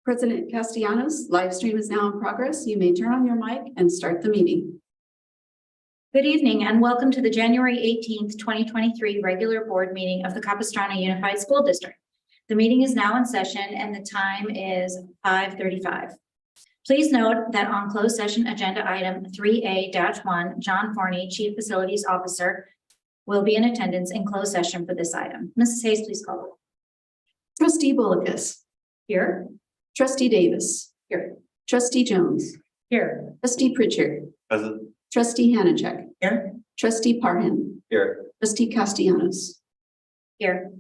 President Castellanos, live stream is now in progress. You may turn on your mic and start the meeting. Good evening and welcome to the January 18th, 2023 regular board meeting of the Capistrano Unified School District. The meeting is now in session and the time is 5:35. Please note that on closed session agenda item 3A-1, John Forney, Chief Facilities Officer, will be in attendance in closed session for this item. Mrs. Hayes, please call roll. Trustee Bullicus. Here. Trustee Davis. Here. Trustee Jones. Here. Trustee Pritchard. Present. Trustee Hanachek. Here. Trustee Parham. Here. Trustee Castellanos. Here.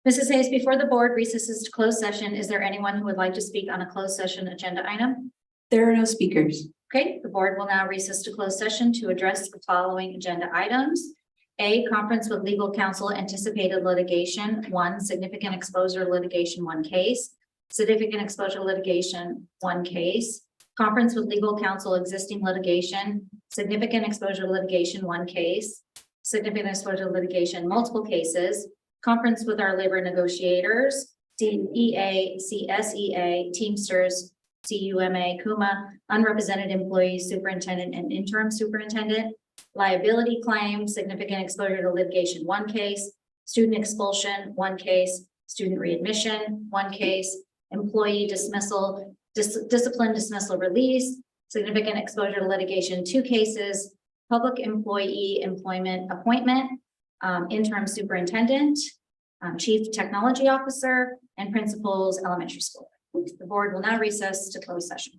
Mrs. Hayes, before the board recesses to closed session, is there anyone who would like to speak on a closed session agenda item? There are no speakers. Okay, the board will now recess to closed session to address the following agenda items. A, conference with legal counsel, anticipated litigation, 1, significant exposure litigation, 1 case, significant exposure litigation, 1 case, conference with legal counsel, existing litigation, significant exposure litigation, 1 case, significant exposure litigation, multiple cases, conference with our labor negotiators, DEA, CSEA, Teamsters, CUMA, CUMA, unrepresented employees, superintendent and interim superintendent, liability claim, significant exposure to litigation, 1 case, student expulsion, 1 case, student readmission, 1 case, employee dismissal, discipline dismissal release, significant exposure to litigation, 2 cases, public employee employment appointment, interim superintendent, chief technology officer, and principals elementary school. The board will now recess to close session.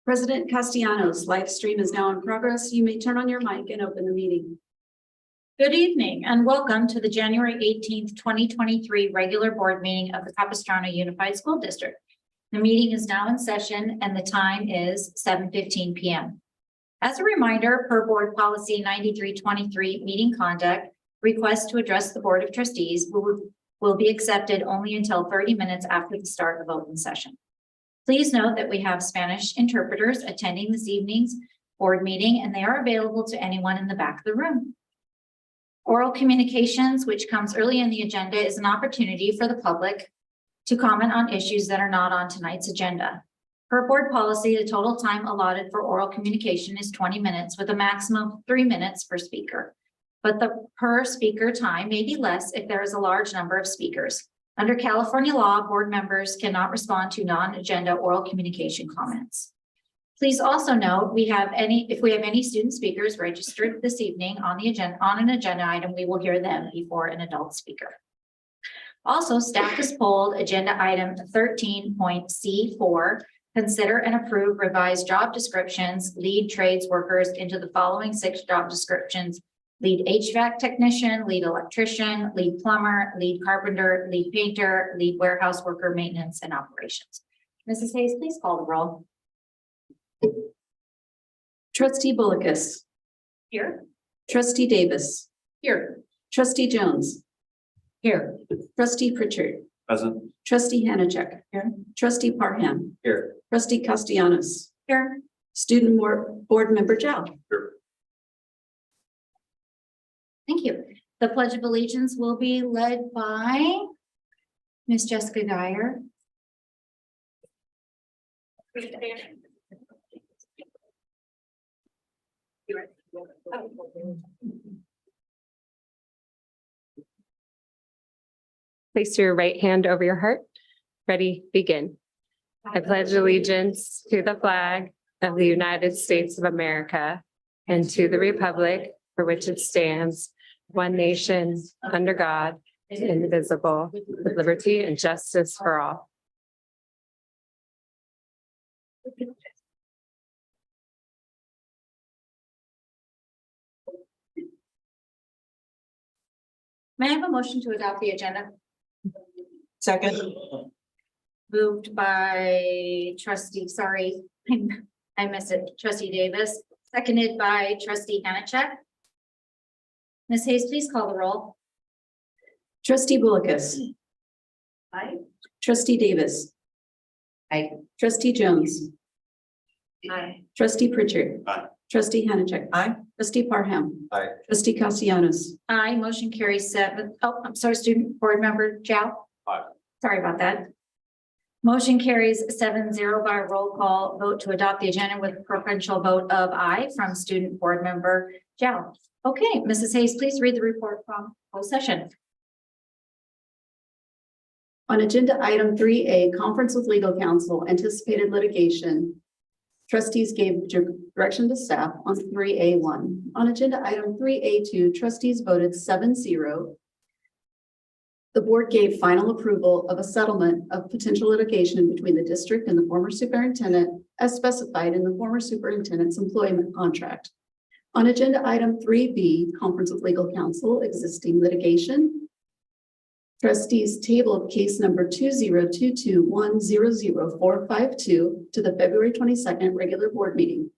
President Castellanos, live stream is now in progress. You may turn on your mic and open the meeting. Good evening and welcome to the January 18th, 2023 regular board meeting of the Capistrano Unified School District. The meeting is now in session and the time is 7:15 p.m. As a reminder, per board policy 9323 meeting conduct, requests to address the Board of Trustees will be accepted only until 30 minutes after the start of open session. Please note that we have Spanish interpreters attending this evening's board meeting and they are available to anyone in the back of the room. Oral communications, which comes early in the agenda, is an opportunity for the public to comment on issues that are not on tonight's agenda. Per board policy, the total time allotted for oral communication is 20 minutes with a maximum of 3 minutes per speaker. But the per speaker time may be less if there is a large number of speakers. Under California law, board members cannot respond to non-agenda oral communication comments. Please also note if we have any student speakers registered this evening on an agenda item, we will hear them before an adult speaker. Also, staff has pulled agenda item 13.C4, consider and approve revised job descriptions, lead trades workers into the following 6 job descriptions: lead HVAC technician, lead electrician, lead plumber, lead carpenter, lead painter, lead warehouse worker, maintenance and operations. Mrs. Hayes, please call the roll. Trustee Bullicus. Here. Trustee Davis. Here. Trustee Jones. Here. Trustee Pritchard. Present. Trustee Hanachek. Here. Trustee Parham. Here. Trustee Castellanos. Here. Student board member Zhao. Here. Thank you. The Pledge of Allegiance will be led by Ms. Jessica Dyer. Place your right hand over your heart. Ready, begin. I pledge allegiance to the flag of the United States of America and to the republic for which it stands, one nation, under God, indivisible, with liberty and justice for all. May I have a motion to adopt the agenda? Second. Moved by trustee, I missed it, trustee Davis, seconded by trustee Hanachek. Ms. Hayes, please call the roll. Trustee Bullicus. Aye. Trustee Davis. Aye. Trustee Jones. Aye. Trustee Pritchard. Aye. Trustee Hanachek. Aye. Trustee Parham. Aye. Trustee Castellanos. Aye, motion carries 7. Oh, I'm sorry, student board member Zhao. Aye. Sorry about that. Motion carries 7-0 by roll call vote to adopt the agenda with a preferential vote of aye from student board member Zhao. Okay, Mrs. Hayes, please read the report from closed session. On agenda item 3A, conference with legal counsel, anticipated litigation. Trustees gave direction to staff on 3A1. On agenda item 3A2, trustees voted 7-0. The board gave final approval of a settlement of potential litigation between the district and the former superintendent as specified in the former superintendent's employment contract. On agenda item 3B, conference with legal counsel, existing litigation. Trustees tabled case number 2022100452 to the February 22nd regular board meeting.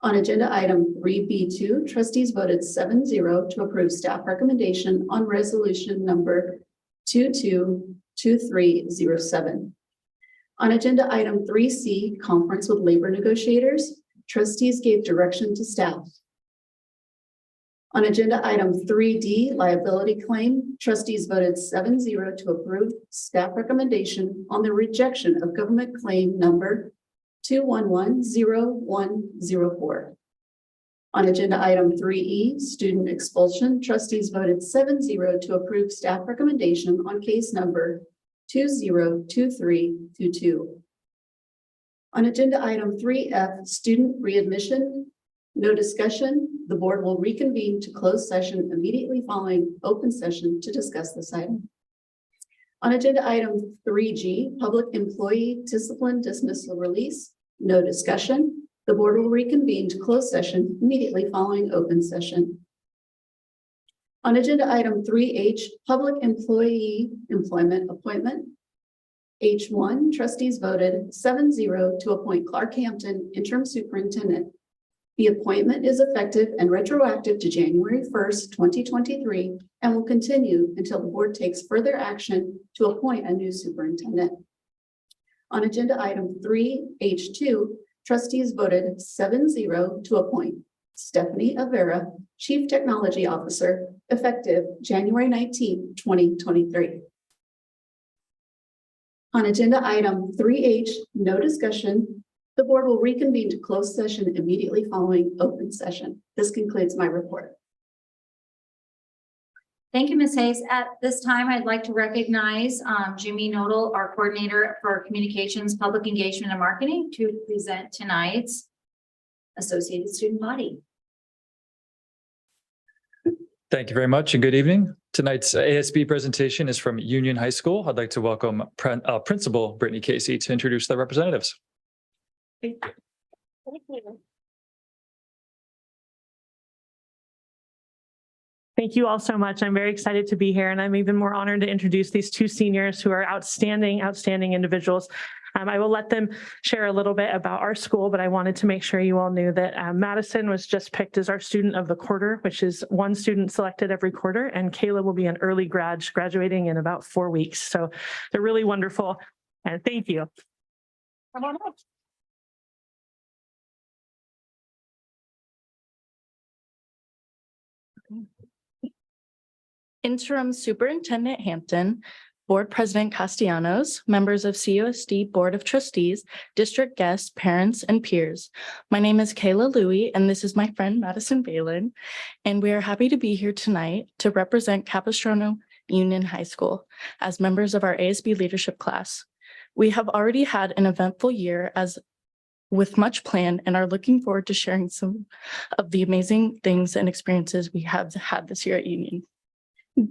On agenda item 3B2, trustees voted 7-0 to approve staff recommendation on resolution number 222307. On agenda item 3C, conference with labor negotiators, trustees gave direction to staff. On agenda item 3D, liability claim, trustees voted 7-0 to approve staff recommendation on the rejection of government claim number 2110104. On agenda item 3E, student expulsion, trustees voted 7-0 to approve staff recommendation on case number 202322. On agenda item 3F, student readmission, no discussion. The board will reconvene to close session immediately following open session to discuss this item. On agenda item 3G, public employee discipline dismissal release, No discussion. The board will reconvene to close session immediately following open session. On agenda item 3H, public employee employment appointment. H1, trustees voted 7-0 to appoint Clark Hampton interim superintendent. The appointment is effective and retroactive to January 1st, 2023, and will continue until the board takes further action to appoint a new superintendent. On agenda item 3H2, trustees voted 7-0 to appoint Stephanie Avera, Chief Technology Officer, effective January 19th, 2023. On agenda item 3H, no discussion. The board will reconvene to close session immediately following open session. This concludes my report. Thank you, Ms. Hayes. At this time, I'd like to recognize Jimmy Nodal, our coordinator for communications, public engagement, and marketing, to present tonight's Associated Student Body. Thank you very much and good evening. Tonight's ASB presentation is from Union High School. I'd like to welcome Principal Brittany Casey to introduce the representatives. Thank you. Thank you all so much. I'm very excited to be here, and I'm even more honored to introduce these two seniors who are outstanding individuals. I will let them share a little bit about our school, but I wanted to make sure you all knew that Madison was just picked as our student of the quarter, which is one student selected every quarter, and Kayla will be an early graduating in about 4 weeks. So they're really wonderful, and thank you. Come on up. Interim Superintendent Hampton, Board President Castellanos, members of CUSD Board of Trustees, district guests, parents, and peers. My name is Kayla Louie, and this is my friend Madison Balin, and we are happy to be here tonight to represent Capistrano Union High School as members of our ASB leadership class. We have already had an eventful year with much planned and are looking forward to sharing some of the amazing things and experiences we have had this year at Union.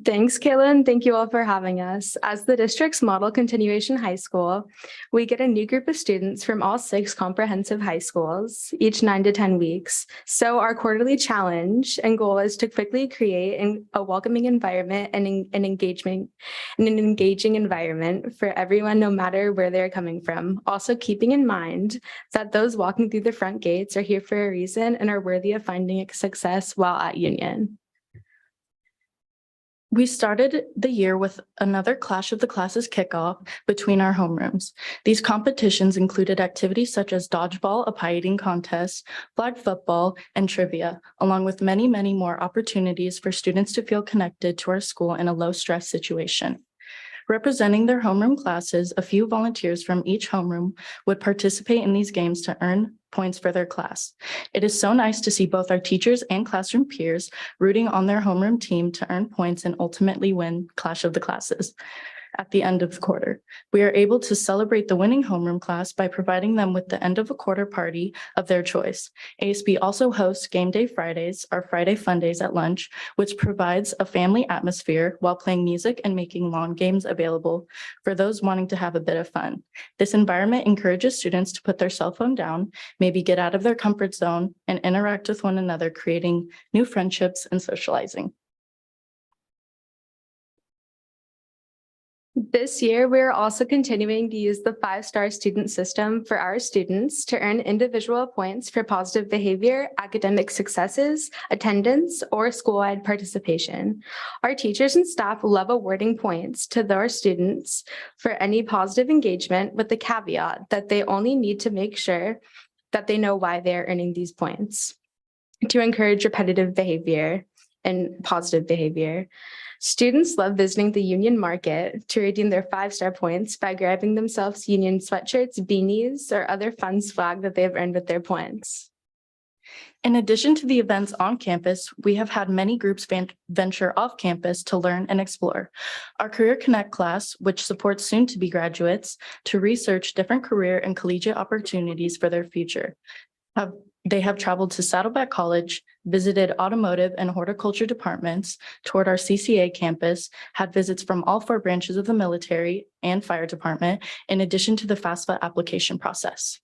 Thanks, Kayla, and thank you all for having us. As the district's model continuation high school, we get a new group of students from all 6 comprehensive high schools, each 9 to 10 weeks. So our quarterly challenge and goal is to quickly create a welcoming environment and an engaging environment for everyone, no matter where they're coming from. Also keeping in mind that those walking through the front gates are here for a reason and are worthy of finding success while at Union. We started the year with another Clash of the Classes kickoff between our homerooms. These competitions included activities such as dodgeball, a pie eating contest, flag football, and trivia, along with many, many more opportunities for students to feel connected to our school in a low-stress situation. Representing their homeroom classes, a few volunteers from each homeroom would participate in these games to earn points for their class. It is so nice to see both our teachers and classroom peers rooting on their homeroom team to earn points and ultimately win Clash of the Classes. At the end of the quarter, we are able to celebrate the winning homeroom class by providing them with the end of a quarter party of their choice. ASB also hosts Game Day Fridays, our Friday Fun Days at lunch, which provides a family atmosphere while playing music and making lawn games available for those wanting to have a bit of fun. This environment encourages students to put their cell phone down, maybe get out of their comfort zone, and interact with one another, creating new friendships and socializing. This year, we are also continuing to use the 5-star student system for our students to earn individual points for positive behavior, academic successes, attendance, or school-wide participation. Our teachers and staff love awarding points to their students for any positive engagement, with the caveat that they only need to make sure that they know why they are earning these points to encourage repetitive behavior and positive behavior. Students love visiting the Union Market to redeem their 5-star points by grabbing themselves Union sweatshirts, beanies, or other fun swag that they have earned with their points. In addition to the events on campus, we have had many groups venture off campus to learn and explore. Our Career Connect class, which supports soon-to-be graduates to research different career and collegiate opportunities for their future. They have traveled to Saddleback College, visited automotive and horticulture departments, toured our CCA campus, had visits from all 4 branches of the military and fire department, in addition to the FAFSA application process.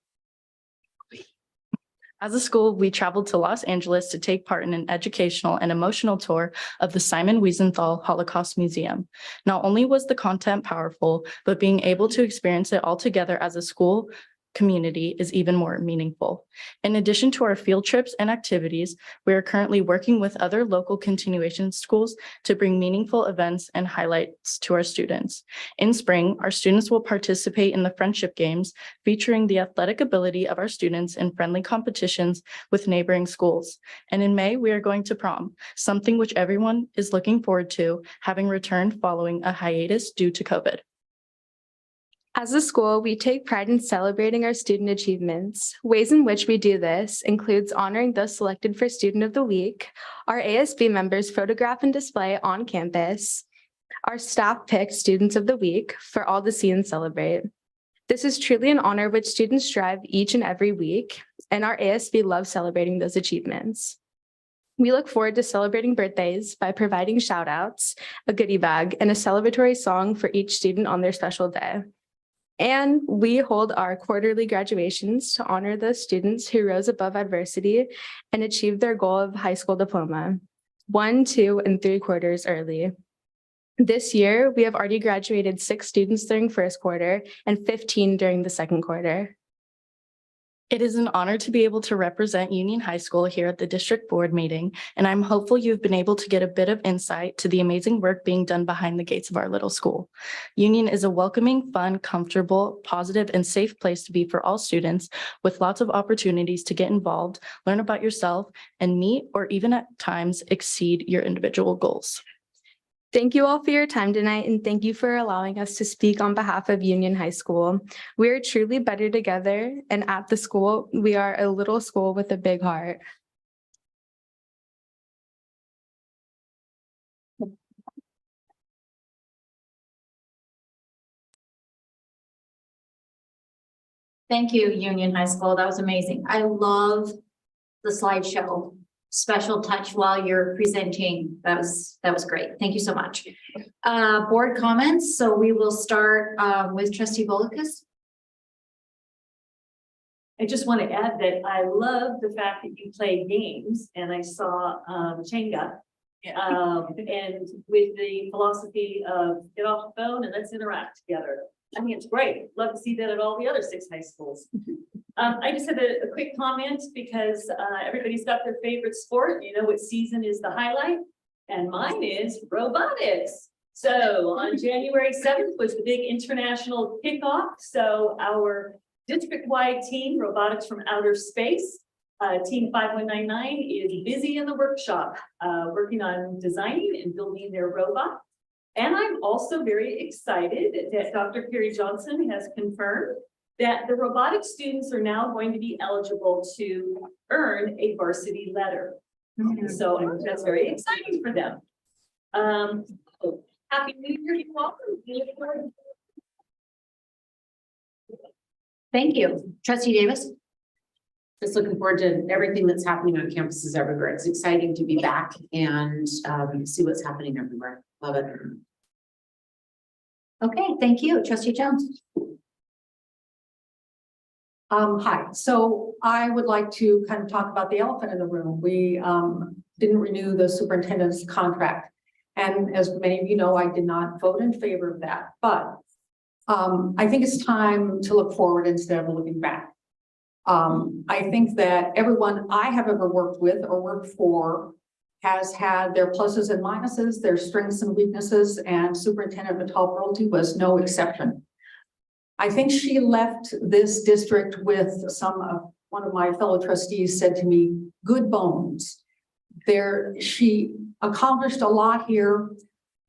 As a school, we traveled to Los Angeles to take part in an educational and emotional tour of the Simon Wiesenthal Holocaust Museum. Not only was the content powerful, but being able to experience it all together as a school community is even more meaningful. In addition to our field trips and activities, we are currently working with other local continuation schools to bring meaningful events and highlights to our students. In spring, our students will participate in the Friendship Games, featuring the athletic ability of our students in friendly competitions with neighboring schools. And in May, we are going to prom, something which everyone is looking forward to, having returned following a hiatus due to COVID. As a school, we take pride in celebrating our student achievements. Ways in which we do this includes honoring those selected for Student of the Week, our ASB members photograph and display on campus, our staff pick Students of the Week for all to see and celebrate. This is truly an honor which students strive each and every week, and our ASB loves celebrating those achievements. We look forward to celebrating birthdays by providing shout outs, a goodie bag, and a celebratory song for each student on their special day. And we hold our quarterly graduations to honor those students who rose above adversity and achieved their goal of high school diploma, 1, 2, and 3 quarters early. This year, we have already graduated 6 students during first quarter and 15 during the second quarter. It is an honor to be able to represent Union High School here at the district board meeting, and I'm hopeful you've been able to get a bit of insight to the amazing work being done behind the gates of our little school. Union is a welcoming, fun, comfortable, positive, and safe place to be for all students, with lots of opportunities to get involved, learn about yourself, and meet or even at times exceed your individual goals. Thank you all for your time tonight, and thank you for allowing us to speak on behalf of Union High School. We are truly better together, and at the school, we are a little school with a big heart. Thank you, Union High School. That was amazing. I love the slideshow. Special touch while you're presenting. That was great. Thank you so much. Board comments. So we will start with Trustee Bolikas. I just want to add that I love the fact that you play games, and I saw Jenga. And with the philosophy of get off the phone and let's interact together. I think it's great. Love to see that at all the other 6 high schools. I just have a quick comment because everybody's got their favorite sport. You know what season is the highlight? And mine is robotics. So on January 7th was the big international kickoff. So our district-wide team, Robotics from Outer Space, Team 5199 is busy in the workshop, working on designing and building their robot. And I'm also very excited that Dr. Carrie Johnson has confirmed that the robotics students are now going to be eligible to earn a varsity letter. So that's very exciting for them. Happy New Year to you all. Thank you. Trustee Davis. Just looking forward to everything that's happening on campuses everywhere. It's exciting to be back and see what's happening everywhere. Love it. Okay, thank you. Trustee Jones. Hi, so I would like to kind of talk about the elephant in the room. We didn't renew the superintendent's contract. And as many of you know, I did not vote in favor of that, but I think it's time to look forward instead of looking back. I think that everyone I have ever worked with or worked for has had their pluses and minuses, their strengths and weaknesses, and Superintendent Vital-Peralty was no exception. I think she left this district with one of my fellow trustees said to me, good bones. She accomplished a lot here,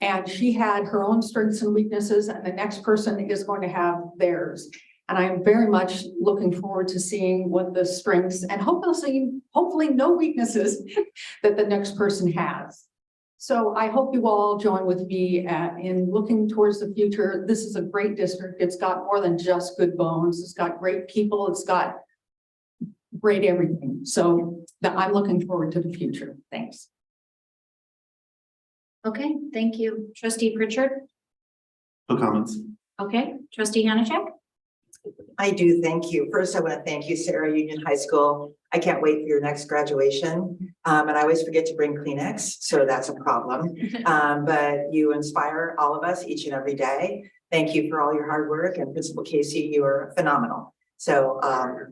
and she had her own strengths and weaknesses, and the next person is going to have theirs. And I am very much looking forward to seeing what the strengths and hopefully no weaknesses that the next person has. So I hope you all join with me in looking towards the future. This is a great district. It's got more than just good bones. It's got great people. It's got great everything. So I'm looking forward to the future. Thanks. Okay, thank you. Trustee Pritchard. No comments. Okay, Trustee Hanachek. I do, thank you. First, I want to thank you, Sarah, Union High School. I can't wait for your next graduation. And I always forget to bring Kleenex, so that's a problem. But you inspire all of us each and every day. Thank you for all your hard work, and Principal Casey, you are phenomenal. So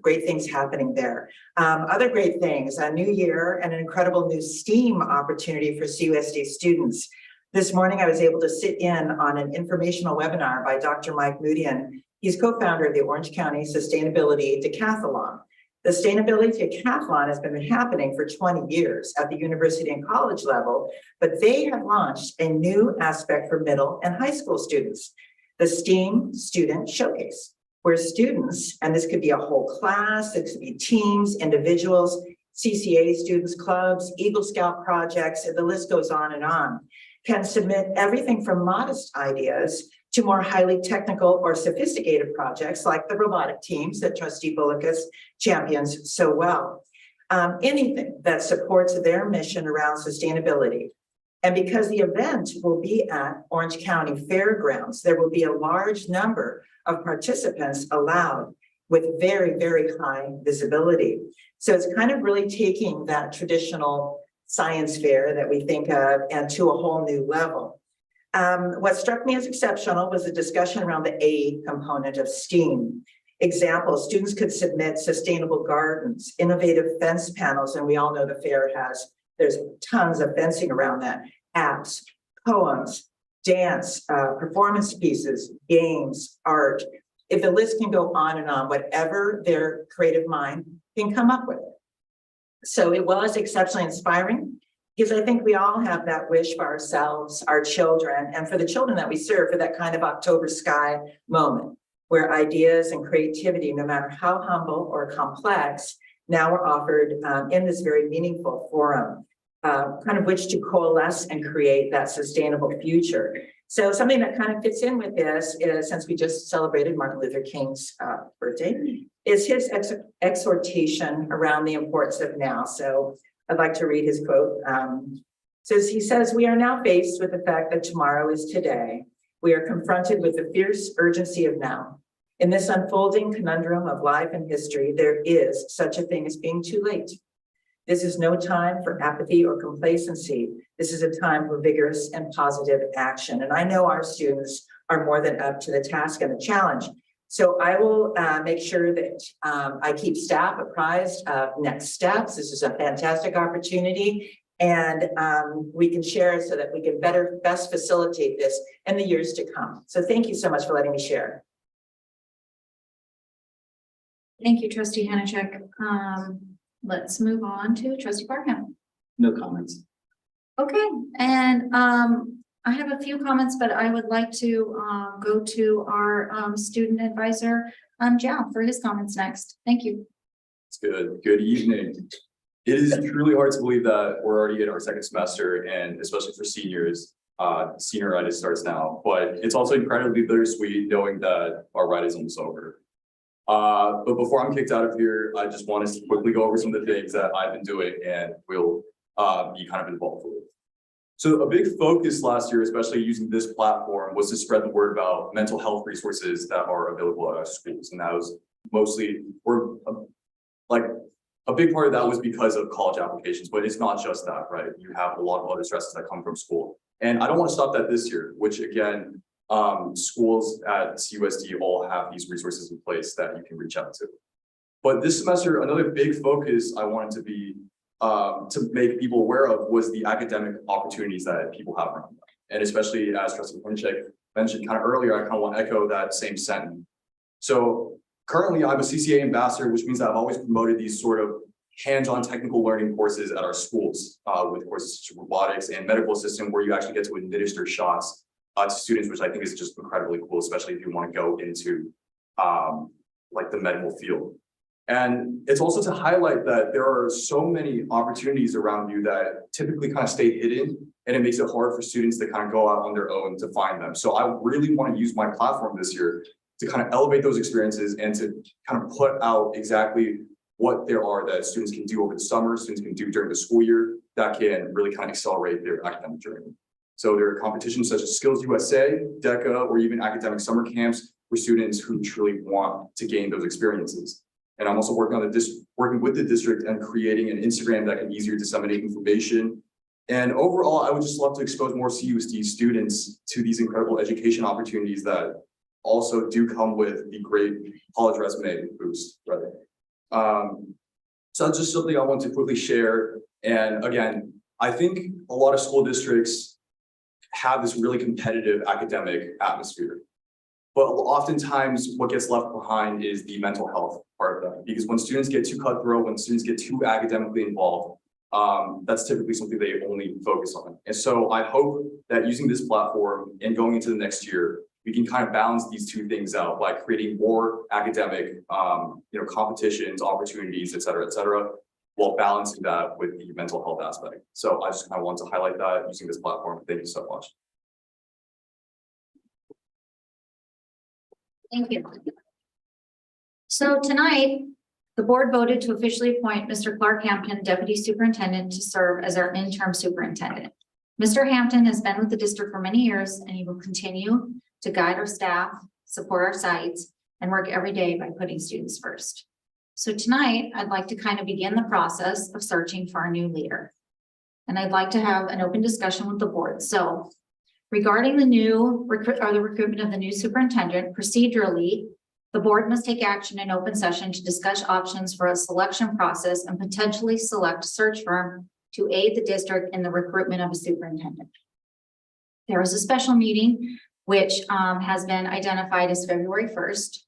great things happening there. Other great things, a new year and an incredible new STEAM opportunity for CUSD students. This morning, I was able to sit in on an informational webinar by Dr. Mike Moodian. He's co-founder of the Orange County Sustainability Decathlon. The Sustainability Decathlon has been happening for 20 years at the university and college level, but they have launched a new aspect for middle and high school students, the STEAM Student Showcase, where students, and this could be a whole class, it could be teams, individuals, CCA students, clubs, Eagle Scout projects, and the list goes on, can submit everything from modest ideas to more highly technical or sophisticated projects like the robotic teams that Trustee Bullicus champions so well. Anything that supports their mission around sustainability. And because the event will be at Orange County Fairgrounds, there will be a large number of participants allowed with very, very high visibility. So it's kind of really taking that traditional science fair that we think of and to a whole new level. What struck me as exceptional was the discussion around the A component of STEAM. Examples, students could submit sustainable gardens, innovative fence panels, and we all know the fair there's tons of fencing around that, apps, poems, dance, performance pieces, games, art. If the list can go on and on, whatever their creative mind can come up with. So it was exceptionally inspiring, because I think we all have that wish for ourselves, our children, and for the children that we serve, for that kind of October sky moment where ideas and creativity, no matter how humble or complex, now are offered in this very meaningful forum, kind of which to coalesce and create that sustainable future. So something that kind of fits in with this is, since we just celebrated Martin Luther King's birthday, is his exhortation around the importance of now. So I'd like to read his quote. He says, "We are now faced with the fact that tomorrow is today. We are confronted with the fierce urgency of now. In this unfolding conundrum of life and history, there is such a thing as being too late. This is no time for apathy or complacency. This is a time for vigorous and positive action." And I know our students are more than up to the task and the challenge. So I will make sure that I keep staff apprised of next steps. This is a fantastic opportunity, and we can share so that we can best facilitate this in the years to come. So thank you so much for letting me share. Thank you, Trustee Hanachek. Let's move on to Trustee Parham. No comments. Okay, and I have a few comments, but I would like to go to our student advisor, Jao, for his comments next. Thank you. It's good. Good evening. It is truly hard to believe that we're already in our second semester, and especially for seniors, senioritis starts now. But it's also incredibly bittersweet knowing that our ride is almost over. But before I'm kicked out of here, I just want us to quickly go over some of the things that I've been doing and will be kind of involved with. So a big focus last year, especially using this platform, was to spread the word about mental health resources that are available at our schools. And that was mostly, like a big part of that was because of college applications, but it's not just that, right? You have a lot of other stresses that come from school. And I don't want to stop that this year, which again, schools at CUSD all have these resources in place that you can reach out to. But this semester, another big focus I wanted to be to make people aware of was the academic opportunities that people have around them. And especially as Trustee Winchek mentioned kind of earlier, I kind of want to echo that same sentiment. So currently I'm a CCA ambassador, which means that I've always promoted these sort of hands-on technical learning courses at our schools with courses such as robotics and medical assistant, where you actually get to administer shots to students, which I think is just incredibly cool, especially if you want to go into like the medical field. And it's also to highlight that there are so many opportunities around you that typically kind of stay hidden, and it makes it hard for students to kind of go out on their own to find them. So I really want to use my platform this year to kind of elevate those experiences and to kind of put out exactly what there are that students can do over the summer, students can do during the school year that can really kind of accelerate their academic journey. So there are competitions such as Skills USA, DECA, or even academic summer camps for students who truly want to gain those experiences. And I'm also working on working with the district and creating an Instagram that can easier disseminate information. And overall, I would just love to expose more CUSD students to these incredible education opportunities that also do come with the great college resume boost, right? So that's just something I want to quickly share. And again, I think a lot of school districts have this really competitive academic atmosphere. But oftentimes what gets left behind is the mental health part of that. Because when students get too cutthroat, when students get too academically involved, that's typically something they only focus on. And so I hope that using this platform and going into the next year, we can kind of balance these two things out by creating more academic, competitions, opportunities, et cetera, while balancing that with the mental health aspect. So I just kind of want to highlight that using this platform. Thank you so much. Thank you. So tonight, the board voted to officially appoint Mr. Clark Hampton, Deputy Superintendent, to serve as our interim superintendent. Mr. Hampton has been with the district for many years, and he will continue to guide our staff, support our sites, and work every day by putting students first. So tonight, I'd like to kind of begin the process of searching for our new leader. And I'd like to have an open discussion with the board. So regarding the recruitment of the new superintendent, procedurally, the board must take action in open session to discuss options for a selection process and potentially select a search firm to aid the district in the recruitment of a superintendent. There is a special meeting which has been identified as February 1st.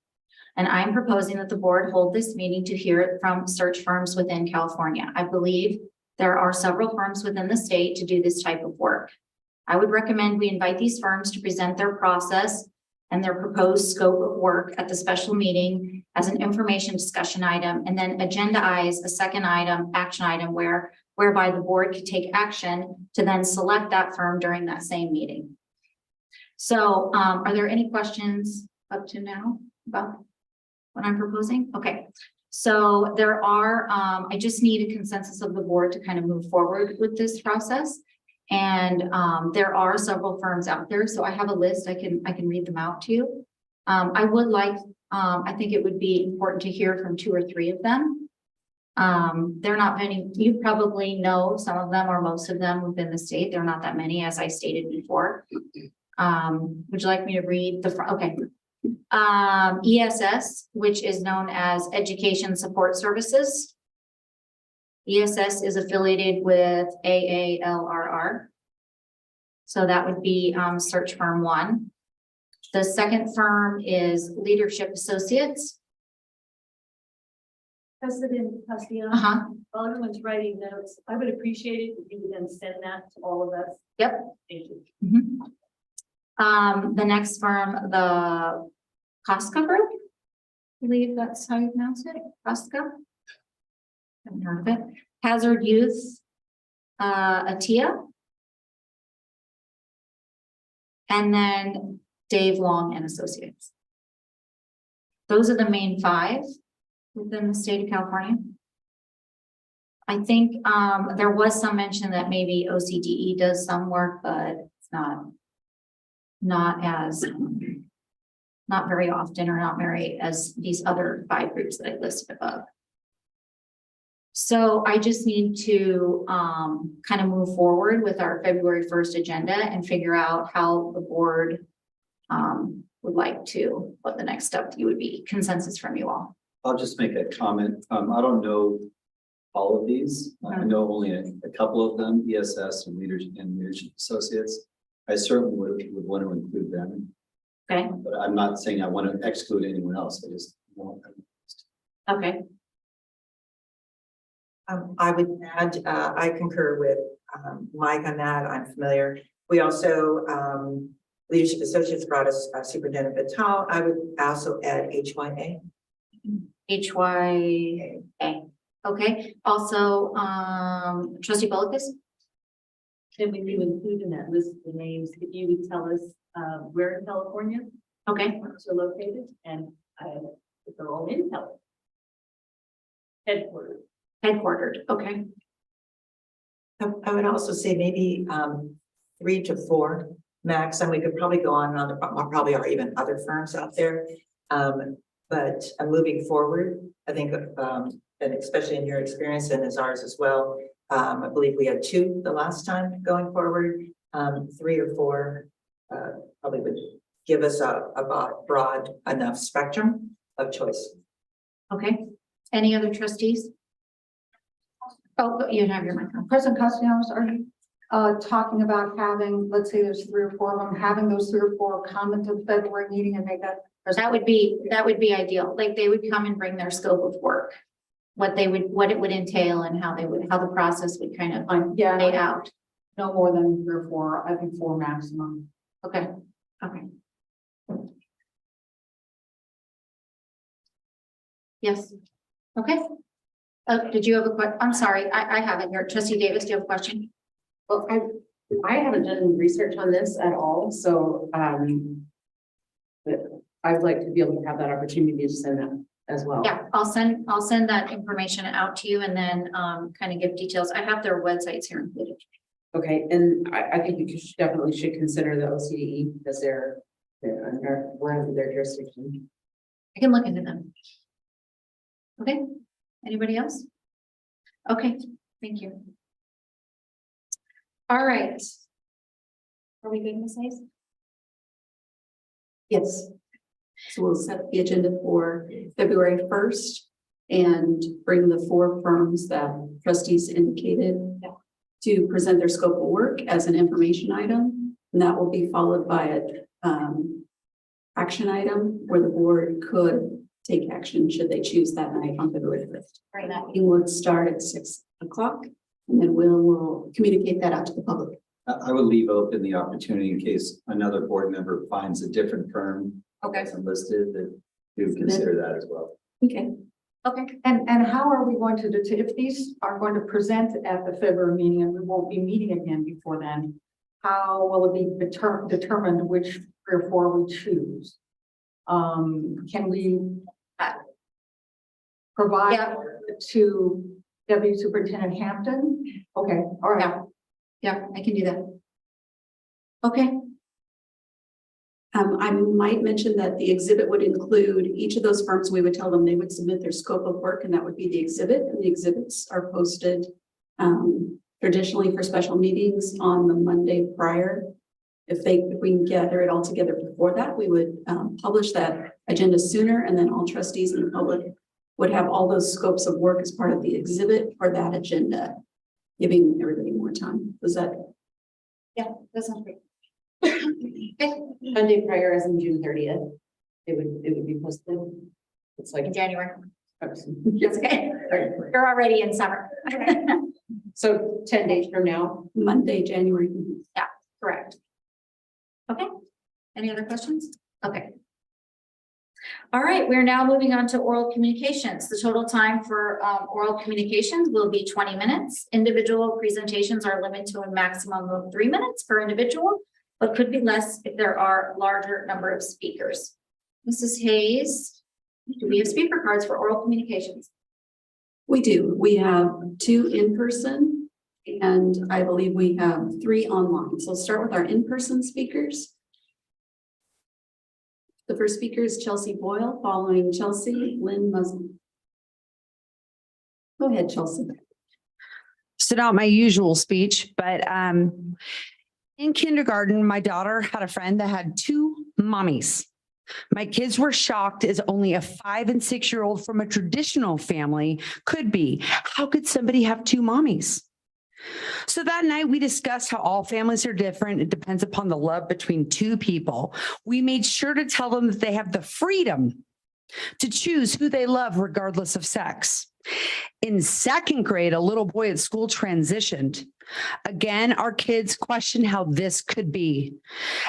And I'm proposing that the board hold this meeting to hear it from search firms within California. I believe there are several firms within the state to do this type of work. I would recommend we invite these firms to present their process and their proposed scope of work at the special meeting as an information discussion item, and then agendaize a second item, action item, whereby the board could take action to then select that firm during that same meeting. So are there any questions up to now about what I'm proposing? Okay, so there are, I just need a consensus of the board to kind of move forward with this process. And there are several firms out there. So I have a list, I can read them out to you. I would like, I think it would be important to hear from 2 or 3 of them. They're not many, you probably know some of them or most of them within the state. They're not that many, as I stated before. Would you like me to read the, okay. ESS, which is known as Education Support Services. ESS is affiliated with AALRR. So that would be search firm 1. The second firm is Leadership Associates. President Castillo, while everyone's writing notes, I would appreciate it if you would then send that to all of us. Yep. Thank you. The next firm, the Costco Group. I believe that's how you pronounce it. Costco. Haven't heard of it. Hazard Youth, Atia. And then Dave Long and Associates. Those are the main 5 within the state of California. I think there was some mention that maybe OCDE does some work, but it's not as not very often, or not very as these other 5 groups that I listed above. So I just need to kind of move forward with our February 1st agenda and figure out how the board would like to, what the next step you would be, consensus from you all. I'll just make a comment. I don't know all of these. I know only a couple of them, ESS and Leadership Associates. I certainly would want to include them. Okay. But I'm not saying I want to exclude anyone else. I just want them. Okay. I would add, I concur with Mike on that. I'm familiar. We also, Leadership Associates brought us Superintendent Vital. I would also add HYA. HYA. Okay. Also, Trustee Bullicus. Then when you include in that list the names, if you would tell us where in California Okay. firms are located, and if they're all in California. Headquartered. Okay. I would also say maybe 3 to 4 max, and we could probably go on and on. There probably are even other firms out there. But moving forward, I think, and especially in your experience and as ours as well, I believe we had 2 the last time going forward. 3 or 4 probably would give us a broad enough spectrum of choice. Okay, any other trustees? Oh, you have your microphone. President Castellanos, are you talking about having, let's say there's 3 or 4 of them, having those 3 or 4 come into the February meeting and make that? That would be ideal. Like they would come and bring their scope of work. What it would entail and how the process would kind of Yeah, lay out. no more than 3 or 4, I think 4 maximum. Okay, okay. Yes, okay. Did you have a question? I'm sorry, I have it here. Trustee Davis, do you have a question? Well, I haven't done any research on this at all, so, but I'd like to be able to have that opportunity to send that as well. Yeah, I'll send that information out to you and then, kind of give details. I have their websites here included. Okay, and I think we definitely should consider the OCDE because we're under their jurisdiction. I can look into them. Okay, anybody else? Okay, thank you. All right. Are we good, Ms. Hayes? Yes. So we'll set the agenda for February 1st and bring the 4 firms that trustees indicated to present their scope of work as an information item. And that will be followed by an action item where the board could take action should they choose that night on February 1st. Right now. It would start at 6 o'clock and then we'll communicate that out to the public. I would leave open the opportunity in case another board member finds a different firm. Okay. That's listed that we would consider that as well. Okay. Okay. And how are we going to, if these are going to present at the February meeting and we won't be meeting again before then, how will it be determined which 3 or 4 we choose? Can we provide to Deputy Superintendent Hampton? Okay, all right. Yeah, I can do that. Okay. I might mention that the exhibit would include each of those firms. We would tell them they would submit their scope of work and that would be the exhibit. And the exhibits are posted traditionally for special meetings on the Monday prior. If we can gather it all together before that, we would publish that agenda sooner and then all trustees and the public would have all those scopes of work as part of the exhibit for that agenda, giving everybody more time. Was that? Yeah, that sounds great. Okay. Monday prior as in June 30th. It would be posted. It's like In January. That's okay. You're already in summer. So 10 days from now. Monday, January. Yeah, correct. Okay. Any other questions? Okay. All right, we're now moving on to oral communications. The total time for oral communications will be 20 minutes. Individual presentations are limited to a maximum of 3 minutes per individual, but could be less if there are larger number of speakers. Mrs. Hayes, do we have speaker cards for oral communications? We do. We have 2 in person and I believe we have 3 online. So let's start with our in-person speakers. The first speaker is Chelsea Boyle, following Chelsea, Lynn Muslim. Go ahead, Chelsea. So not my usual speech, but in kindergarten, my daughter had a friend that had 2 mommies. My kids were shocked as only a 5- and 6-year-old from a traditional family could be. How could somebody have 2 mommies? So that night we discussed how all families are different. It depends upon the love between 2 people. We made sure to tell them that they have the freedom to choose who they love regardless of sex. In 2nd grade, a little boy at school transitioned. Again, our kids questioned how this could be.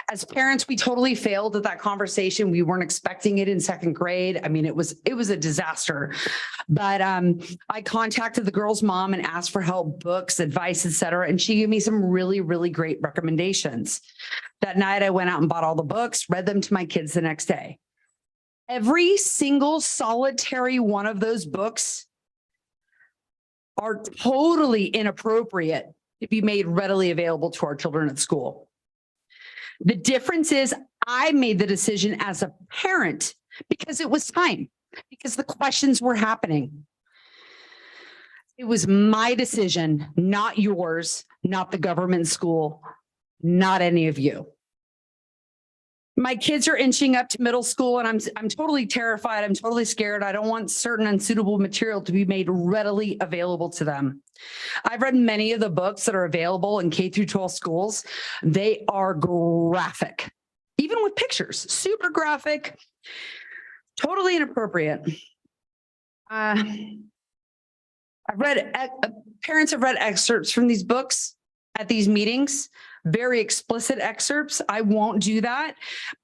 As parents, we totally failed at that conversation. We weren't expecting it in 2nd grade. I mean, it was a disaster. But I contacted the girl's mom and asked for help, books, advice, etc. And she gave me some really, really great recommendations. That night, I went out and bought all the books, read them to my kids the next day. Every single solitary one of those books are totally inappropriate to be made readily available to our children at school. The difference is I made the decision as a parent because it was time, because the questions were happening. It was my decision, not yours, not the government school, not any of you. My kids are inching up to middle school and I'm totally terrified. I'm totally scared. I don't want certain unsuitable material to be made readily available to them. I've read many of the books that are available in K through 12 schools. They are graphic, even with pictures, super graphic, totally inappropriate. Parents have read excerpts from these books at these meetings, very explicit excerpts. I won't do that,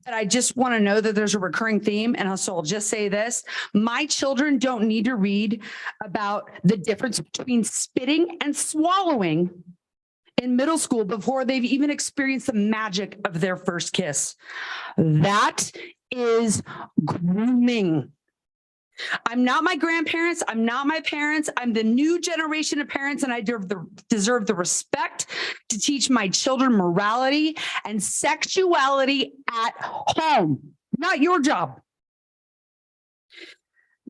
but I just want to know that there's a recurring theme. And so I'll just say this, my children don't need to read about the difference between spitting and swallowing in middle school before they've even experienced the magic of their first kiss. That is grooming. I'm not my grandparents. I'm not my parents. I'm the new generation of parents, and I deserve the respect to teach my children morality and sexuality at home, not your job.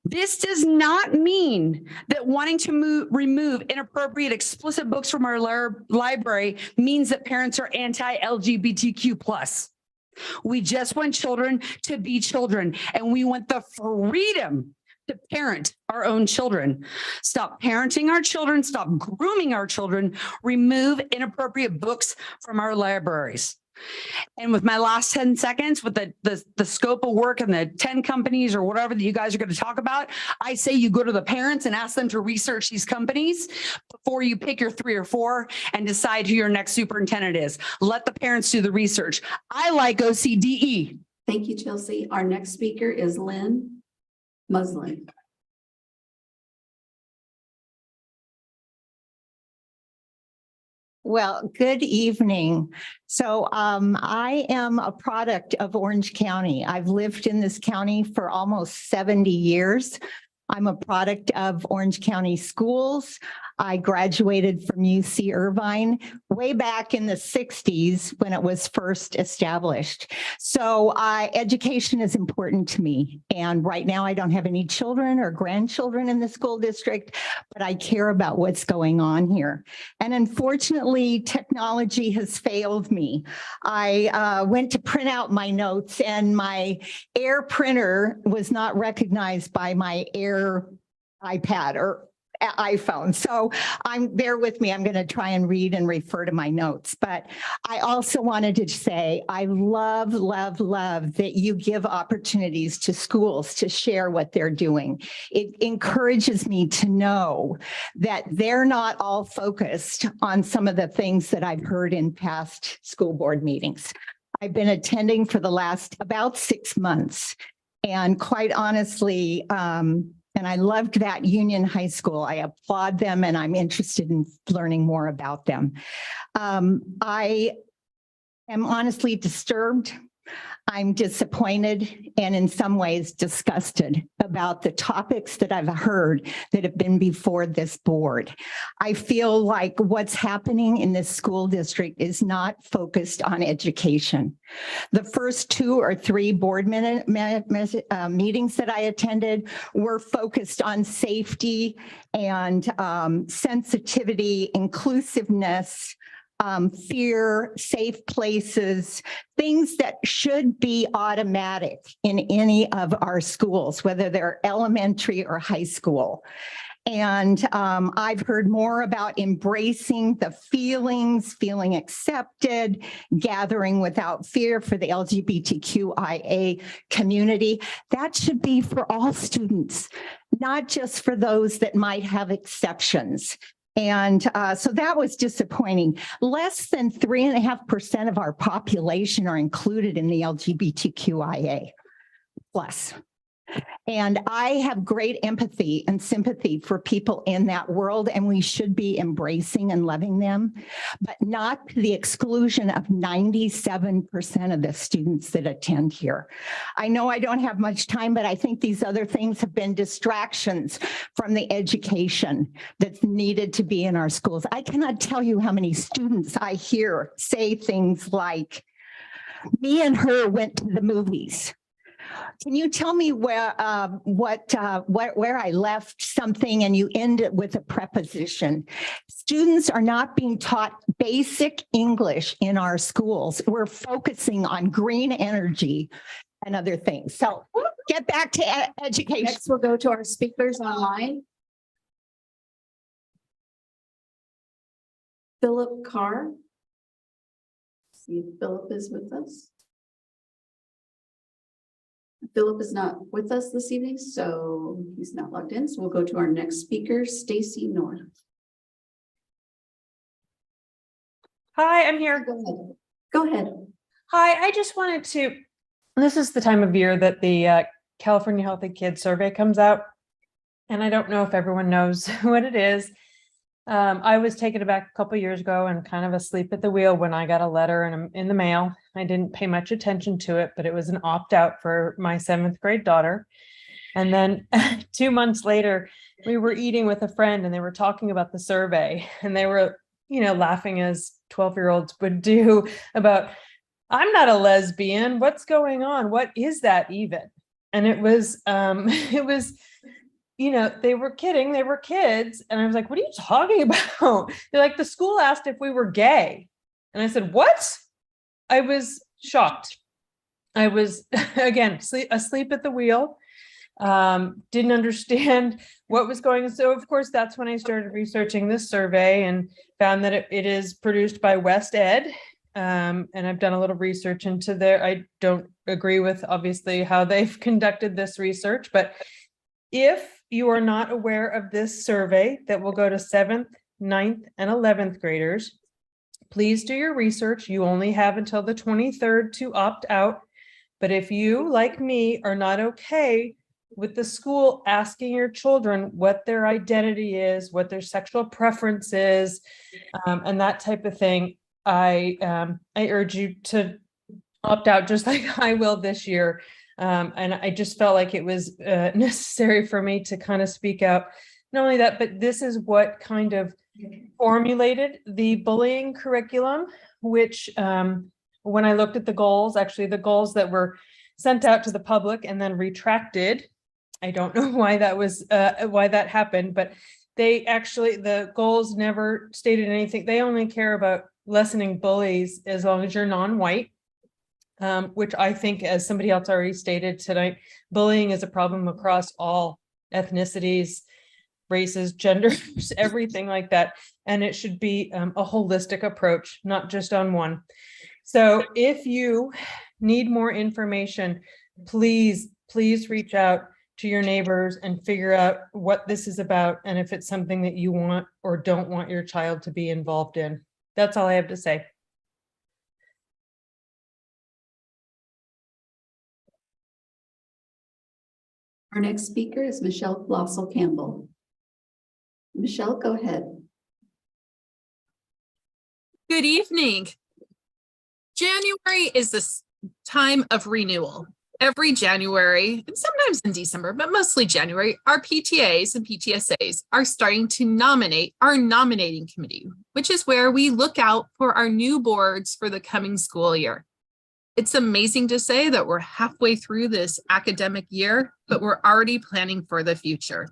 This does not mean that wanting to remove inappropriate, explicit books from our library means that parents are anti-LGBTQ+. We just want children to be children, and we want the freedom to parent our own children. Stop parenting our children, stop grooming our children, remove inappropriate books from our libraries. And with my last 10 seconds, with the scope of work and the 10 companies or whatever that you guys are going to talk about, I say you go to the parents and ask them to research these companies before you pick your 3 or 4 and decide who your next superintendent is. Let the parents do the research. I like OCDE. Thank you, Chelsea. Our next speaker is Lynn Muslin. Well, good evening. So I am a product of Orange County. I've lived in this county for almost 70 years. I'm a product of Orange County schools. I graduated from UC Irvine way back in the 60s when it was first established. So education is important to me. And right now I don't have any children or grandchildren in the school district, but I care about what's going on here. And unfortunately, technology has failed me. I went to print out my notes and my Air printer was not recognized by my Air iPad or iPhone. So bear with me. I'm going to try and read and refer to my notes. But I also wanted to say, I love, love, love that you give opportunities to schools to share what they're doing. It encourages me to know that they're not all focused on some of the things that I've heard in past school board meetings. I've been attending for the last about 6 months. And quite honestly, and I loved that Union High School. I applaud them and I'm interested in learning more about them. I am honestly disturbed. I'm disappointed and in some ways disgusted about the topics that I've heard that have been before this board. I feel like what's happening in this school district is not focused on education. The first 2 or 3 board meetings that I attended were focused on safety and sensitivity, inclusiveness, fear, safe places, things that should be automatic in any of our schools, whether they're elementary or high school. And I've heard more about embracing the feelings, feeling accepted, gathering without fear for the LGBTQIA community. That should be for all students, not just for those that might have exceptions. And so that was disappointing. Less than 3.5% of our population are included in the LGBTQIA plus. And I have great empathy and sympathy for people in that world, and we should be embracing and loving them, but not to the exclusion of 97% of the students that attend here. I know I don't have much time, but I think these other things have been distractions from the education that's needed to be in our schools. I cannot tell you how many students I hear say things like, me and her went to the movies. Can you tell me where I left something and you end it with a preposition? Students are not being taught basic English in our schools. We're focusing on green energy and other things. So get back to education. Next, we'll go to our speakers online. Philip Carr. See if Philip is with us. Philip is not with us this evening, so he's not logged in. So we'll go to our next speaker, Stacy North. Hi, I'm here. Go ahead. Go ahead. Hi, I just wanted to, this is the time of year that the California Healthy Kids Survey comes out. And I don't know if everyone knows what it is. I was taken aback a couple of years ago and kind of asleep at the wheel when I got a letter in the mail. I didn't pay much attention to it, but it was an opt-out for my 7th grade daughter. And then 2 months later, we were eating with a friend and they were talking about the survey and they were, laughing as 12-year-olds would do about, I'm not a lesbian. What's going on? What is that even? And it was, they were kidding. They were kids. And I was like, what are you talking about? They're like, the school asked if we were gay. And I said, what? I was shocked. I was, again, asleep at the wheel. Didn't understand what was going on. So of course, that's when I started researching this survey and found that it is produced by West Ed. And I've done a little research into there. I don't agree with obviously how they've conducted this research, but if you are not aware of this survey that will go to 7th, 9th, and 11th graders, please do your research. You only have until the 23rd to opt out. But if you, like me, are not okay with the school asking your children what their identity is, what their sexual preference is, and that type of thing, I urge you to opt out just like I will this year. And I just felt like it was necessary for me to kind of speak out. Not only that, but this is what kind of formulated the bullying curriculum, which when I looked at the goals, actually the goals that were sent out to the public and then retracted. I don't know why that was, why that happened, but the goals never stated anything. They only care about lessening bullies as long as you're non-white. Which I think, as somebody else already stated tonight, bullying is a problem across all ethnicities, races, genders, everything like that. And it should be a holistic approach, not just on one. So if you need more information, please reach out to your neighbors and figure out what this is about and if it's something that you want or don't want your child to be involved in. That's all I have to say. Our next speaker is Michelle Blossel Campbell. Michelle, go ahead. Good evening. January is this time of renewal. Every January, and sometimes in December, but mostly January, our PTAs and PTSAs are starting to nominate our nominating committee, which is where we look out for our new boards for the coming school year. It's amazing to say that we're halfway through this academic year, but we're already planning for the future.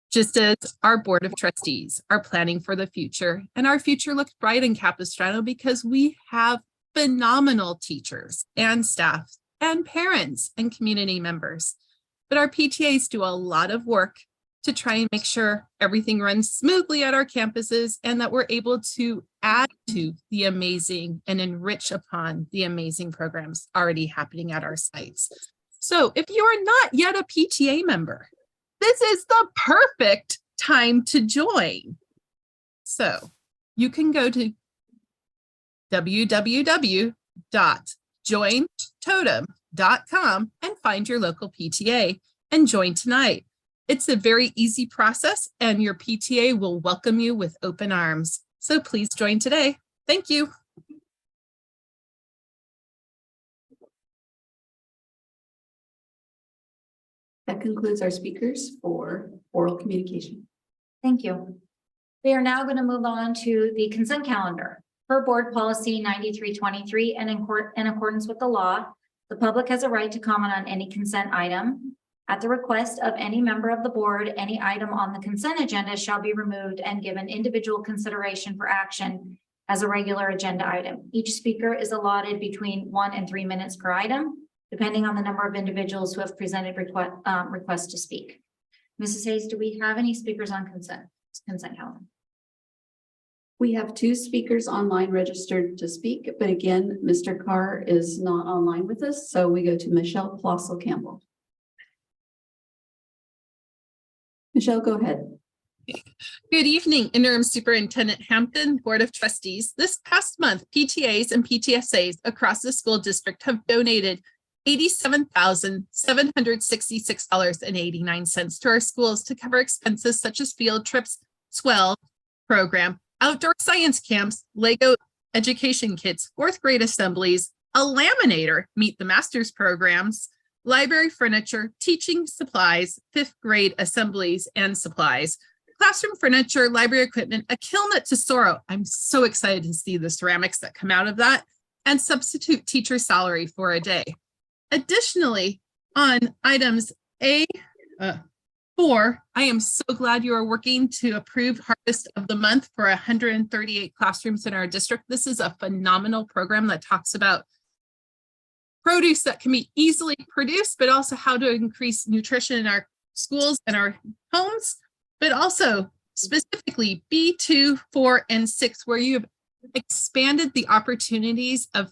Just as our board of trustees are planning for the future, and our future looks bright in Capistrano because we have phenomenal teachers and staff and parents and community members. But our PTAs do a lot of work to try and make sure everything runs smoothly at our campuses and that we're able to add to the amazing and enrich upon the amazing programs already happening at our sites. So if you are not yet a PTA member, this is the perfect time to join. So you can go to www.jointotem.com and find your local PTA and join tonight. It's a very easy process and your PTA will welcome you with open arms. So please join today. Thank you. That concludes our speakers for oral communication. Thank you. We are now going to move on to the consent calendar. Per board policy 9323 and in accordance with the law, The public has a right to comment on any consent item. At the request of any member of the board, any item on the consent agenda shall be removed and given individual consideration for action as a regular agenda item. Each speaker is allotted between 1 and 3 minutes per item, depending on the number of individuals who have presented requests to speak. Mrs. Hayes, do we have any speakers on consent calendar? We have 2 speakers online registered to speak, but again, Mr. Carr is not online with us, so we go to Michelle Plossel Campbell. Michelle, go ahead. Good evening, Interim Superintendent Hampton, Board of Trustees. This past month, PTAs and PTSAs across the school district have donated $87,766.89 to our schools to cover expenses such as field trips, swell program, outdoor science camps, Lego education kits, 4th grade assemblies, a laminator, Meet the Masters programs, library furniture, teaching supplies, 5th grade assemblies and supplies, classroom furniture, library equipment, a kiln at Tesoro. I'm so excited to see the ceramics that come out of that, and substitute teacher salary for a day. Additionally, on items A4, I am so glad you are working to approve Harvest of the Month for 138 classrooms in our district. This is a phenomenal program that talks about produce that can be easily produced, but also how to increase nutrition in our schools and our homes, but also specifically B2, 4, and 6, where you have expanded the opportunities of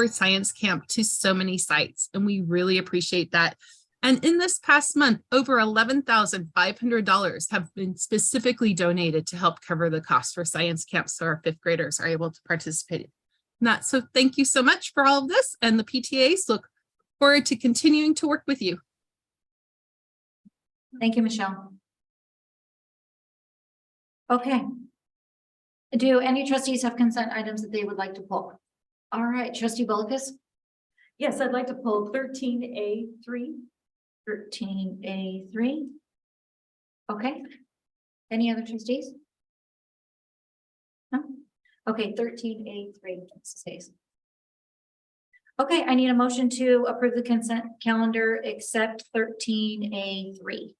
Science Camp to so many sites, and we really appreciate that. And in this past month, over $11,500 have been specifically donated to help cover the cost for Science Camp, so our 5th graders are able to participate in that. So thank you so much for all of this, and the PTAs look forward to continuing to work with you. Thank you, Michelle. Okay. Do any trustees have consent items that they would like to pull? All right, Trustee Bulkus. Yes, I'd like to pull 13A3. 13A3. Okay. Any other trustees? No? Okay, 13A3. Mrs. Hayes. Okay, I need a motion to approve the consent calendar except 13A3.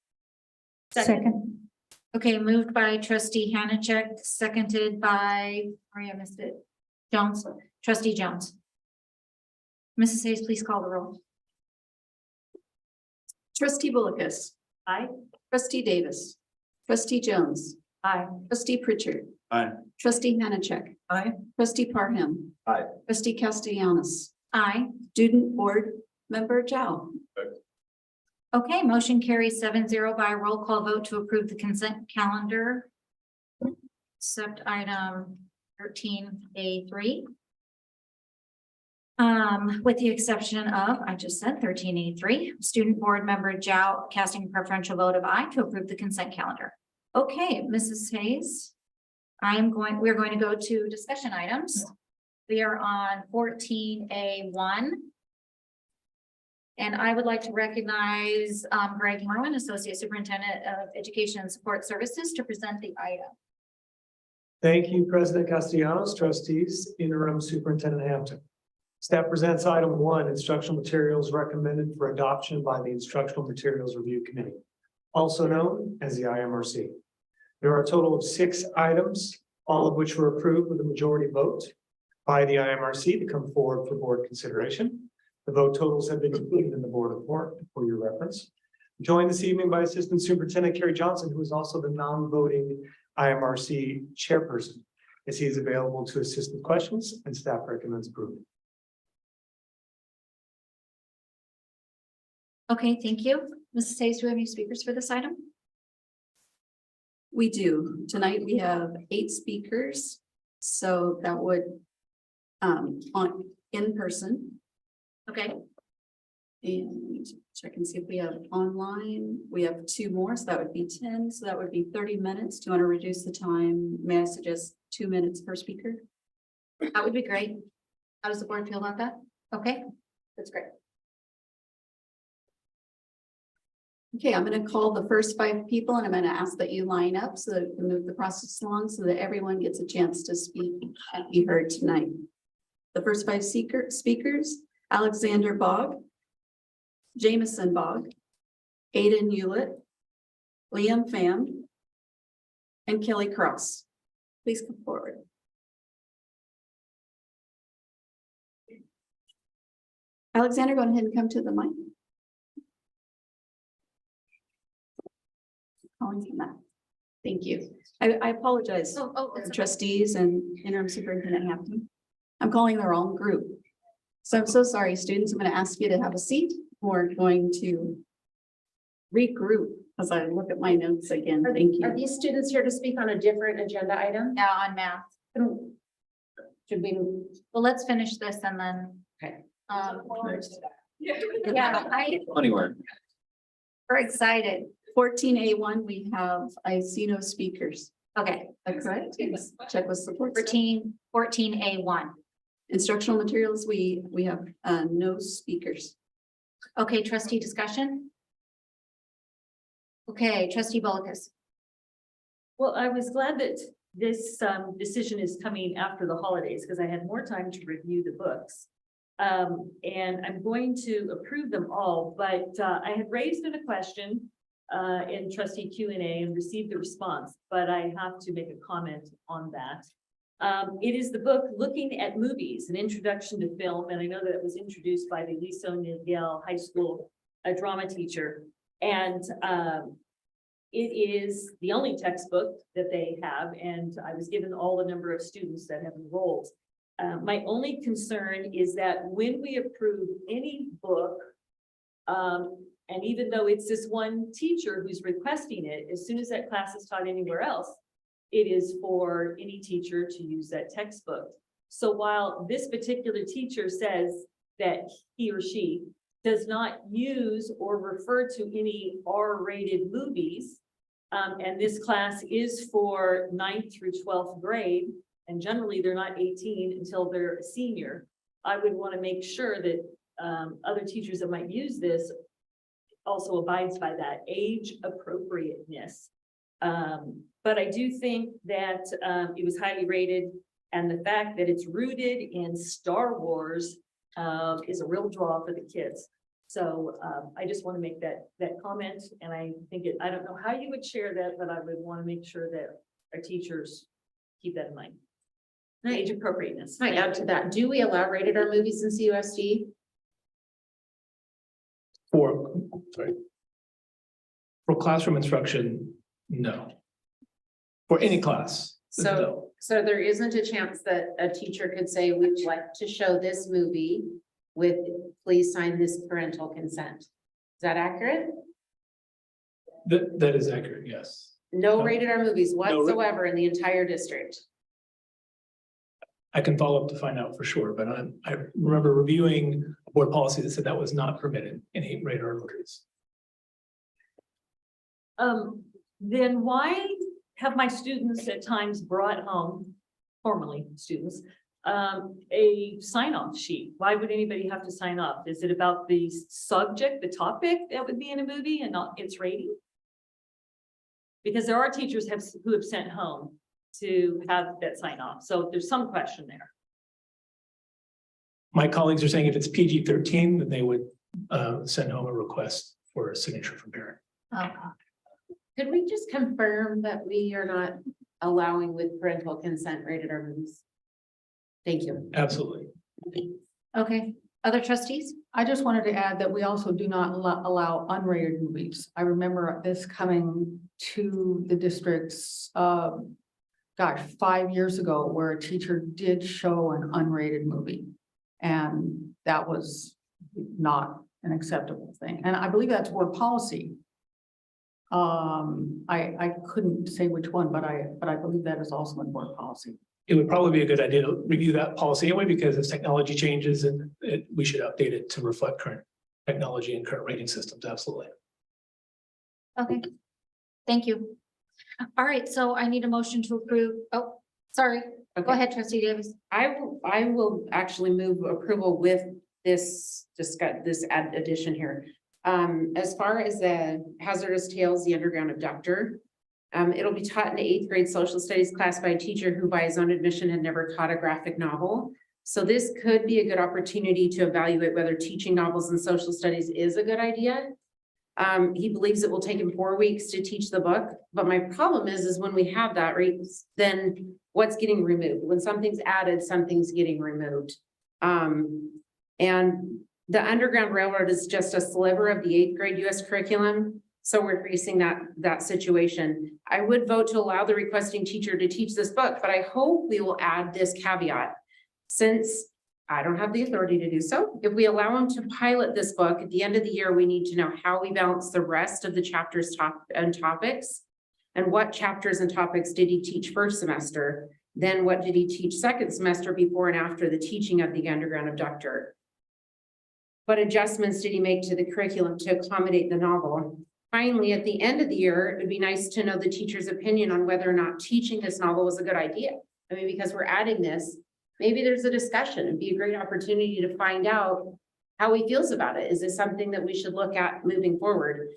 Second. Okay, moved by Trustee Hanachek, seconded by, sorry, I missed it. Jones, Trustee Jones. Mrs. Hayes, please call the roll. Trustee Bulkus. Aye. Trustee Davis. Trustee Jones. Aye. Trustee Pritchard. Aye. Trustee Hanachek. Aye. Trustee Parham. Aye. Trustee Castellanos. Aye. Student Board Member Zhao. Okay, motion carries 7-0 by a roll call vote to approve the consent calendar. Except item 13A3. With the exception of, I just said 13A3, Student Board Member Zhao casting a preferential vote of aye to approve the consent calendar. Okay, Mrs. Hayes, we're going to go to discussion items. We are on 14A1. And I would like to recognize Greg Merwin, Associate Superintendent of Education and Support Services, to present the item. Thank you, President Castellanos, trustees, Interim Superintendent Hampton. Staff presents item 1, instructional materials recommended for adoption by the Instructional Materials Review Committee, also known as the IMRC. There are a total of 6 items, all of which were approved with a majority vote by the IMRC to come forward for board consideration. The vote totals have been included in the board report for your reference. I'm joined this evening by Assistant Superintendent Carrie Johnson, who is also the non-voting IMRC chairperson, as he is available to assist with questions, and staff recommends approval. Okay, thank you. Mrs. Hayes, do we have any speakers for this item? We do. Tonight we have 8 speakers. So that would on in person. Okay. And check and see if we have online. We have 2 more, so that would be 10. So that would be 30 minutes. Do you want to reduce the time? May I suggest 2 minutes per speaker? That would be great. How does the board feel about that? Okay, that's great. Okay, I'm going to call the first 5 people and I'm going to ask that you line up so that we can move the process along so that everyone gets a chance to speak and be heard tonight. The first 5 speakers, Alexander Bogg, Jameson Bogg, Aiden Hewlett, Liam Pham, and Kelly Cross. Please come forward. Alexander, go ahead and come to the mic. Calling from that. Thank you. I apologize, trustees and interim superintendent Hampton. I'm calling the wrong group. So I'm so sorry, students. I'm going to ask you to have a seat. We're going to regroup as I look at my notes again. Thank you. Are these students here to speak on a different agenda item? Now on math. Should we? Well, let's finish this and then. Okay. Yeah, Anywhere. we're excited. 14A1, we have, I see no speakers. Okay, That's correct. Yes. Check with support. 14A1. Instructional materials, we have no speakers. Okay, trustee discussion? Okay, trustee Bolkus. Well, I was glad that this decision is coming after the holidays because I had more time to review the books. And I'm going to approve them all, but I had raised in a question in trustee Q&A and received a response, but I have to make a comment on that. It is the book Looking at Movies, an introduction to film, and I know that it was introduced by the Lisa Niguel High School drama teacher. And it is the only textbook that they have, and I was given all the number of students that have enrolled. My only concern is that when we approve any book, and even though it's this one teacher who's requesting it, as soon as that class is taught anywhere else, it is for any teacher to use that textbook. So while this particular teacher says that he or she does not use or refer to any R-rated movies, and this class is for 9th through 12th grade, and generally they're not 18 until they're a senior, I would want to make sure that other teachers that might use this also abides by that age appropriateness. But I do think that it was highly rated, and the fact that it's rooted in Star Wars is a real draw for the kids. So I just want to make that comment, and I think I don't know how you would share that, but I would want to make sure that our teachers keep that in mind. Age appropriateness. Can I add to that? Do we allow rated R movies in CUSD? For classroom instruction, no. For any class. So there isn't a chance that a teacher could say, we'd like to show this movie with, please sign this parental consent. Is that accurate? That is accurate, yes. No rated R movies whatsoever in the entire district. I can follow up to find out for sure, but I remember reviewing a board policy that said that was not permitted in 8 rated R movies. Then why have my students at times brought home, formerly students, a sign-off sheet? Why would anybody have to sign off? Is it about the subject, the topic that would be in a movie and not its rating? Because there are teachers who have sent home to have that sign off. So there's some question there. My colleagues are saying if it's PG-13, then they would send home a request for a signature from parent. Could we just confirm that we are not allowing with parental consent rated R movies? Thank you. Absolutely. Okay, other trustees? I just wanted to add that we also do not allow unrated movies. I remember this coming to the districts, 5 years ago, where a teacher did show an unrated movie. And that was not an acceptable thing. And I believe that's board policy. I couldn't say which one, but I believe that is also in board policy. It would probably be a good idea to review that policy anyway, because as technology changes and we should update it to reflect current technology and current rating systems. Absolutely. Okay, thank you. All right, so I need a motion to approve. Oh, sorry. Go ahead, trustee Davis. I will actually move approval with this addition here. As far as the hazardous tales, the underground abductor, it'll be taught in the 8th grade social studies class by a teacher who by his own admission had never taught a graphic novel. So this could be a good opportunity to evaluate whether teaching novels and social studies is a good idea. He believes it will take him 4 weeks to teach the book, but my problem is when we have that, right, then what's getting removed? When something's added, something's getting removed. And the Underground Railroad is just a sliver of the 8th grade US curriculum. So we're facing that situation. I would vote to allow the requesting teacher to teach this book, but I hope we will add this caveat. Since I don't have the authority to do so, if we allow him to pilot this book, at the end of the year, we need to know how we balance the rest of the chapters and topics. And what chapters and topics did he teach first semester? Then what did he teach second semester before and after the teaching of the Underground Abductor? What adjustments did he make to the curriculum to accommodate the novel? Finally, at the end of the year, it'd be nice to know the teacher's opinion on whether or not teaching this novel was a good idea. I mean, because we're adding this, maybe there's a discussion. It'd be a great opportunity to find out how he feels about it. Is this something that we should look at moving forward?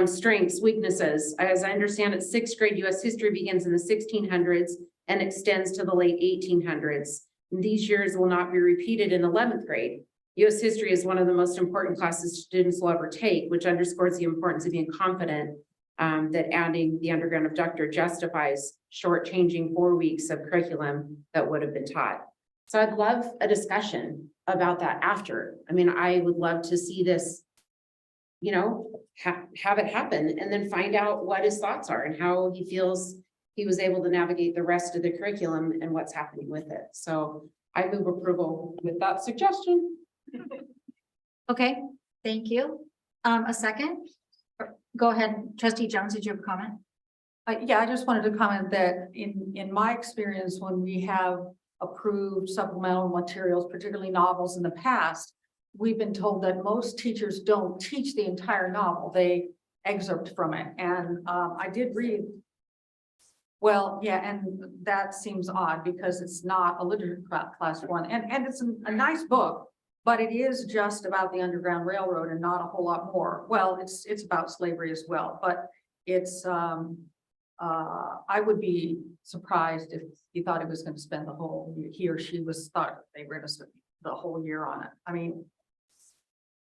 Strengths, weaknesses. As I understand it, 6th grade US history begins in the 1600s and extends to the late 1800s. These years will not be repeated in 11th grade. US history is one of the most important classes students will ever take, which underscores the importance of being confident that adding the Underground Abductor justifies shortchanging 4 weeks of curriculum that would have been taught. So I'd love a discussion about that after. I mean, I would love to see this, you know, have it happen and then find out what his thoughts are and how he feels he was able to navigate the rest of the curriculum and what's happening with it. So I move approval with that suggestion. Okay, thank you. A second? Go ahead, trustee Jones, did you have a comment? Yeah, I just wanted to comment that in my experience, when we have approved supplemental materials, particularly novels in the past, we've been told that most teachers don't teach the entire novel. They excerpt from it. And I did read. Well, yeah, and that seems odd because it's not a literature class one. And it's a nice book, but it is just about the Underground Railroad and not a whole lot more. Well, it's about slavery as well, but it's I would be surprised if he thought he was going to spend the whole, he or she was thought they were going to spend the whole year on it. I mean,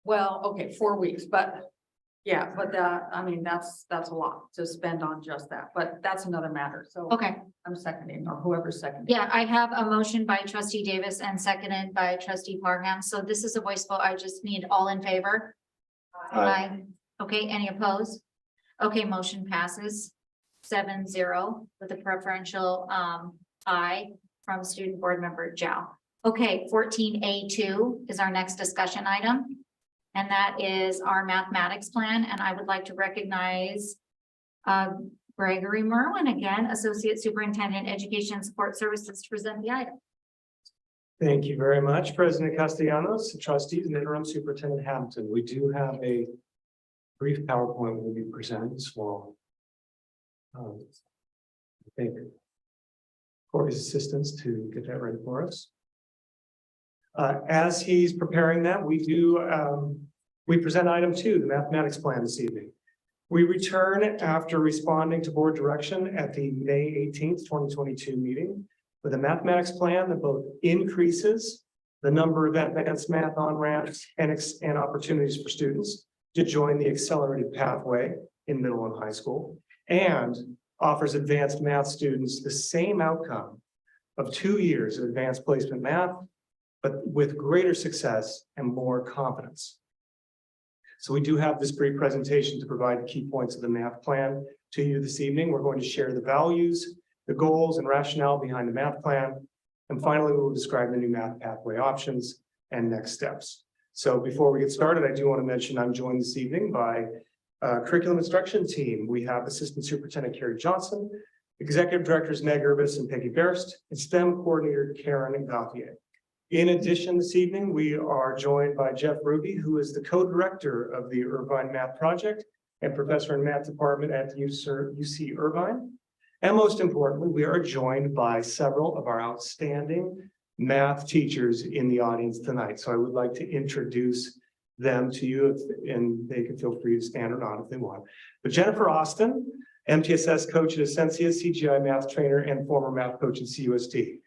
well, okay, 4 weeks, but yeah, but I mean, that's a lot to spend on just that, but that's another matter. So Okay, I'm seconding, or whoever's seconding. yeah, I have a motion by trustee Davis and seconded by trustee Parham. So this is a voice vote. I just need all in favor. Aye. Okay, any opposed? Okay, motion passes 7-0 with a preferential aye from student board member Zhao. Okay, 14A2 is our next discussion item. And that is our mathematics plan. And I would like to recognize Gregory Merwin again, Associate Superintendent, Education and Support Services, to present the item. Thank you very much, President Castellanos, trustees, and interim superintendent Hampton. We do have a brief PowerPoint we'll be presenting as well. I think Corey's assistants to get that ready for us. As he's preparing that, we present item 2, the mathematics plan this evening. We return after responding to board direction at the May 18th, 2022 meeting with a mathematics plan that both increases the number of advanced math on-ramps and opportunities for students to join the accelerated pathway in middle and high school, and offers advanced math students the same outcome of 2 years of advanced placement math, but with greater success and more confidence. So we do have this brief presentation to provide the key points of the math plan to you this evening. We're going to share the values, the goals, and rationale behind the math plan. And finally, we will describe the new math pathway options and next steps. So before we get started, I do want to mention I'm joined this evening by curriculum instruction team. We have Assistant Superintendent Carrie Johnson, Executive Directors Meg Urbis and Peggy Berst, and STEM Coordinator Karen Gauthier. In addition, this evening, we are joined by Jeff Ruby, who is the co-director of the Irvine Math Project and professor in math department at UC Irvine. And most importantly, we are joined by several of our outstanding math teachers in the audience tonight. So I would like to introduce them to you, and they can feel free to stand or not if they want. But Jennifer Austin, MTSS coach at Essentia, CGI math trainer, and former math coach at CUSD.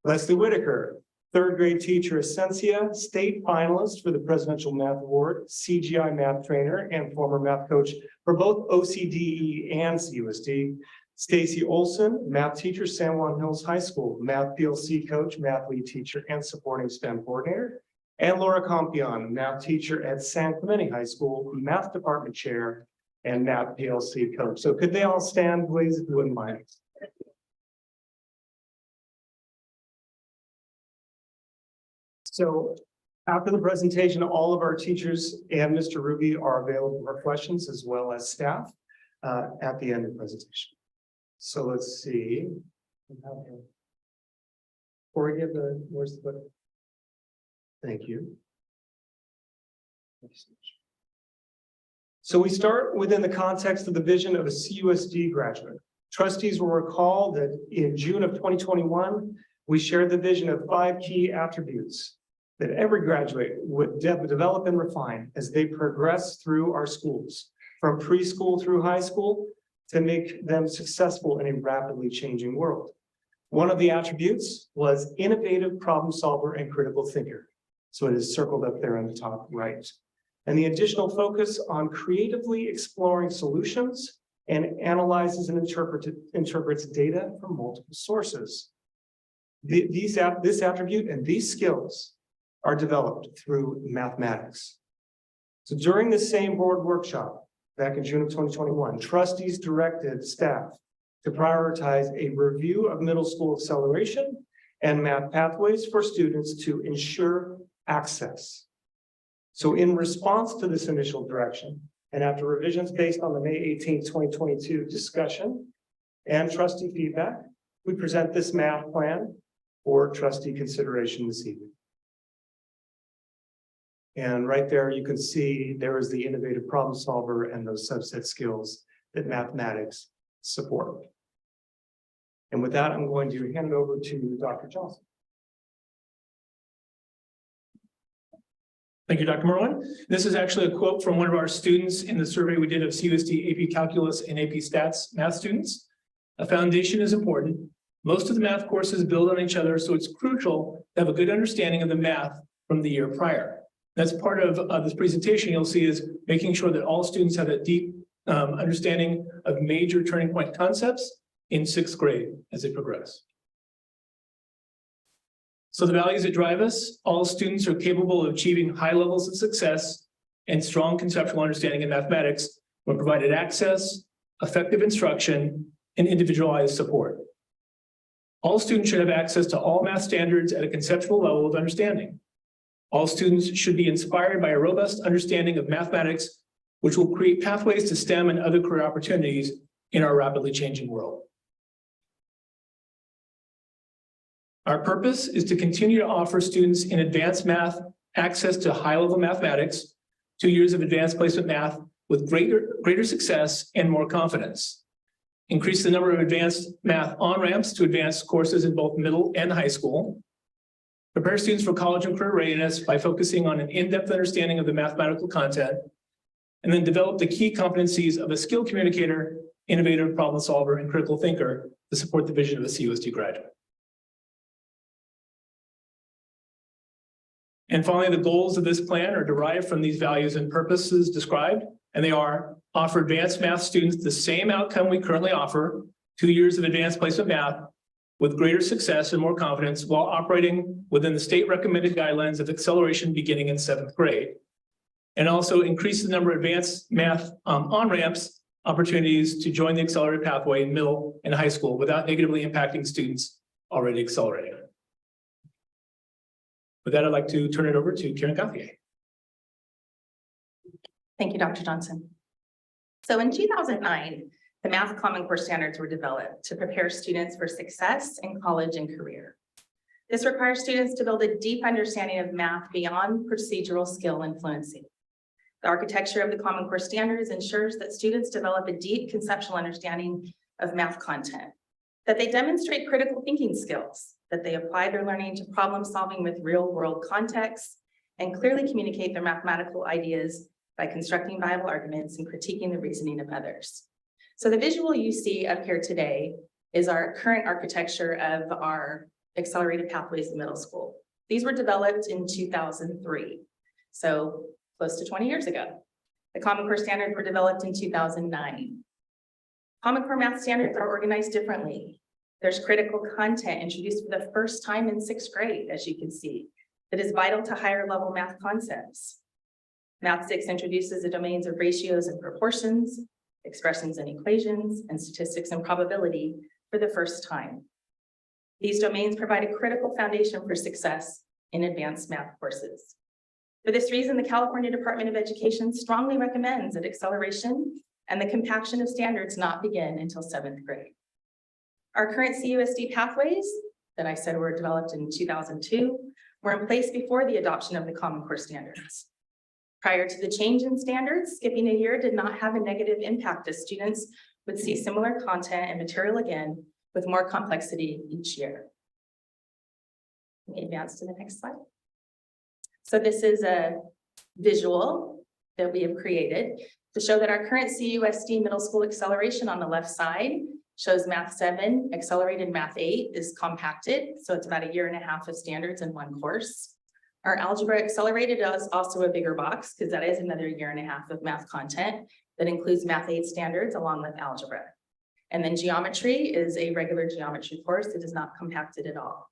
Leslie Whitaker, Third grade teacher Essentia, state finalist for the Presidential Math Award, CGI math trainer and former math coach for both OCDE and CUSD. Stacy Olson, math teacher, San Juan Hills High School, math PLC coach, math lead teacher, and supporting STEM coordinator. And Laura Compion, math teacher at San Clemente High School, math department chair, and math PLC coach. So could they all stand, please, if you wouldn't mind? So after the presentation, all of our teachers and Mr. Ruby are available for questions as well as staff at the end of the presentation. So let's see. Before we give the, where's the button? Thank you. So we start within the context of the vision of a CUSD graduate. Trustees will recall that in June of 2021, we shared the vision of 5 key attributes that every graduate would develop and refine as they progress through our schools, from preschool through high school, to make them successful in a rapidly changing world. One of the attributes was innovative problem solver and critical thinker. So it is circled up there on the top right. And the additional focus on creatively exploring solutions and analyzes and interprets data from multiple sources. This attribute and these skills are developed through mathematics. So during the same board workshop back in June of 2021, trustees directed staff to prioritize a review of middle school acceleration and math pathways for students to ensure access. So in response to this initial direction, and after revisions based on the May 18, 2022 discussion and trustee feedback, we present this math plan for trustee consideration this evening. And right there, you can see there is the innovative problem solver and those subset skills that mathematics support. And with that, I'm going to hand it over to Dr. Johnson. Thank you, Dr. Merwin. This is actually a quote from one of our students in the survey we did of CUSD AP Calculus and AP Stats math students. A foundation is important. Most of the math courses build on each other, so it's crucial to have a good understanding of the math from the year prior. That's part of this presentation you'll see is making sure that all students have a deep understanding of major turning point concepts in 6th grade as they progress. So the values that drive us, all students are capable of achieving high levels of success and strong conceptual understanding in mathematics when provided access, effective instruction, and individualized support. All students should have access to all math standards at a conceptual level of understanding. All students should be inspired by a robust understanding of mathematics, which will create pathways to STEM and other career opportunities in our rapidly changing world. Our purpose is to continue to offer students in advanced math access to high-level mathematics, 2 years of advanced placement math with greater success and more confidence. Increase the number of advanced math on-ramps to advanced courses in both middle and high school. Prepare students for college and career readiness by focusing on an in-depth understanding of the mathematical content, and then develop the key competencies of a skilled communicator, innovative problem solver, and critical thinker to support the vision of a CUSD graduate. And finally, the goals of this plan are derived from these values and purposes described, and they are offer advanced math students the same outcome we currently offer, 2 years of advanced placement math, with greater success and more confidence while operating within the state recommended guidelines of acceleration beginning in 7th grade. And also increase the number of advanced math on-ramps opportunities to join the accelerated pathway in middle and high school without negatively impacting students already accelerating. With that, I'd like to turn it over to Karen Gauthier. Thank you, Dr. Johnson. So in 2009, the Math Common Core standards were developed to prepare students for success in college and career. This requires students to build a deep understanding of math beyond procedural skill and fluency. The architecture of the Common Core standards ensures that students develop a deep conceptual understanding of math content, that they demonstrate critical thinking skills, that they apply their learning to problem solving with real-world contexts, and clearly communicate their mathematical ideas by constructing viable arguments and critiquing the reasoning of others. So the visual you see up here today is our current architecture of our accelerated pathways in middle school. These were developed in 2003, so close to 20 years ago. The Common Core standards were developed in 2009. Common Core math standards are organized differently. There's critical content introduced for the first time in 6th grade, as you can see, that is vital to higher level math concepts. Math 6 introduces the domains of ratios and proportions, expressions and equations, and statistics and probability for the first time. These domains provide a critical foundation for success in advanced math courses. For this reason, the California Department of Education strongly recommends that acceleration and the compaction of standards not begin until 7th grade. Our current CUSD pathways that I said were developed in 2002 were in place before the adoption of the Common Core standards. Prior to the change in standards, skipping a year did not have a negative impact as students would see similar content and material again with more complexity each year. Let me advance to the next slide. So this is a visual that we have created to show that our current CUSD middle school acceleration on the left side shows Math 7, accelerated Math 8 is compacted. So it's about a year and a half of standards in one course. Our Algebra Accelerated is also a bigger box because that is another year and a half of math content that includes Math 8 standards along with algebra. And then Geometry is a regular geometry course that is not compacted at all.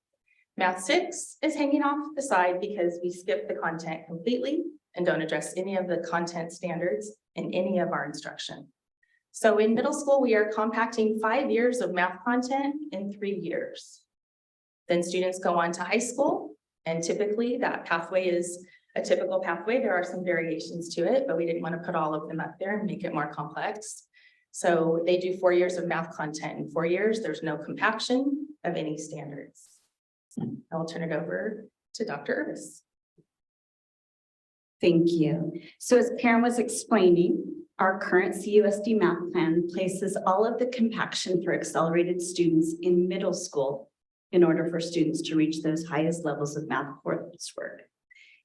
Math 6 is hanging off the side because we skip the content completely and don't address any of the content standards in any of our instruction. So in middle school, we are compacting 5 years of math content in 3 years. Then students go on to high school, and typically that pathway is a typical pathway. There are some variations to it, but we didn't want to put all of them up there and make it more complex. So they do 4 years of math content. In 4 years, there's no compaction of any standards. I'll turn it over to Dr. Urbis. Thank you. So as Karen was explaining, our current CUSD math plan places all of the compaction for accelerated students in middle school in order for students to reach those highest levels of math coursework.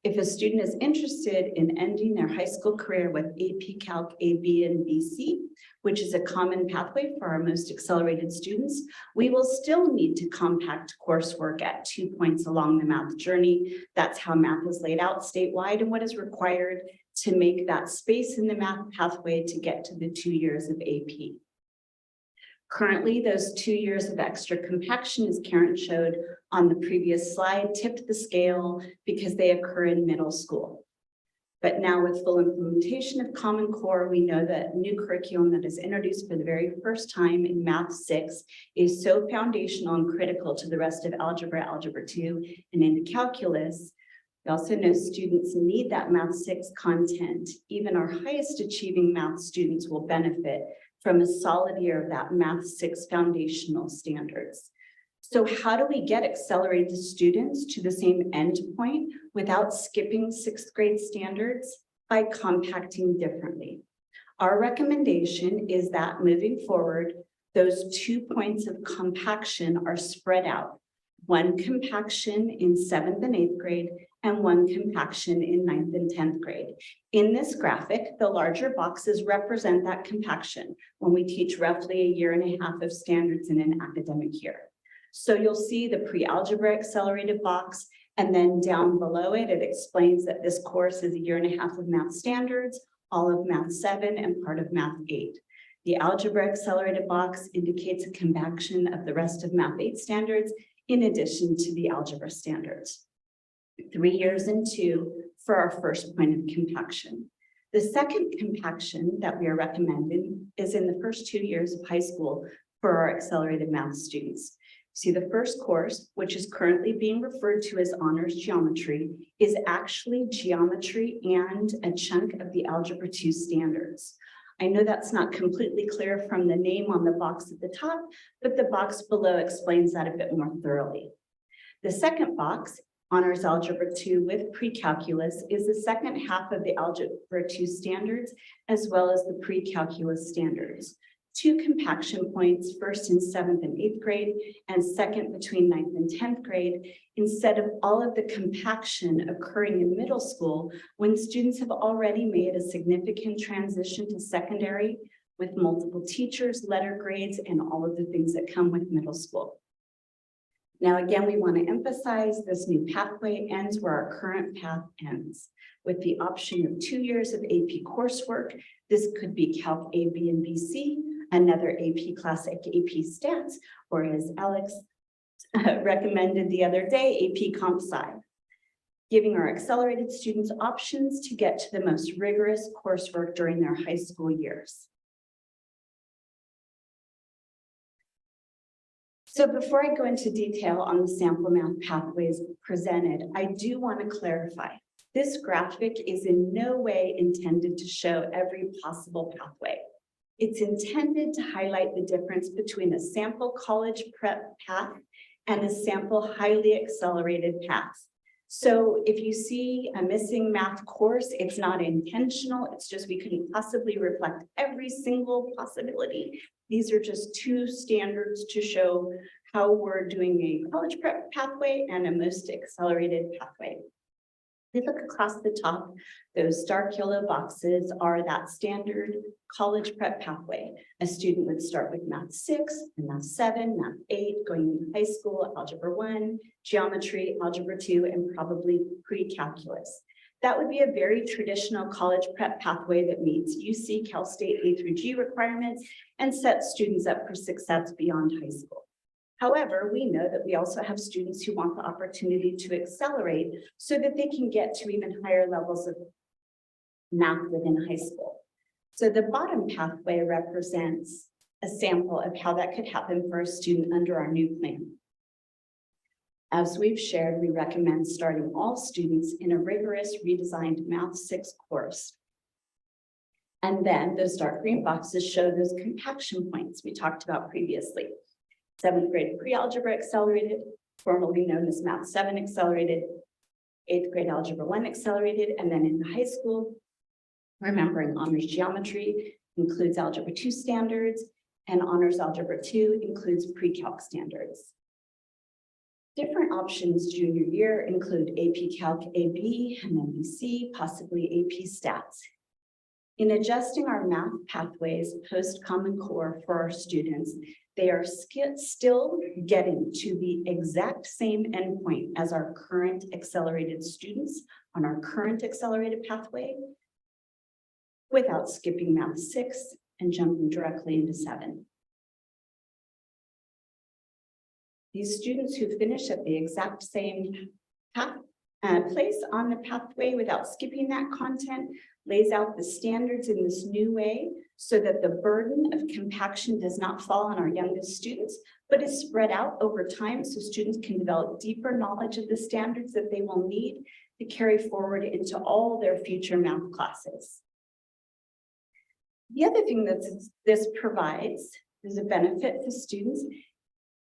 If a student is interested in ending their high school career with AP Calc A, B, and BC, which is a common pathway for our most accelerated students, we will still need to compact coursework at 2 points along the math journey. That's how math is laid out statewide and what is required to make that space in the math pathway to get to the 2 years of AP. Currently, those 2 years of extra compaction, as Karen showed on the previous slide, tipped the scale because they occur in middle school. But now with full implementation of Common Core, we know that new curriculum that is introduced for the very first time in Math 6 is so foundational and critical to the rest of algebra, algebra 2, and into calculus. We also know students need that Math 6 content. Even our highest achieving math students will benefit from a solid year of that Math 6 foundational standards. So how do we get accelerated students to the same endpoint without skipping 6th grade standards? By compacting differently. Our recommendation is that moving forward, those 2 points of compaction are spread out. 1 compaction in 7th and 8th grade and 1 compaction in 9th and 10th grade. In this graphic, the larger boxes represent that compaction when we teach roughly a year and a half of standards in an academic year. So you'll see the pre-algebra accelerated box, and then down below it, it explains that this course is a year and a half of math standards, all of Math 7 and part of Math 8. The algebra accelerated box indicates a compaction of the rest of Math 8 standards in addition to the algebra standards. 3 years and 2 for our first point of compaction. The second compaction that we are recommending is in the first 2 years of high school for our accelerated math students. See, the first course, which is currently being referred to as honors geometry, is actually geometry and a chunk of the algebra 2 standards. I know that's not completely clear from the name on the box at the top, but the box below explains that a bit more thoroughly. The second box, honors algebra 2 with pre-calculus, is the second half of the algebra 2 standards, as well as the pre-calculus standards. 2 compaction points, first in 7th and 8th grade, and second between 9th and 10th grade, instead of all of the compaction occurring in middle school when students have already made a significant transition to secondary with multiple teachers, letter grades, and all of the things that come with middle school. Now, again, we want to emphasize this new pathway ends where our current path ends, with the option of 2 years of AP coursework. This could be Calc A, B, and BC, another AP Classic, AP Stats, or as Alex recommended the other day, AP Comp Sci, giving our accelerated students options to get to the most rigorous coursework during their high school years. So before I go into detail on the sample math pathways presented, I do want to clarify. This graphic is in no way intended to show every possible pathway. It's intended to highlight the difference between a sample college prep path and a sample highly accelerated path. So if you see a missing math course, it's not intentional. It's just we couldn't possibly reflect every single possibility. These are just two standards to show how we're doing a college prep pathway and a most accelerated pathway. If you look across the top, those dark yellow boxes are that standard college prep pathway. A student would start with Math 6, and Math 7, Math 8, going into high school, Algebra 1, Geometry, Algebra 2, and probably pre-calculus. That would be a very traditional college prep pathway that meets UC, Cal State A through G requirements and sets students up for success beyond high school. However, we know that we also have students who want the opportunity to accelerate so that they can get to even higher levels of math within high school. So the bottom pathway represents a sample of how that could happen for a student under our new plan. As we've shared, we recommend starting all students in a rigorous redesigned Math 6 course. And then those dark green boxes show those compaction points we talked about previously. 7th grade pre-algebra accelerated, formerly known as Math 7 accelerated, 8th grade algebra 1 accelerated, and then in high school, remembering honors geometry includes algebra 2 standards, and honors algebra 2 includes pre-calc standards. Different options junior year include AP Calc AB and then BC, possibly AP Stats. In adjusting our math pathways post Common Core for our students, they are still getting to the exact same endpoint as our current accelerated students on our current accelerated pathway without skipping Math 6 and jumping directly into 7. These students who finish at the exact same place on the pathway without skipping that content lays out the standards in this new way so that the burden of compaction does not fall on our youngest students, but is spread out over time so students can develop deeper knowledge of the standards that they will need to carry forward into all their future math classes. The other thing that this provides as a benefit to students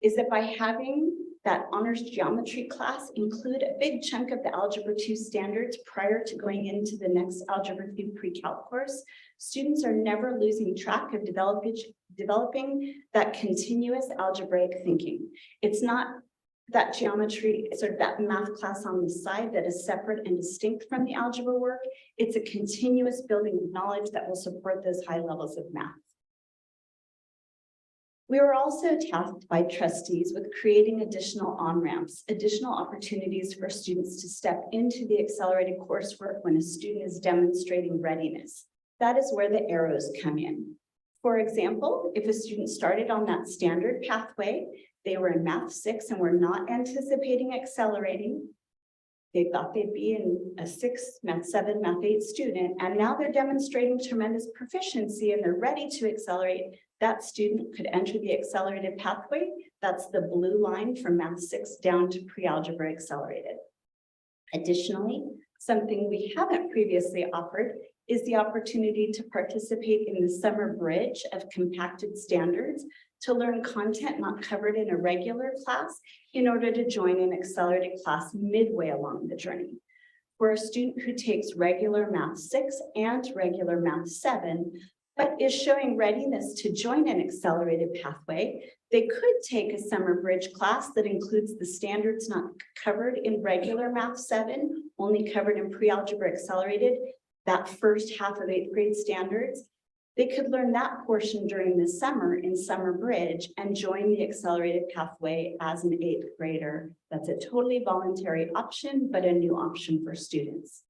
is that by having that honors geometry class include a big chunk of the Algebra 2 standards prior to going into the next Algebra 2 pre-calc course, students are never losing track of developing that continuous algebraic thinking. It's not that geometry, sort of that math class on the side that is separate and distinct from the algebra work. It's a continuous building of knowledge that will support those high levels of math. We were also tasked by trustees with creating additional on-ramps, additional opportunities for students to step into the accelerated coursework when a student is demonstrating readiness. That is where the arrows come in. For example, if a student started on that standard pathway, they were in Math 6 and were not anticipating accelerating. They thought they'd be in a 6, Math 7, Math 8 student, and now they're demonstrating tremendous proficiency and they're ready to accelerate. That student could enter the accelerated pathway. That's the blue line from Math 6 down to pre-algebra accelerated. Additionally, something we haven't previously offered is the opportunity to participate in the summer bridge of compacted standards to learn content not covered in a regular class in order to join an accelerated class midway along the journey. For a student who takes regular Math 6 and regular Math 7, but is showing readiness to join an accelerated pathway, they could take a summer bridge class that includes the standards not covered in regular Math 7, only covered in pre-algebra accelerated, that first half of 8th grade standards, They could learn that portion during the summer in Summer Bridge and join the accelerated pathway as an 8th grader. That's a totally voluntary option, but a new option for students.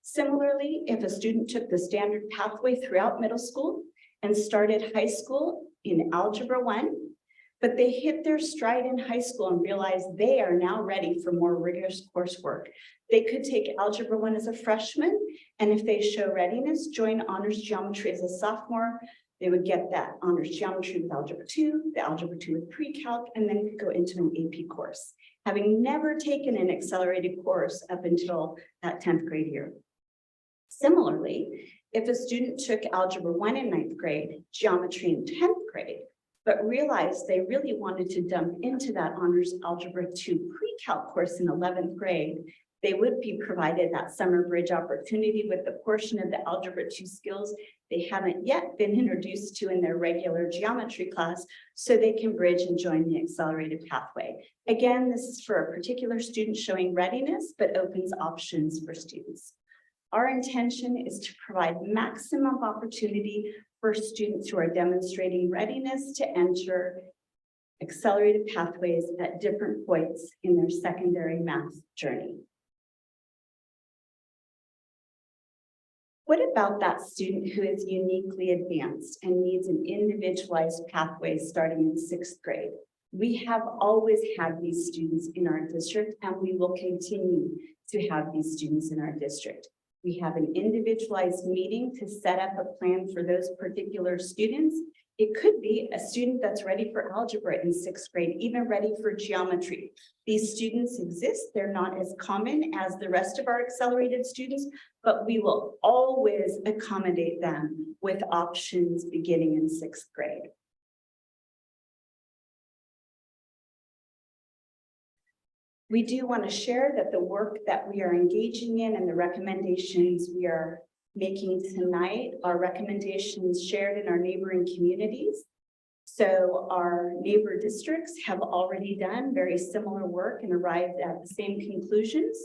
Similarly, if a student took the standard pathway throughout middle school and started high school in Algebra 1, but they hit their stride in high school and realized they are now ready for more rigorous coursework, they could take Algebra 1 as a freshman, and if they show readiness, join Honors Geometry as a sophomore. They would get that Honors Geometry with Algebra 2, the Algebra 2 with Pre-Calc, and then could go into an AP course, having never taken an accelerated course up until that 10th grade year. Similarly, if a student took Algebra 1 in 9th grade, Geometry in 10th grade, but realized they really wanted to dump into that Honors Algebra 2 Pre-Calc course in 11th grade, they would be provided that Summer Bridge opportunity with the portion of the Algebra 2 skills they haven't yet been introduced to in their regular geometry class, so they can bridge and join the accelerated pathway. Again, this is for a particular student showing readiness, but opens options for students. Our intention is to provide maximum opportunity for students who are demonstrating readiness to enter accelerated pathways at different points in their secondary math journey. What about that student who is uniquely advanced and needs an individualized pathway starting in 6th grade? We have always had these students in our district, and we will continue to have these students in our district. We have an individualized meeting to set up a plan for those particular students. It could be a student that's ready for algebra in 6th grade, even ready for geometry. These students exist. They're not as common as the rest of our accelerated students, but we will always accommodate them with options beginning in 6th grade. We do want to share that the work that we are engaging in and the recommendations we are making tonight are recommendations shared in our neighboring communities. So our neighbor districts have already done very similar work and arrived at the same conclusions.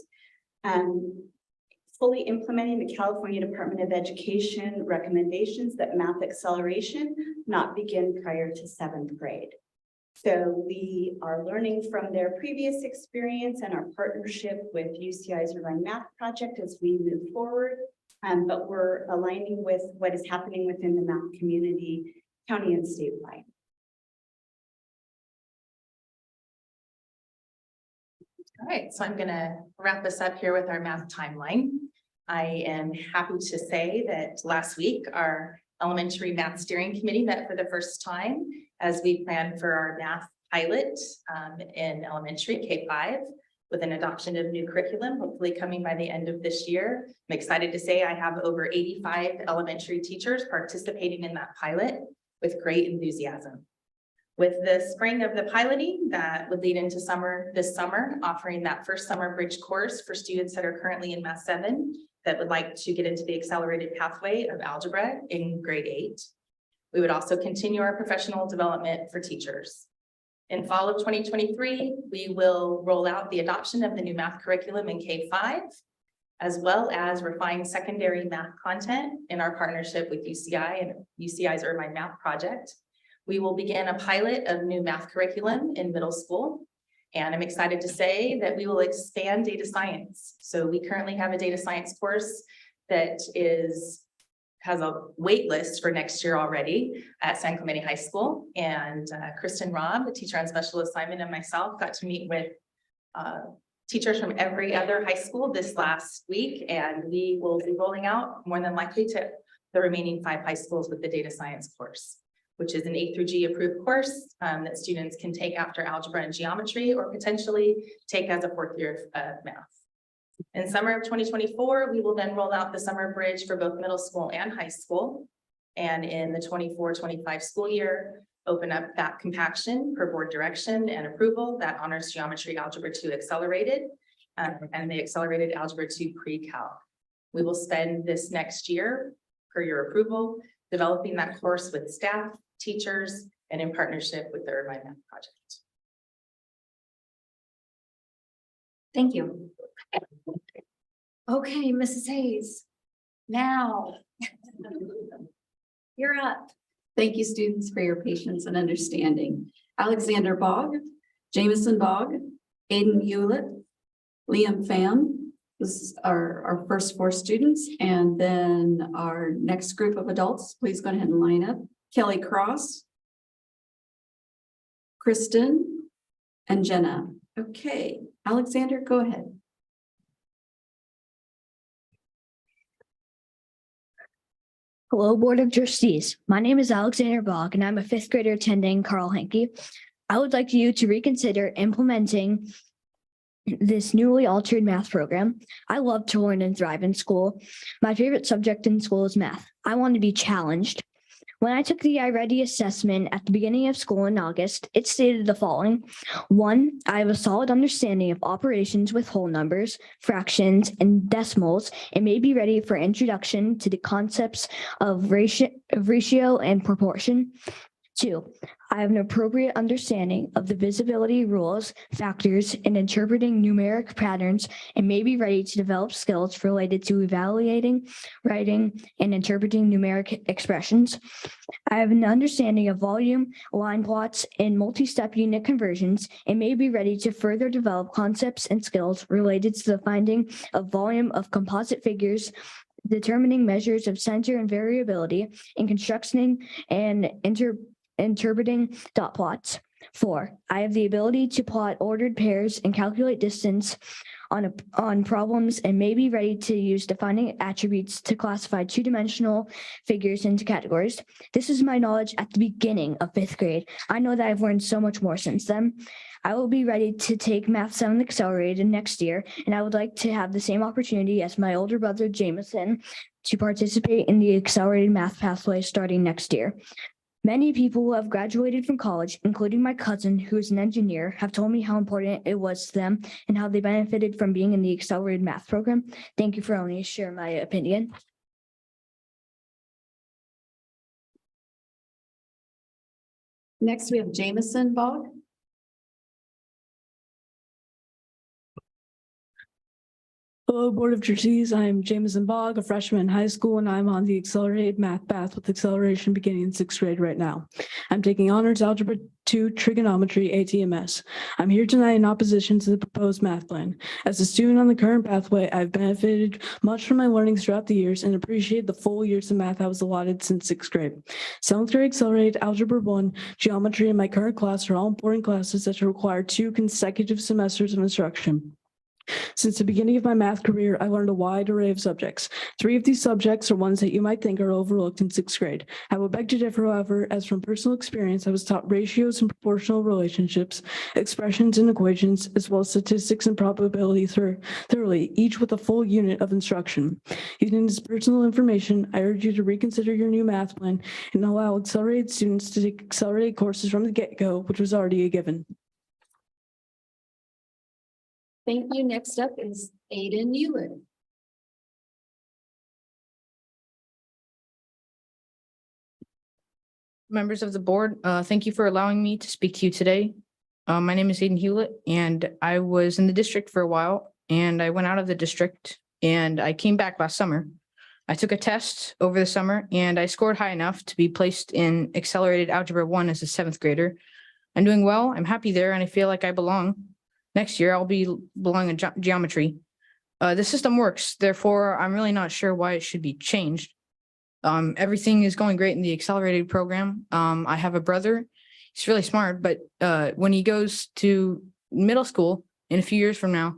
Fully implementing the California Department of Education recommendations that math acceleration not begin prior to 7th grade. So we are learning from their previous experience and our partnership with UCI's Irvine Math Project as we move forward. But we're aligning with what is happening within the math community, county and statewide. All right, so I'm gonna wrap this up here with our math timeline. I am happy to say that last week, our elementary math steering committee met for the first time as we plan for our math pilot in elementary K-5 with an adoption of new curriculum, hopefully coming by the end of this year. I'm excited to say I have over 85 elementary teachers participating in that pilot with great enthusiasm. With the spring of the piloting, that would lead into this summer, offering that first summer bridge course for students that are currently in Math 7 that would like to get into the accelerated pathway of algebra in grade 8. We would also continue our professional development for teachers. In fall of 2023, we will roll out the adoption of the new math curriculum in K-5, as well as refine secondary math content in our partnership with UCI and UCI's Irvine Math Project. We will begin a pilot of new math curriculum in middle school. And I'm excited to say that we will expand data science. So we currently have a data science course that has a wait list for next year already at San Clemente High School. And Kristen Robb, a teacher on special assignment, and myself got to meet with teachers from every other high school this last week. And we will be rolling out more than likely to the remaining 5 high schools with the data science course, which is an A through G approved course that students can take after algebra and geometry or potentially take as a 4th year of math. In summer of 2024, we will then roll out the summer bridge for both middle school and high school. And in the 24-25 school year, open up that compaction per board direction and approval that honors geometry algebra 2 accelerated and the accelerated algebra 2 pre-calc. We will spend this next year, per your approval, developing that course with staff, teachers, and in partnership with the Irvine Math Project. Thank you. Okay, Mrs. Hayes. Now, You're up. Thank you, students, for your patience and understanding. Alexander Bogg, Jameson Bogg, Aiden Hewlett, Liam Pham. This is our first 4 students. And then our next group of adults, please go ahead and line up. Kelly Cross, Kristen, and Jenna. Okay, Alexander, go ahead. Hello, Board of Trustees. My name is Alexander Bach, and I'm a 5th grader attending Carl Henke. I would like you to reconsider implementing this newly altered math program. I love to learn and thrive in school. My favorite subject in school is math. I want to be challenged. When I took the iReady assessment at the beginning of school in August, it stated the following. 1, I have a solid understanding of operations with whole numbers, fractions, and decimals, and may be ready for introduction to the concepts of ratio and proportion. 2, I have an appropriate understanding of the visibility rules, factors, and interpreting numeric patterns, and may be ready to develop skills related to evaluating, writing, and interpreting numeric expressions. I have an understanding of volume, line plots, and multi-step unit conversions, and may be ready to further develop concepts and skills related to the finding of volume of composite figures, determining measures of center and variability, and constructing and interpreting dot plots. 4, I have the ability to plot ordered pairs and calculate distance on problems, and may be ready to use defining attributes to classify 2-dimensional figures into categories. This is my knowledge at the beginning of 5th grade. I know that I've learned so much more since then. I will be ready to take Math 7 Accelerated next year, and I would like to have the same opportunity as my older brother Jameson to participate in the accelerated math pathway starting next year. Many people who have graduated from college, including my cousin, who is an engineer, have told me how important it was to them and how they benefited from being in the accelerated math program. Thank you for letting me share my opinion. Next, we have Jameson Bogg. Hello, Board of Trustees. I'm Jameson Bogg, a freshman in high school, and I'm on the accelerated math path with acceleration beginning in 6th grade right now. I'm taking honors algebra 2 trigonometry ATMS. I'm here tonight in opposition to the proposed math plan. As a student on the current pathway, I've benefited much from my learnings throughout the years and appreciate the full years of math I was allotted since 6th grade. 7th grade accelerated algebra 1, geometry, and my current class are all important classes that require 2 consecutive semesters of instruction. Since the beginning of my math career, I learned a wide array of subjects. 3 of these subjects are ones that you might think are overlooked in 6th grade. I would beg to differ, however, as from personal experience, I was taught ratios and proportional relationships, expressions and equations, as well as statistics and probability thoroughly, each with a full unit of instruction. Using this personal information, I urge you to reconsider your new math plan and allow accelerated students to take accelerated courses from the get-go, which was already a given. Thank you. Next up is Aiden Hewlett. Members of the board, thank you for allowing me to speak to you today. My name is Aiden Hewlett, and I was in the district for a while, and I went out of the district, and I came back last summer. I took a test over the summer, and I scored high enough to be placed in accelerated algebra 1 as a 7th grader. I'm doing well, I'm happy there, and I feel like I belong. Next year, I'll be belonging in geometry. The system works, therefore, I'm really not sure why it should be changed. Everything is going great in the accelerated program. I have a brother, he's really smart, but when he goes to middle school in a few years from now,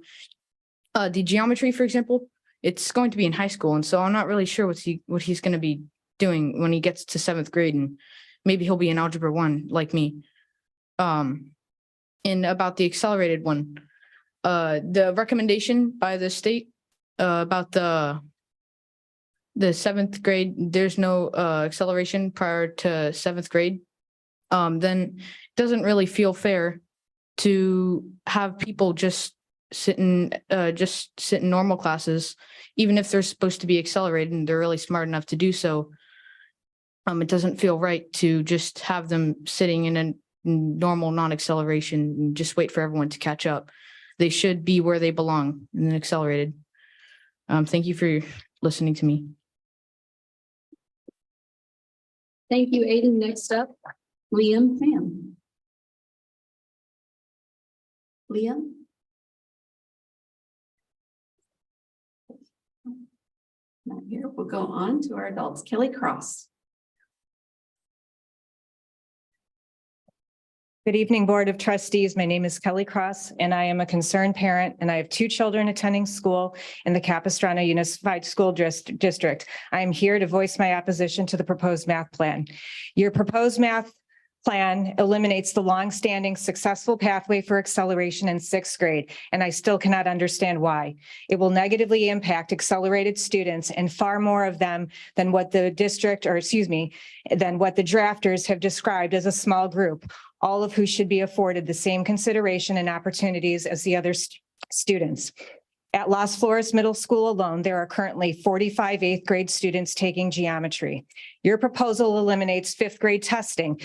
the geometry, for example, it's going to be in high school. And so I'm not really sure what he's going to be doing when he gets to 7th grade, and maybe he'll be in algebra 1 like me. And about the accelerated one, the recommendation by the state about the 7th grade, there's no acceleration prior to 7th grade, then it doesn't really feel fair to have people just sit in normal classes, even if they're supposed to be accelerated and they're really smart enough to do so. It doesn't feel right to just have them sitting in a normal non-acceleration and just wait for everyone to catch up. They should be where they belong in an accelerated. Thank you for listening to me. Thank you, Aiden. Next up, Liam Pham. Liam? Not here. We'll go on to our adults. Kelly Cross. Good evening, Board of Trustees. My name is Kelly Cross, and I am a concerned parent, and I have 2 children attending school in the Capistrano Unified School District. I am here to voice my opposition to the proposed math plan. Your proposed math plan eliminates the longstanding successful pathway for acceleration in 6th grade, and I still cannot understand why. It will negatively impact accelerated students and far more of them than what the than what the drafters have described as a small group, all of who should be afforded the same consideration and opportunities as the other students. At Las Flores Middle School alone, there are currently 45 8th grade students taking geometry. Your proposal eliminates 5th grade testing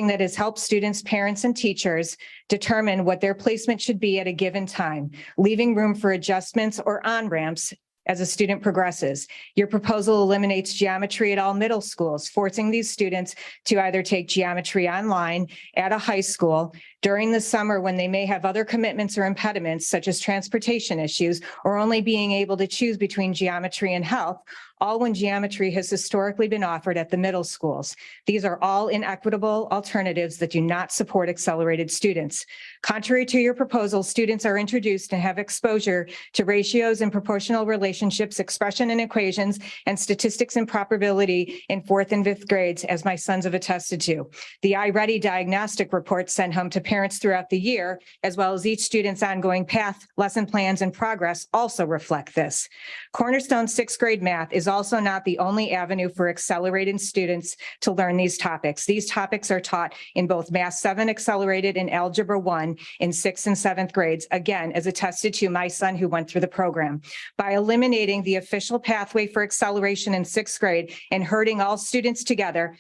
that has helped students, parents, and teachers determine what their placement should be at a given time, leaving room for adjustments or on-ramps as a student progresses. Your proposal eliminates geometry at all middle schools, forcing these students to either take geometry online at a high school during the summer when they may have other commitments or impediments such as transportation issues, or only being able to choose between geometry and health, all when geometry has historically been offered at the middle schools. These are all inequitable alternatives that do not support accelerated students. Contrary to your proposal, students are introduced and have exposure to ratios and proportional relationships, expression and equations, and statistics and probability in 4th and 5th grades, as my sons have attested to. The iReady diagnostic report sent home to parents throughout the year, as well as each student's ongoing path, lesson plans, and progress also reflect this. Cornerstone 6th grade math is also not the only avenue for accelerated students to learn these topics. These topics are taught in both Math 7 Accelerated and Algebra 1 in 6th and 7th grades, again, as attested to my son who went through the program. By eliminating the official pathway for acceleration in 6th grade and herding all students together,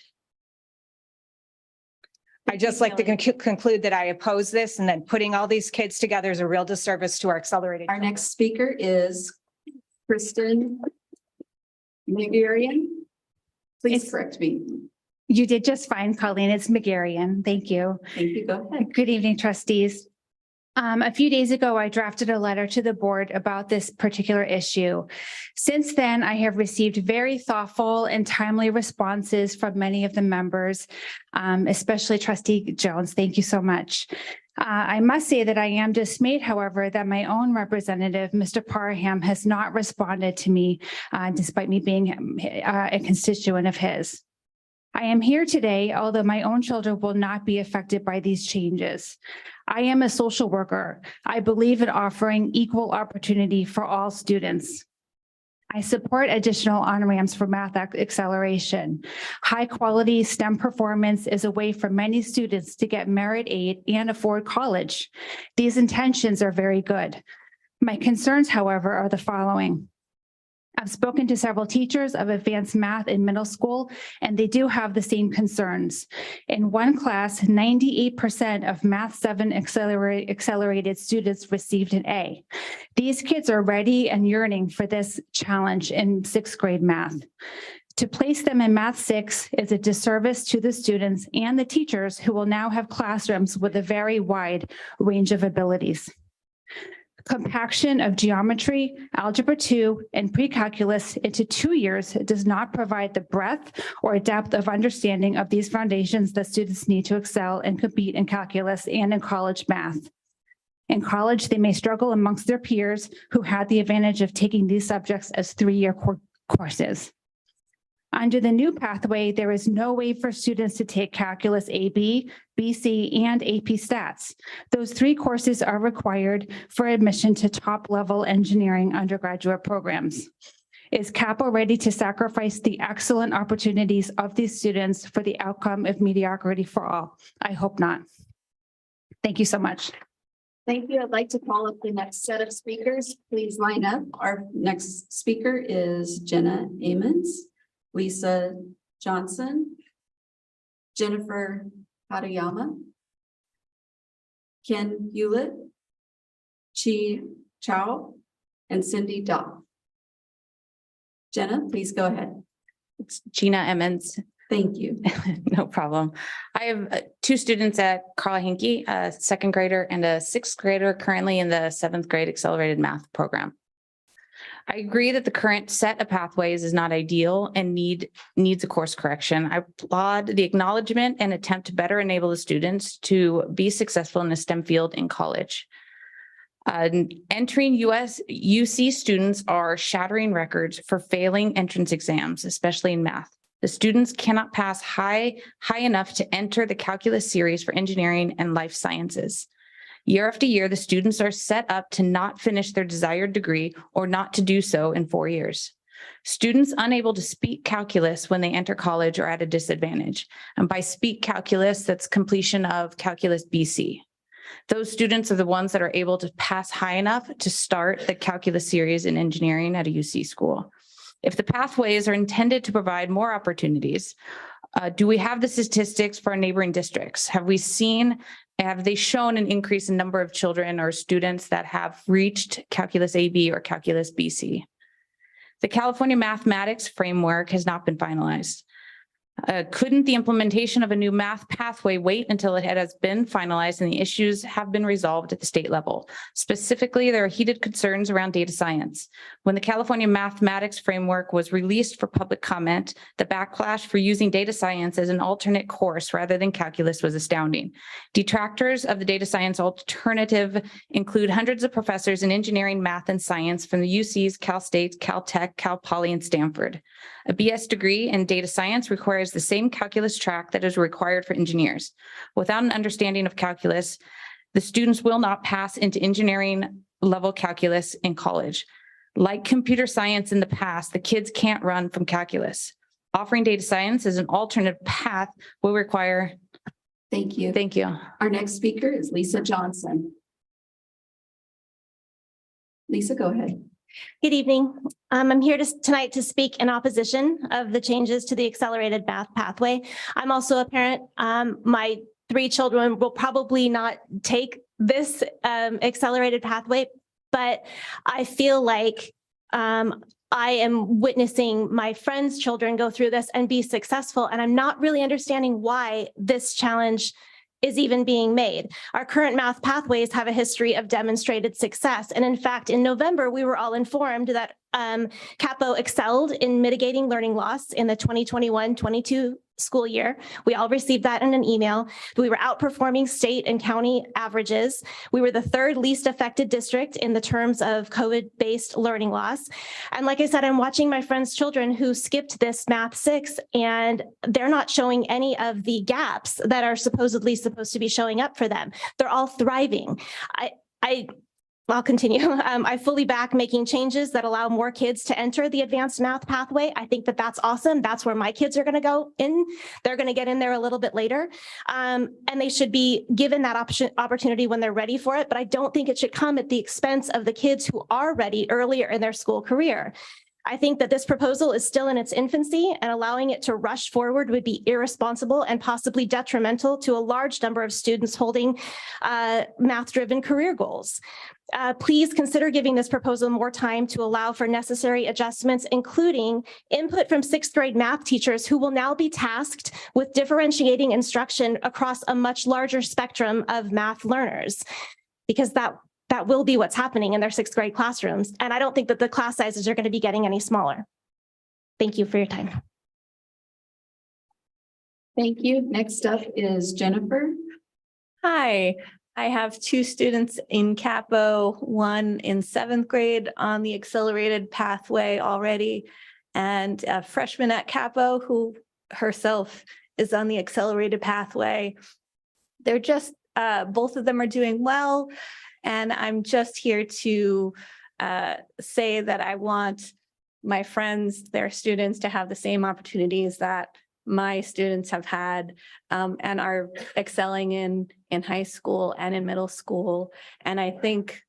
I just like to conclude that I oppose this, and then putting all these kids together is a real disservice to our accelerated. Our next speaker is Kristen McGarian. Please correct me. You did just fine, Colleen. It's McGarian. Thank you. Thank you. Go ahead. Good evening, trustees. A few days ago, I drafted a letter to the board about this particular issue. Since then, I have received very thoughtful and timely responses from many of the members, especially Trustee Jones. Thank you so much. I must say that I am dismayed, however, that my own representative, Mr. Parham, has not responded to me, despite me being a constituent of his. I am here today, although my own children will not be affected by these changes. I am a social worker. I believe in offering equal opportunity for all students. I support additional on-ramps for math acceleration. High quality STEM performance is a way for many students to get merit aid and afford college. These intentions are very good. My concerns, however, are the following. I've spoken to several teachers of advanced math in middle school, and they do have the same concerns. In one class, 98% of Math 7 accelerated students received an A. These kids are ready and yearning for this challenge in 6th grade math. To place them in Math 6 is a disservice to the students and the teachers who will now have classrooms with a very wide range of abilities. Compaction of geometry, algebra 2, and pre-calculus into 2 years does not provide the breadth or depth of understanding of these foundations that students need to excel and compete in calculus and in college math. In college, they may struggle amongst their peers who had the advantage of taking these subjects as 3-year courses. Under the new pathway, there is no way for students to take Calculus AB, BC, and AP Stats. Those 3 courses are required for admission to top-level engineering undergraduate programs. Is Capo ready to sacrifice the excellent opportunities of these students for the outcome of mediocrity for all? I hope not. Thank you so much. Thank you. I'd like to call up the next set of speakers. Please line up. Our next speaker is Jenna Amons, Lisa Johnson, Jennifer Hadayama, Ken Hewlett, Chi Chow, and Cindy Daw. Jenna, please go ahead. It's Gina Emmons. Thank you. No problem. I have two students at Carl Henke, a second grader and a sixth grader currently in the seventh grade accelerated math program. I agree that the current set of pathways is not ideal and needs a course correction. I applaud the acknowledgement and attempt to better enable the students to be successful in a STEM field in college. Entering UC students are shattering records for failing entrance exams, especially in math. The students cannot pass high enough to enter the calculus series for engineering and life sciences. Year after year, the students are set up to not finish their desired degree or not to do so in 4 years. Students unable to speak calculus when they enter college are at a disadvantage. And by speak calculus, that's completion of calculus BC. Those students are the ones that are able to pass high enough to start the calculus series in engineering at a UC school. If the pathways are intended to provide more opportunities, do we have the statistics for our neighboring districts? Have they shown an increase in number of children or students that have reached calculus AB or calculus BC? The California mathematics framework has not been finalized. Couldn't the implementation of a new math pathway wait until it has been finalized and the issues have been resolved at the state level? Specifically, there are heated concerns around data science. When the California mathematics framework was released for public comment, the backlash for using data science as an alternate course rather than calculus was astounding. Detractors of the data science alternative include hundreds of professors in engineering, math, and science from the UCs, Cal State, Caltech, Cal Poly, and Stanford. A BS degree in data science requires the same calculus track that is required for engineers. Without an understanding of calculus, the students will not pass into engineering level calculus in college. Like computer science in the past, the kids can't run from calculus. Offering data science as an alternate path will require. Thank you. Thank you. Our next speaker is Lisa Johnson. Lisa, go ahead. Good evening. I'm here tonight to speak in opposition of the changes to the accelerated math pathway. I'm also a parent. My 3 children will probably not take this accelerated pathway, but I feel like I am witnessing my friends' children go through this and be successful, and I'm not really understanding why this challenge is even being made. Our current math pathways have a history of demonstrated success. And in fact, in November, we were all informed that Capo excelled in mitigating learning loss in the 2021-22 school year. We all received that in an email. We were outperforming state and county averages. We were the 3rd least affected district in the terms of COVID-based learning loss. And like I said, I'm watching my friends' children who skipped this Math 6, and they're not showing any of the gaps that are supposedly supposed to be showing up for them. They're all thriving. I'll continue. I fully back making changes that allow more kids to enter the advanced math pathway. I think that that's awesome. That's where my kids are going to go in. They're going to get in there a little bit later. And they should be given that opportunity when they're ready for it. But I don't think it should come at the expense of the kids who are ready earlier in their school career. I think that this proposal is still in its infancy, and allowing it to rush forward would be irresponsible and possibly detrimental to a large number of students holding math-driven career goals. Please consider giving this proposal more time to allow for necessary adjustments, including input from 6th grade math teachers who will now be tasked with differentiating instruction across a much larger spectrum of math learners, because that will be what's happening in their 6th grade classrooms. And I don't think that the class sizes are going to be getting any smaller. Thank you for your time. Thank you. Next up is Jennifer. Hi, I have 2 students in Capo, one in 7th grade on the accelerated pathway already, and a freshman at Capo who herself is on the accelerated pathway. They're just, both of them are doing well, and I'm just here to say that I want my friends, their students, to have the same opportunities that my students have had and are excelling in high school and in middle school. And I think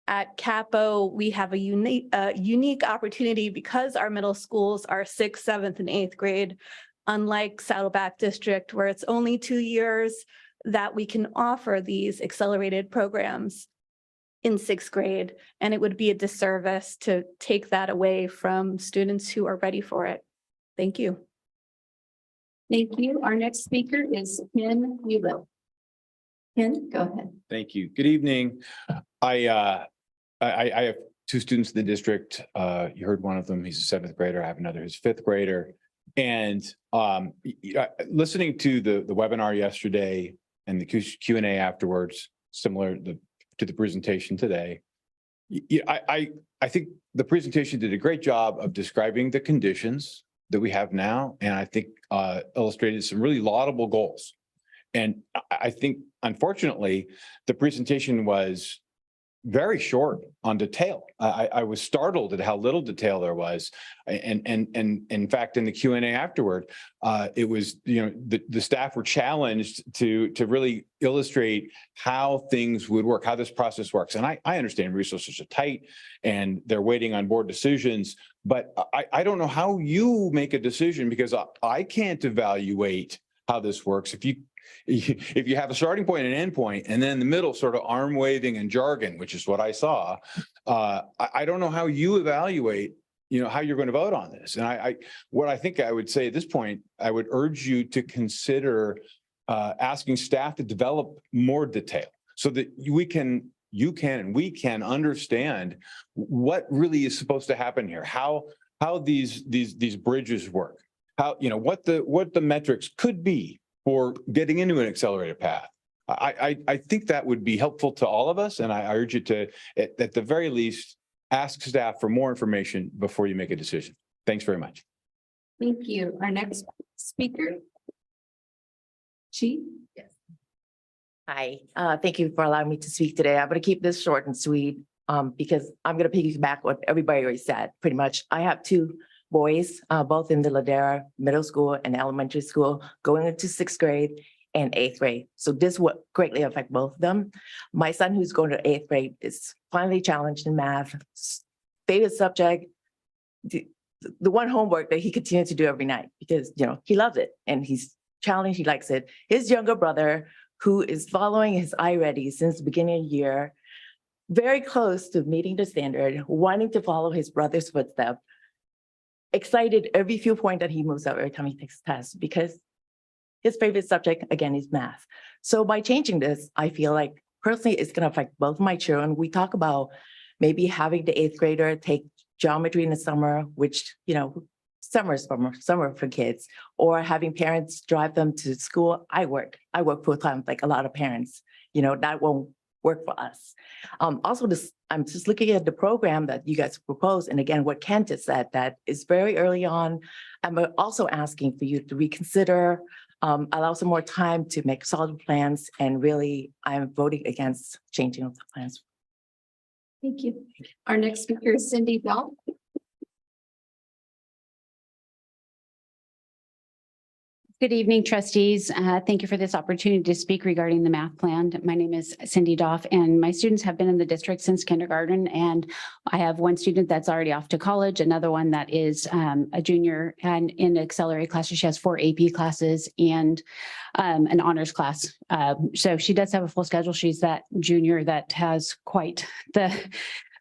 at Capo, we have a unique opportunity because our middle schools are 6th, 7th, and 8th grade, unlike Saddleback District, where it's only 2 years, that we can offer these accelerated programs in 6th grade. And it would be a disservice to take that away from students who are ready for it. Thank you. Thank you. Our next speaker is Ken Hewlett. Ken, go ahead. Thank you. Good evening. I have two students in the district. You heard one of them. He's a seventh grader. I have another who's a fifth grader. And listening to the webinar yesterday and the Q&A afterwards, similar to the presentation today, I think the presentation did a great job of describing the conditions that we have now, and I think illustrated some really laudable goals. And I think, unfortunately, the presentation was very short on detail. I was startled at how little detail there was. And in fact, in the Q&A afterward, it was, the staff were challenged to really illustrate how things would work, how this process works. And I understand resources are tight and they're waiting on board decisions, but I don't know how you make a decision, because I can't evaluate how this works. If you have a starting point and an end point, and then in the middle sort of arm waving and jargon, which is what I saw, I don't know how you evaluate, how you're going to vote on this. And what I think I would say at this point, I would urge you to consider asking staff to develop more detail so that we can understand what really is supposed to happen here, how these bridges work, how, what the metrics could be for getting into an accelerated path. I think that would be helpful to all of us, and I urge you to, at the very least, ask staff for more information before you make a decision. Thanks very much. Thank you. Our next speaker. Chi? Yes. Hi, thank you for allowing me to speak today. I'm going to keep this short and sweet because I'm going to piggyback what everybody already said, pretty much. I have two boys, both in the Ladera Middle School and Elementary School, going into 6th grade and 8th grade. So this would greatly affect both of them. My son, who's going to 8th grade, is finally challenged in math. Favorite subject, the one homework that he continues to do every night because, he loves it and he's challenged, he likes it. His younger brother, who is following his iReady since the beginning of the year, very close to meeting the standard, wanting to follow his brother's footsteps, excited every few points that he moves up every time he takes a test because his favorite subject, again, is math. So by changing this, I feel like personally it's going to affect both my children. We talk about maybe having the 8th grader take geometry in the summer, which, summer is summer for kids, or having parents drive them to school. I work full time, like a lot of parents, that won't work for us. Also, I'm just looking at the program that you guys proposed. And again, what Kent has said, that is very early on. I'm also asking for you to reconsider, allow some more time to make solid plans. And really, I'm voting against changing of the plans. Thank you. Our next speaker is Cindy Bell. Good evening, trustees. Thank you for this opportunity to speak regarding the math plan. My name is Cindy Doff, and my students have been in the district since kindergarten. And I have one student that's already off to college, another one that is a junior and in the accelerated classes. She has 4 AP classes and an honors class. So she does have a full schedule. She's that junior that has quite the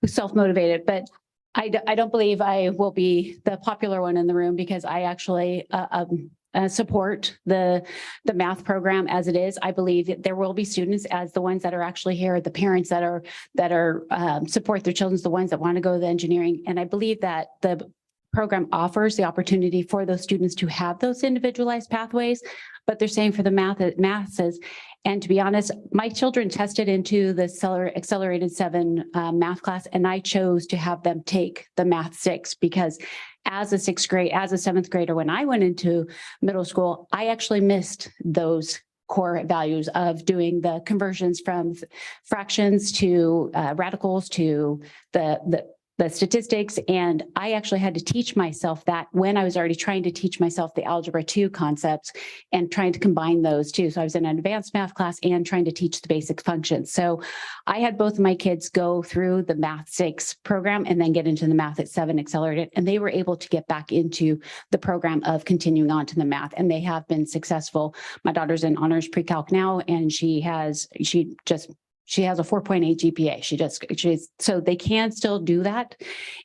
self-motivated, but I don't believe I will be the popular one in the room because I actually support the math program as it is. I believe that there will be students as the ones that are actually here, the parents that are support their children, the ones that want to go to the engineering. And I believe that the program offers the opportunity for those students to have those individualized pathways, but they're saying for the maths. And to be honest, my children tested into the accelerated 7 math class, and I chose to have them take the math 6 because as a 7th grader, when I went into middle school, I actually missed those core values of doing the conversions from fractions to radicals to the statistics. And I actually had to teach myself that when I was already trying to teach myself the algebra 2 concepts and trying to combine those two. So I was in an advanced math class and trying to teach the basic functions. So I had both of my kids go through the math 6 program and then get into the math at 7 accelerated. And they were able to get back into the program of continuing on to the math. And they have been successful. My daughter's in honors pre-calc now, and she has a 4.8 GPA. So they can still do that.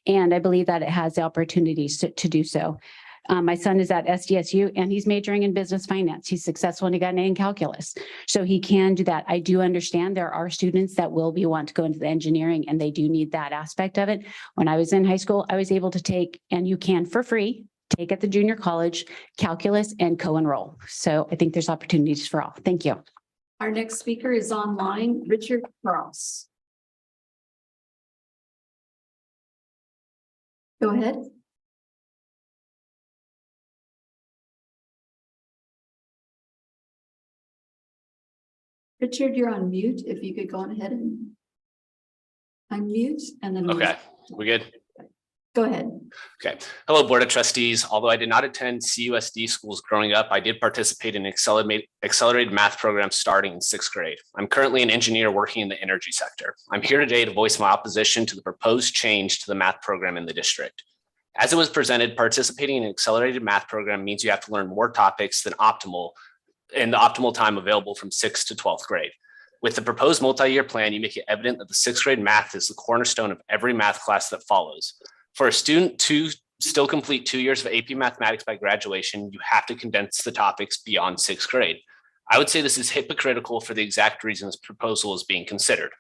And I believe that it has the opportunities to do so. My son is at SDSU and he's majoring in business finance. He's successful and he got an A in calculus. So he can do that. I do understand there are students that will want to go into the engineering and they do need that aspect of it. When I was in high school, I was able to take, and you can for free, take at the junior college, calculus and co-enroll. So I think there's opportunities for all. Thank you. Our next speaker is online, Richard Cross. Go ahead. Richard, you're on mute. If you could go on ahead and unmute and then. Okay, we good? Go ahead. Okay. Hello, Board of Trustees. Although I did not attend CUSD schools growing up, I did participate in accelerated math program starting in 6th grade. I'm currently an engineer working in the energy sector. I'm here today to voice my opposition to the proposed change to the math program in the district. As it was presented, participating in an accelerated math program means you have to learn more topics than optimal in the optimal time available from 6th to 12th grade. With the proposed multi-year plan, you make it evident that the 6th grade math is the cornerstone of every math class that follows. For a student to still complete 2 years of AP mathematics by graduation, you have to condense the topics beyond 6th grade. I would say this is hypocritical for the exact reason this proposal is being considered.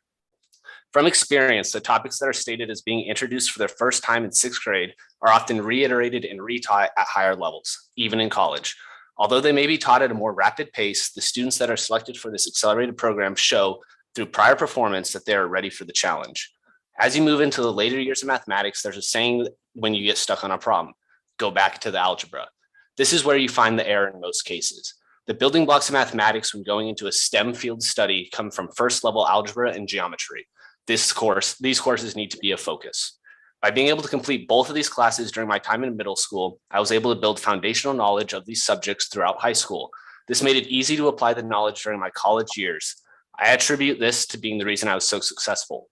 From experience, the topics that are stated as being introduced for the first time in 6th grade are often reiterated and retaught at higher levels, even in college. Although they may be taught at a more rapid pace, the students that are selected for this accelerated program show through prior performance that they are ready for the challenge. As you move into the later years of mathematics, there's a saying when you get stuck on a problem, go back to the algebra. This is where you find the error in most cases. The building blocks of mathematics when going into a STEM field study come from first level algebra and geometry. These courses need to be a focus. By being able to complete both of these classes during my time in middle school, I was able to build foundational knowledge of these subjects throughout high school. This made it easy to apply the knowledge during my college years. I attribute this to being the reason I was so successful.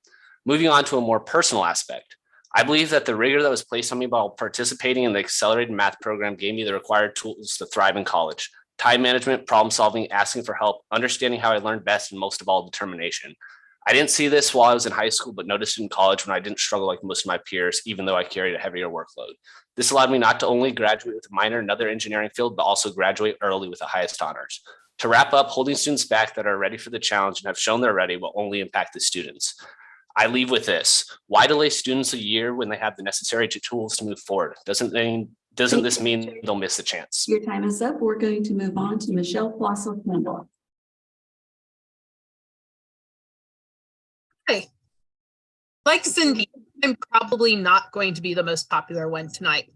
Moving on to a more personal aspect, I believe that the rigor that was placed on me while participating in the accelerated math program gave me the required tools to thrive in college. Time management, problem solving, asking for help, understanding how I learned best, and most of all, determination. I didn't see this while I was in high school, but noticed it in college when I didn't struggle like most of my peers, even though I carried a heavier workload. This allowed me not to only graduate with a minor in another engineering field, but also graduate early with the highest honors. To wrap up, holding students back that are ready for the challenge and have shown they're ready will only impact the students. I leave with this. Why delay students a year when they have the necessary tools to move forward? Doesn't this mean they'll miss a chance? Your time is up. We're going to move on to Michelle Flossel-Campbell. Hi. Like Cindy, I'm probably not going to be the most popular one tonight,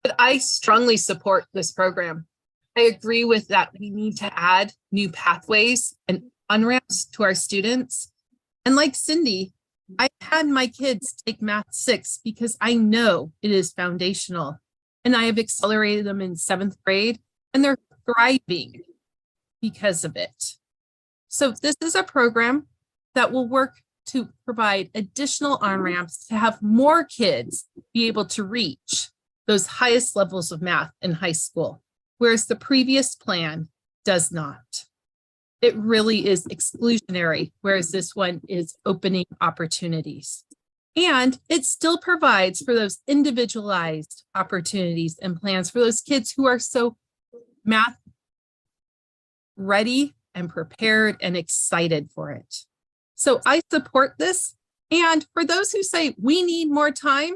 but I strongly support this program. I agree with that we need to add new pathways and on-ramps to our students. And like Cindy, I had my kids take Math 6 because I know it is foundational, and I have accelerated them in 7th grade and they're thriving because of it. So this is a program that will work to provide additional on-ramps to have more kids be able to reach those highest levels of math in high school, whereas the previous plan does not. It really is exclusionary, whereas this one is opening opportunities. And it still provides for those individualized opportunities and plans for those kids who are so math ready and prepared and excited for it. So I support this. And for those who say we need more time,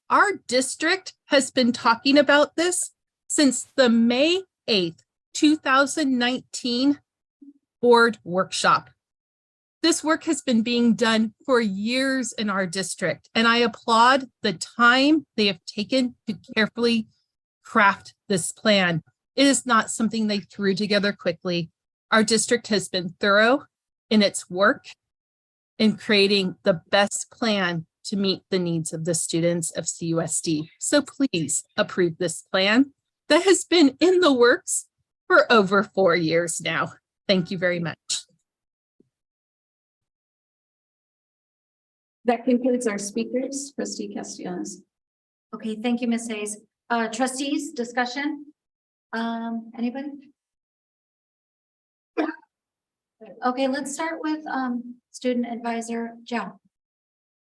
our district has been talking about this since the May 8th, 2019 board workshop. This work has been being done for years in our district, and I applaud the time they have taken to carefully craft this plan. It is not something they threw together quickly. Our district has been thorough in its work in creating the best plan to meet the needs of the students of CUSD. So please approve this plan that has been in the works for over 4 years now. Thank you very much. That concludes our speakers. Trustee Castellanos. Okay, thank you, Ms. Hayes. Trustees, discussion? Anybody? Okay, let's start with student advisor Joe.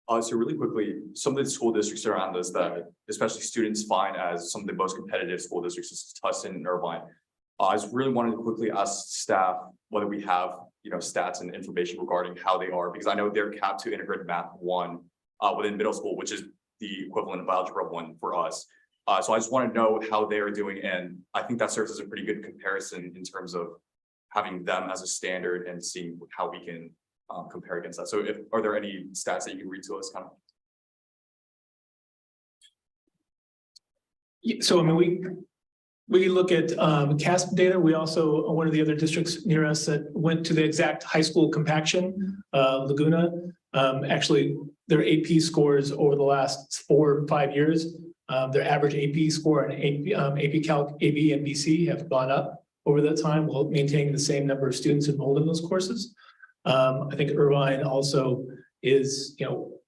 So really quickly, some of the school districts around us that especially students find as some of the most competitive school districts is Tustin and Irvine. I was really wanting to quickly ask staff whether we have, stats and information regarding how they are, because I know they're capped to integrated math 1 within middle school, which is the equivalent of algebra 1 for us. So I just want to know how they are doing, and I think that serves as a pretty good comparison in terms of having them as a standard and seeing how we can compare against that. So are there any stats that you can read to us kind of? So I mean, we look at CASP data. We also, one of the other districts near us that went to the exact high school compaction, Laguna, actually their AP scores over the last 4 or 5 years, their average AP score and AP Calc, AB and BC have gone up over that time while maintaining the same number of students enrolled in those courses. I think Irvine also is,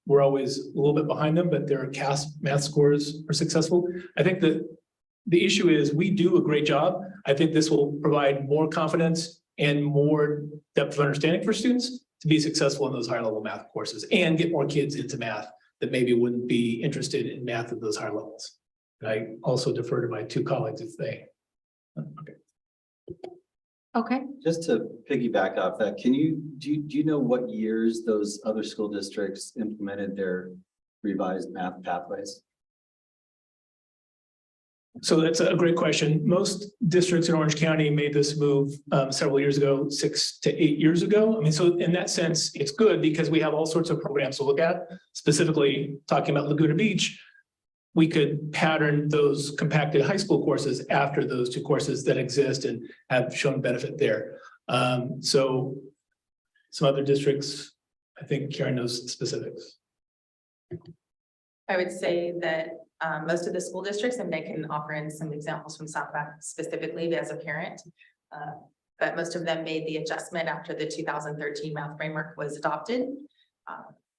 we're always a little bit behind them, but their CASP math scores are successful. I think that the issue is we do a great job. I think this will provide more confidence and more depth of understanding for students to be successful in those higher level math courses and get more kids into math that maybe wouldn't be interested in math at those higher levels. And I also defer to my 2 colleagues if they. Okay. Okay. Just to piggyback off that, do you know what years those other school districts implemented their revised math pathways? So that's a great question. Most districts in Orange County made this move several years ago, 6 to 8 years ago. I mean, so in that sense, it's good because we have all sorts of programs to look at. Specifically talking about Laguna Beach, we could pattern those compacted high school courses after those 2 courses that exist and have shown benefit there. So some other districts, I think Karen knows specifics. I would say that most of the school districts, and I can offer in some examples from Southback specifically as a parent, but most of them made the adjustment after the 2013 math framework was adopted.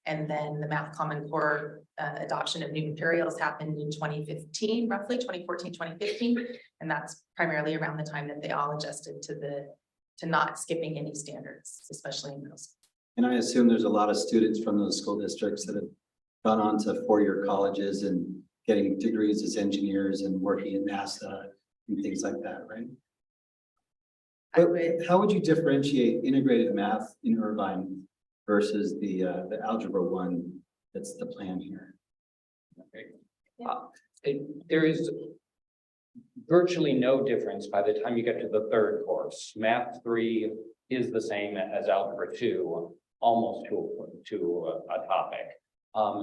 And then the Math Common Core adoption of new materials happened in 2015, roughly 2014, 2015. And that's primarily around the time that they all adjusted to not skipping any standards, especially in middle school. And I assume there's a lot of students from those school districts that have gone on to 4-year colleges and getting degrees as engineers and working at NASA and things like that, right? How would you differentiate integrated math in Irvine versus the algebra 1 that's the plan here? There is virtually no difference by the time you get to the 3rd course. Math 3 is the same as algebra 2, almost to a topic.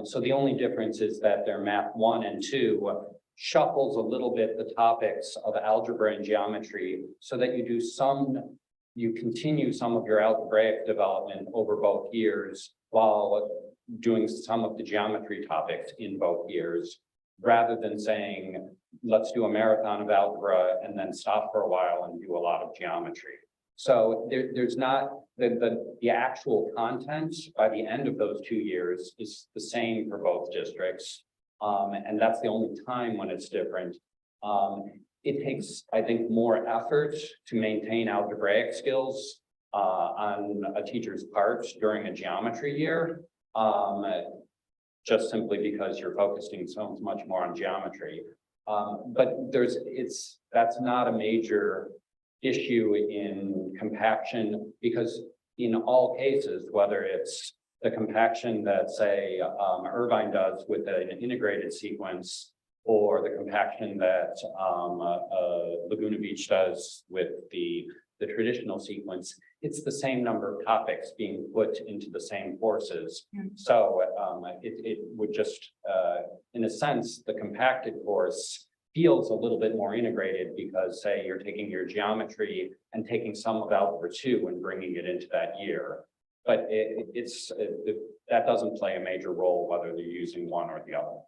So the only difference is that their math 1 and 2 shuffles a little bit the topics of algebra and geometry so that you continue some of your algebraic development over both years while doing some of the geometry topics in both years, rather than saying, let's do a marathon of algebra and then stop for a while and do a lot of geometry. So there's not the actual content by the end of those 2 years is the same for both districts. And that's the only time when it's different. It takes, I think, more effort to maintain algebraic skills on a teacher's part during a geometry year, just simply because you're focusing so much more on geometry. But that's not a major issue in compaction, because in all cases, whether it's the compaction that say Irvine does with an integrated sequence, or the compaction that Laguna Beach does with the traditional sequence, it's the same number of topics being put into the same courses. So it would just, in a sense, the compacted course feels a little bit more integrated because, say, you're taking your geometry and taking some of algebra 2 and bringing it into that year. But that doesn't play a major role whether they're using one or the other.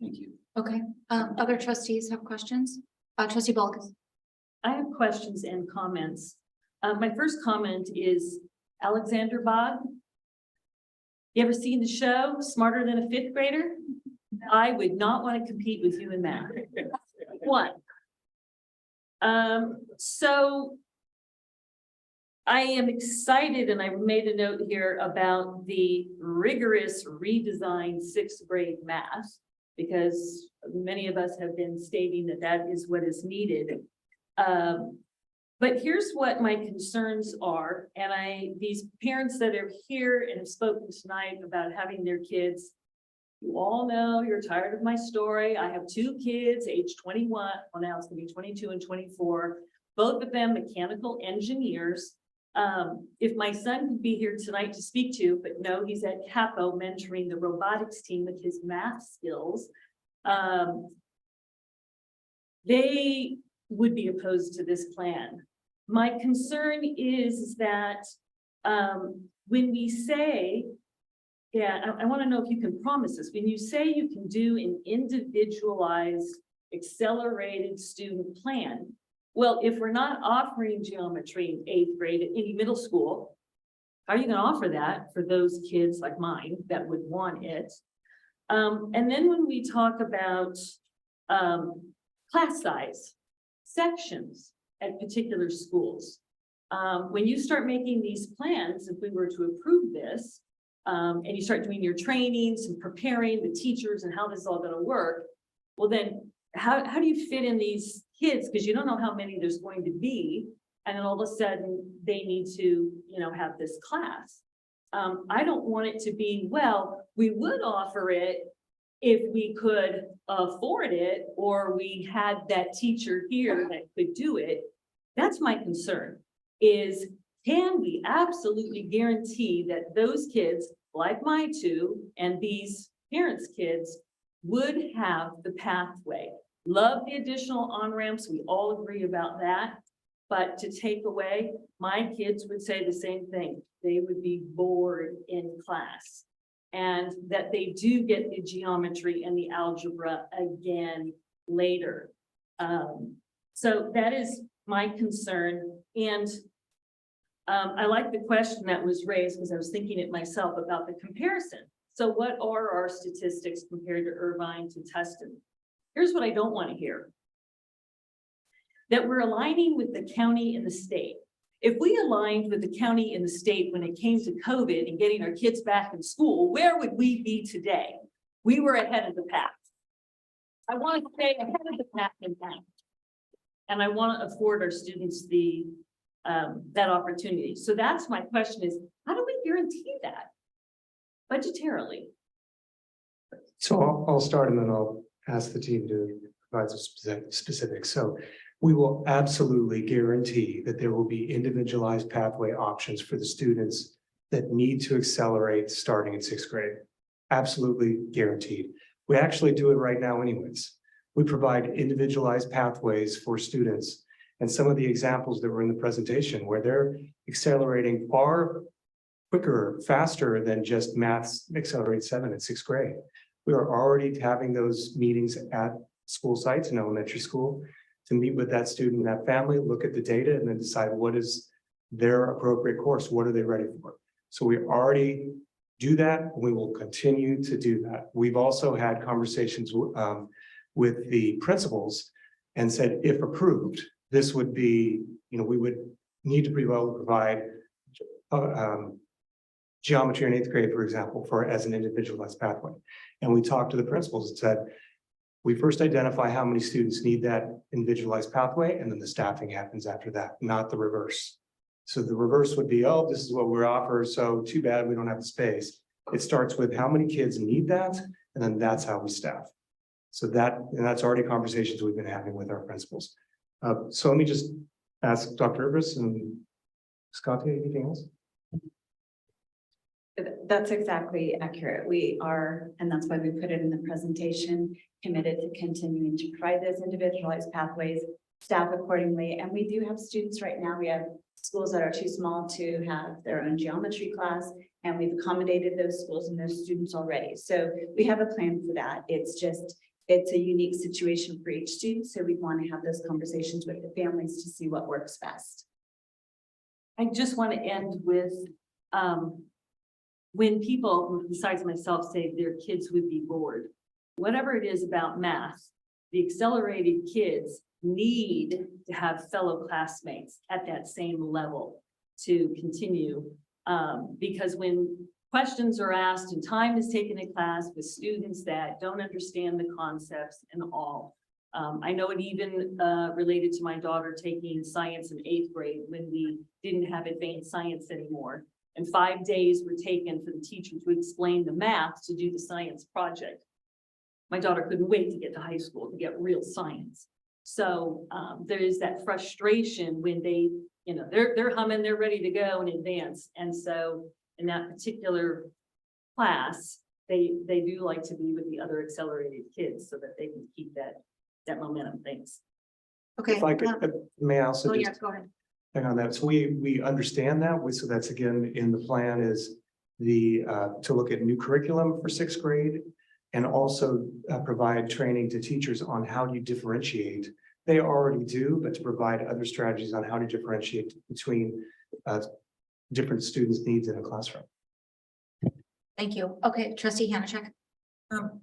Thank you. Okay. Other trustees have questions? Trustee Balkas. I have questions and comments. My first comment is Alexander Bog. You ever seen the show Smarter Than a 5th Grader? I would not want to compete with you in that. One. So I am excited, and I made a note here about the rigorous redesigned sixth grade math, because many of us have been stating that that is what is needed. But here's what my concerns are, and these parents that are here and have spoken tonight about having their kids, you all know you're tired of my story. I have two kids, age 21, well now it's gonna be 22 and 24, both of them mechanical engineers. If my son could be here tonight to speak to, but no, he's at Capo mentoring the robotics team with his math skills. They would be opposed to this plan. My concern is that when we say, yeah, I want to know if you can promise this, when you say you can do an individualized accelerated student plan, well, if we're not offering geometry in 8th grade at any middle school, how are you going to offer that for those kids like mine that would want it? And then when we talk about class size, sections at particular schools, when you start making these plans, if we were to approve this, and you start doing your trainings and preparing the teachers and how this is all going to work, well then how do you fit in these kids? Because you don't know how many there's going to be, and then all of a sudden they need to, have this class. I don't want it to be, well, we would offer it if we could afford it, or we had that teacher here that could do it. That's my concern, is can we absolutely guarantee that those kids, like my two and these parents' kids, would have the pathway? Love the additional on-ramps, we all agree about that. But to take away, my kids would say the same thing. They would be bored in class. And that they do get the geometry and the algebra again later. So that is my concern. And I like the question that was raised, because I was thinking it myself about the comparison. So what are our statistics compared to Irvine to Tustin? Here's what I don't want to hear. That we're aligning with the county and the state. If we aligned with the county and the state when it came to COVID and getting our kids back in school, where would we be today? We were ahead of the pack. I want to stay ahead of the pack in that. And I want to afford our students the that opportunity. So that's my question, is how do we guarantee that budgetarily? So I'll start, and then I'll ask the team to provide some specifics. So we will absolutely guarantee that there will be individualized pathway options for the students that need to accelerate starting in 6th grade. Absolutely guaranteed. We actually do it right now anyways. We provide individualized pathways for students. And some of the examples that were in the presentation where they're accelerating far quicker, faster than just Maths Accelerate 7 in 6th grade. We are already having those meetings at school sites in elementary school to meet with that student and that family, look at the data, and then decide what is their appropriate course. What are they ready for? So we already do that. We will continue to do that. We've also had conversations with the principals and said, if approved, this would be, we would need to be able to provide geometry in 8th grade, for example, as an individualized pathway. And we talked to the principals and said, we first identify how many students need that individualized pathway, and then the staffing happens after that, not the reverse. So the reverse would be, oh, this is what we're offering, so too bad we don't have the space. It starts with how many kids need that, and then that's how we staff. So that's already conversations we've been having with our principals. So let me just ask Dr. Urbis and Scotty, anything else? That's exactly accurate. We are, and that's why we put it in the presentation, committed to continuing to provide those individualized pathways, staff accordingly. And we do have students right now. We have schools that are too small to have their own geometry class, and we've accommodated those schools and those students already. So we have a plan for that. It's a unique situation for each student. So we want to have those conversations with the families to see what works best. I just want to end with, when people, besides myself, say their kids would be bored, whatever it is about math, the accelerated kids need to have fellow classmates at that same level. to continue. Because when questions are asked and time is taken in class with students that don't understand the concepts and all. I know it even related to my daughter taking science in 8th grade when we didn't have advanced science anymore. And 5 days were taken for the teacher to explain the math to do the science project. My daughter couldn't wait to get to high school to get real science. So there is that frustration when they, you know, they're humming, they're ready to go in advance. And so in that particular class, they do like to be with the other accelerated kids so that they can keep that momentum. Thanks. Okay. If I could, may I also Oh, yeah, just go ahead. hang on that. So we understand that. So that's again, in the plan is the, to look at new curriculum for 6th grade and also provide training to teachers on how you differentiate. They already do, but to provide other strategies on how to differentiate between different students' needs in a classroom. Thank you. Okay, trustee Hanachek.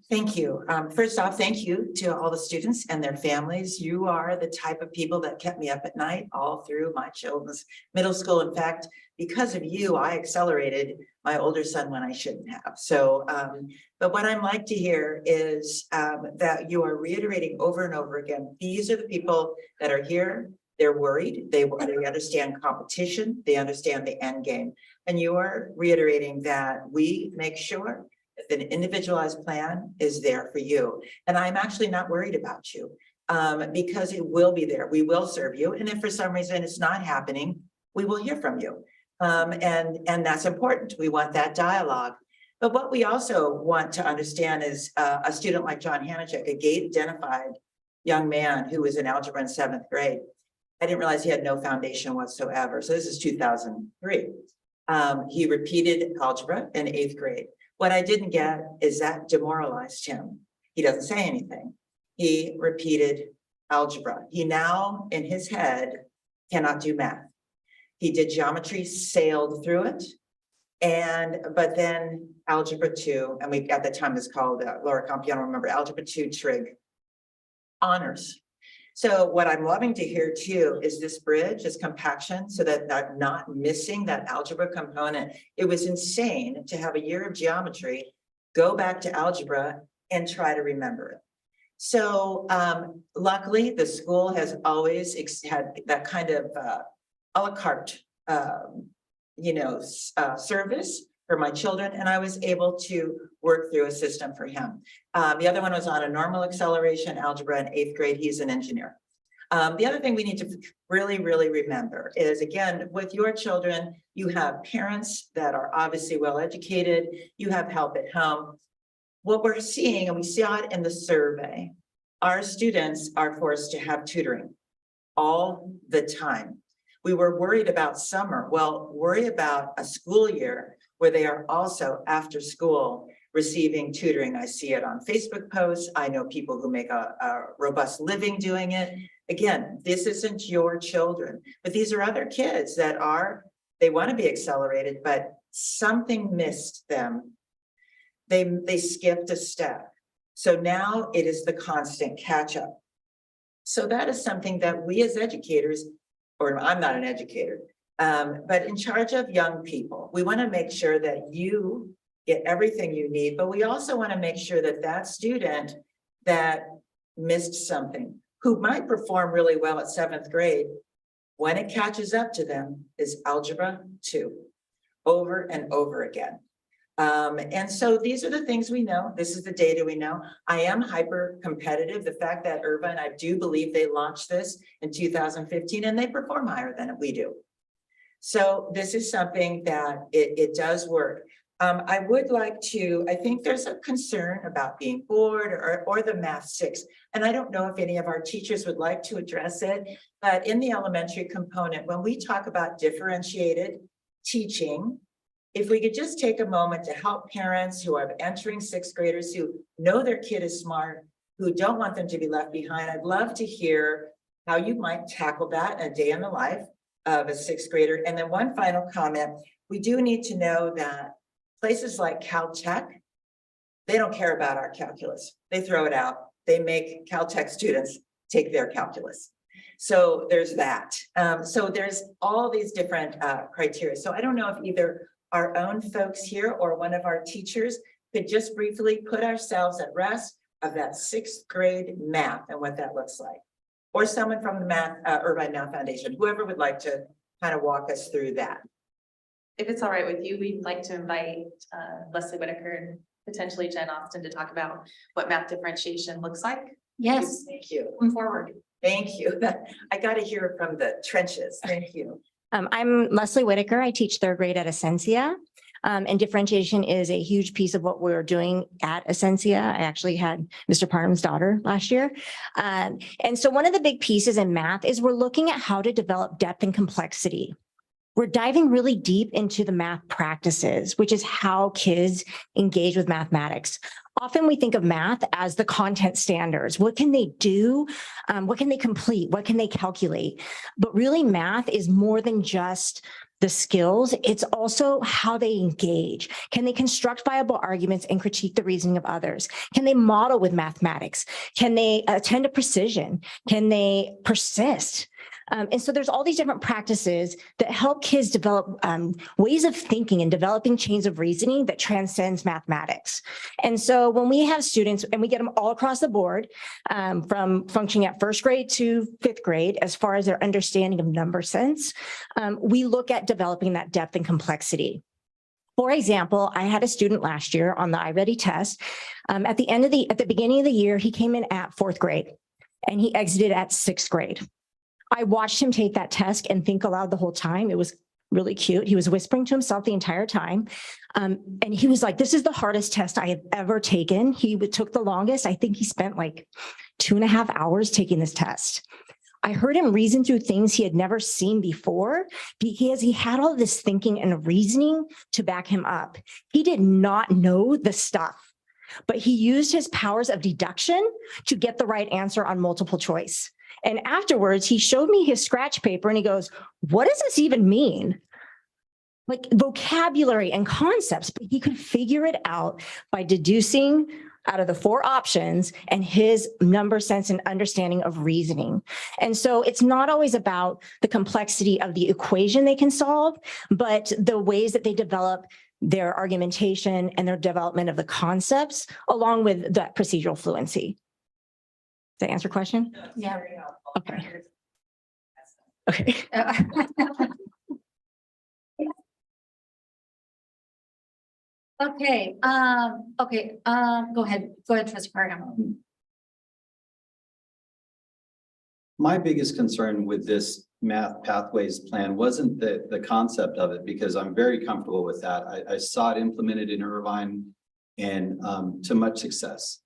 Thank you. First off, thank you to all the students and their families. You are the type of people that kept me up at night all through my children's middle school. In fact, because of you, I accelerated my older son when I shouldn't have. So, but what I'd like to hear is that you are reiterating over and over again, these are the people that are here. They're worried. They understand competition. They understand the end game. And you are reiterating that we make sure that an individualized plan is there for you. And I'm actually not worried about you because it will be there. We will serve you. And if for some reason it's not happening, we will hear from you. And that's important. We want that dialogue. But what we also want to understand is a student like John Hanachek, a gate identified young man who was in algebra in 7th grade. I didn't realize he had no foundation whatsoever. So this is 2003. He repeated algebra in 8th grade. What I didn't get is that demoralized him. He doesn't say anything. He repeated algebra. He now, in his head, cannot do math. He did geometry, sailed through it. But then algebra 2, and we at the time it was called lower comp, remember algebra 2 trig, honors. So what I'm loving to hear too is this bridge, this compaction, so that I'm not missing that algebra component. It was insane to have a year of geometry, go back to algebra and try to remember it. So luckily the school has always had that kind of a la carte, service for my children. And I was able to work through a system for him. The other one was on a normal acceleration algebra in 8th grade. He's an engineer. The other thing we need to really, really remember is, again, with your children, you have parents that are obviously well-educated. You have help at home. What we're seeing, and we saw it in the survey, our students are forced to have tutoring all the time. We were worried about summer. Well, worry about a school year where they are also after school receiving tutoring. I see it on Facebook posts. I know people who make a robust living doing it. Again, this isn't your children, but these are other kids that they want to be accelerated, but something missed them. They skipped a step. So now it is the constant catch up. So that is something that we as educators, or I'm not an educator, but in charge of young people, we want to make sure that you get everything you need, but we also want to make sure that that student that missed something, who might perform really well at 7th grade, when it catches up to them is algebra 2, over and over again. And so these are the things we know. This is the data we know. I am hyper competitive. The fact that Irvine, I do believe they launched this in 2015 and they perform higher than we do. So this is something that it does work. I would like to, I think there's a concern about being bored or the math 6. And I don't know if any of our teachers would like to address it, but in the elementary component, when we talk about differentiated teaching, if we could just take a moment to help parents who are entering 6th graders who know their kid is smart, who don't want them to be left behind, I'd love to hear how you might tackle that in a day in the life of a 6th grader. And then one final comment, we do need to know that places like Caltech, they don't care about our calculus. They throw it out. They make Caltech students take their calculus. So there's that. So there's all these different criteria. So I don't know if either our own folks here or one of our teachers could just briefly put ourselves at rest of that 6th grade math and what that looks like. Or someone from the Irvine Math Foundation, whoever would like to kind of walk us through that. If it's all right with you, we'd like to invite Leslie Whitaker and potentially Jen Austin to talk about what math differentiation looks like. Yes, Thank you. come forward. Thank you. I got to hear from the trenches. Thank you. I'm Leslie Whitaker. I teach 3rd grade at Essentia. And differentiation is a huge piece of what we're doing at Essentia. I actually had Mr. Parham's daughter last year. And so one of the big pieces in math is we're looking at how to develop depth and complexity. We're diving really deep into the math practices, which is how kids engage with mathematics. Often we think of math as the content standards. What can they do? What can they complete? What can they calculate? But really math is more than just the skills. It's also how they engage. Can they construct viable arguments and critique the reasoning of others? Can they model with mathematics? Can they attend to precision? Can they persist? And so there's all these different practices that help kids develop ways of thinking and developing chains of reasoning that transcends mathematics. And so when we have students, and we get them all across the board, from functioning at 1st grade to 5th grade, as far as their understanding of number sense, we look at developing that depth and complexity. For example, I had a student last year on the iReady test. At the beginning of the year, he came in at 4th grade and he exited at 6th grade. I watched him take that test and think aloud the whole time. It was really cute. He was whispering to himself the entire time. And he was like, this is the hardest test I have ever taken. He took the longest. I think he spent like 2.5 hours taking this test. I heard him reason through things he had never seen before because he had all this thinking and reasoning to back him up. He did not know the stuff, but he used his powers of deduction to get the right answer on multiple choice. And afterwards, he showed me his scratch paper and he goes, what does this even mean? Like vocabulary and concepts, but he could figure it out by deducing out of the 4 options and his number sense and understanding of reasoning. And so it's not always about the complexity of the equation they can solve, but the ways that they develop their argumentation and their development of the concepts along with that procedural fluency. Does that answer your question? Yeah. Okay. Okay. Okay, go ahead, trustee Parham. My biggest concern with this math pathways plan wasn't the concept of it, because I'm very comfortable with that. I saw it implemented in Irvine and to much success.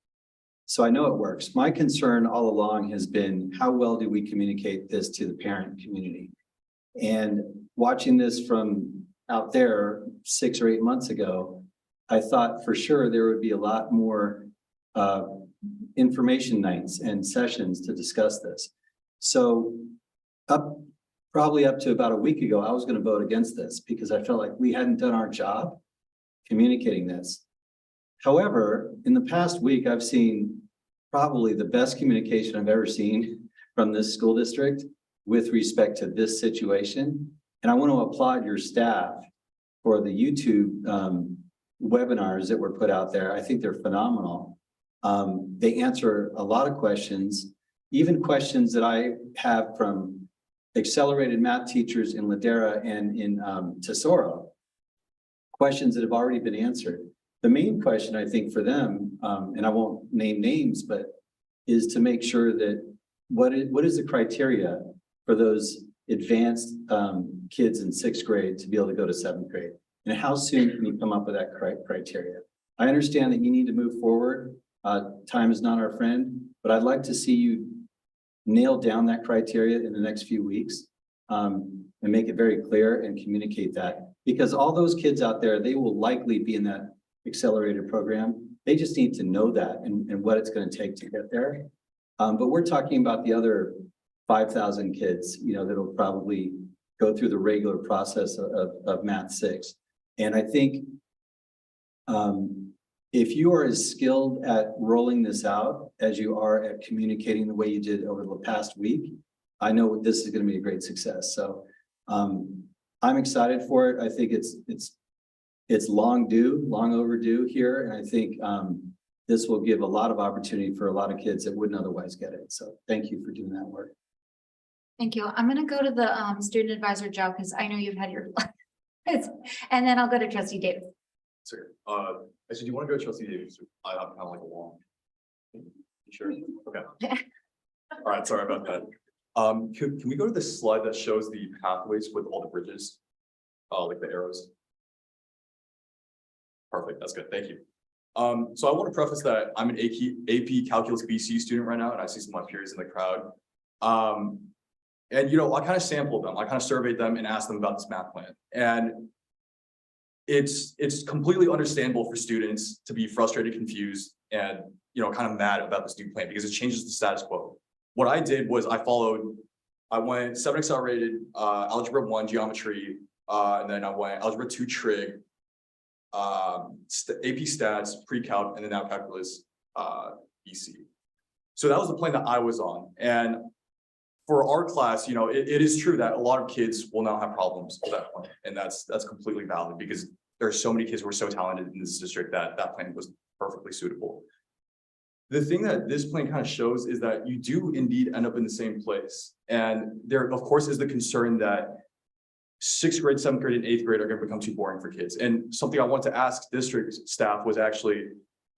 So I know it works. My concern all along has been how well do we communicate this to the parent community? And watching this from out there 6 or 8 months ago, I thought for sure there would be a lot more information nights and sessions to discuss this. So probably up to about a week ago, I was going to vote against this because I felt like we hadn't done our job communicating this. However, in the past week, I've seen probably the best communication I've ever seen from this school district with respect to this situation. And I want to applaud your staff for the YouTube webinars that were put out there. I think they're phenomenal. They answer a lot of questions, even questions that I have from accelerated math teachers in Ladera and in Tesoro, questions that have already been answered. The main question, I think, for them, and I won't name names, but is to make sure that what is the criteria for those advanced kids in 6th grade to be able to go to 7th grade? And how soon can you come up with that criteria? I understand that you need to move forward. Time is not our friend, but I'd like to see you nail down that criteria in the next few weeks and make it very clear and communicate that. Because all those kids out there, they will likely be in that accelerated program. They just need to know that and what it's going to take to get there. But we're talking about the other 5,000 kids, that'll probably go through the regular process of Math 6. And I think if you are as skilled at rolling this out as you are at communicating the way you did over the past week, I know this is going to be a great success. So I'm excited for it. I think it's long overdue here. And I think this will give a lot of opportunity for a lot of kids that wouldn't otherwise get it. So thank you for doing that work. Thank you. I'm gonna go to the student advisor, Joe, because I know you've had your, and then I'll go to trustee Davis. Sir, actually, do you want to go trustee Davis? I have kind of like a long. You sure? Okay. All right, sorry about that. Can we go to the slide that shows the pathways with all the bridges? Like the arrows. Perfect, that's good, thank you. So I want to preface that I'm an AP Calculus BC student right now, and I see some of my peers in the crowd. And you know, I kind of sampled them, I kind of surveyed them and asked them about this math plan. And it's completely understandable for students to be frustrated, confused, and you know, kind of mad about this new plan because it changes the status quo. What I did was I went 7 accelerated, algebra 1 geometry, and then I went algebra 2 trig, AP stats, pre-calc, and then now calculus BC. So that was the plan that I was on. And for our class, you know, it is true that a lot of kids will not have problems with that plan. And that's completely valid because there are so many kids who are so talented in this district that that plan was perfectly suitable. The thing that this plan kind of shows is that you do indeed end up in the same place. And there, of course, is the concern that 6th grade, 7th grade, and 8th grade are going to become too boring for kids. And something I want to ask district staff was actually,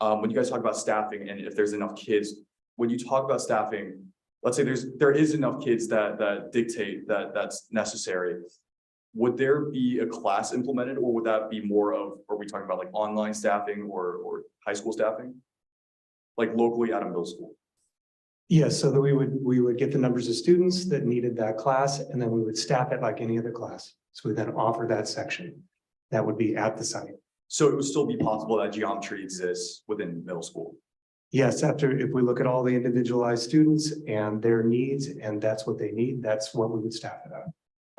when you guys talk about staffing and if there's enough kids, when you talk about staffing, let's say there is enough kids that dictate that that's necessary. Would there be a class implemented, or would that be more of, are we talking about like online staffing or high school staffing? Like locally at a middle school? Yes, so that we would get the numbers of students that needed that class, and then we would staff it like any other class. So we then offer that section that would be at the site. So it would still be possible that geometry exists within middle school? Yes, if we look at all the individualized students and their needs, and that's what they need, that's what we would staff it at.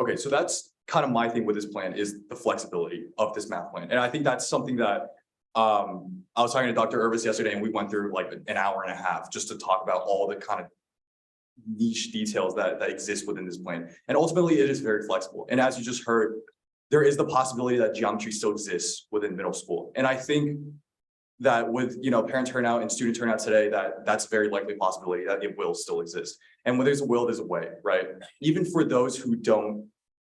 Okay, so that's kind of my thing with this plan is the flexibility of this math plan. And I think that's something that I was talking to Dr. Irvis yesterday, and we went through like an hour and a half just to talk about all the kind of niche details that exist within this plan. And ultimately, it is very flexible. And as you just heard, there is the possibility that geometry still exists within middle school. And I think that with, you know, parent turnout and student turnout today, that's a very likely possibility that it will still exist. And when there's a will, there's a way, right? Even for those who don't,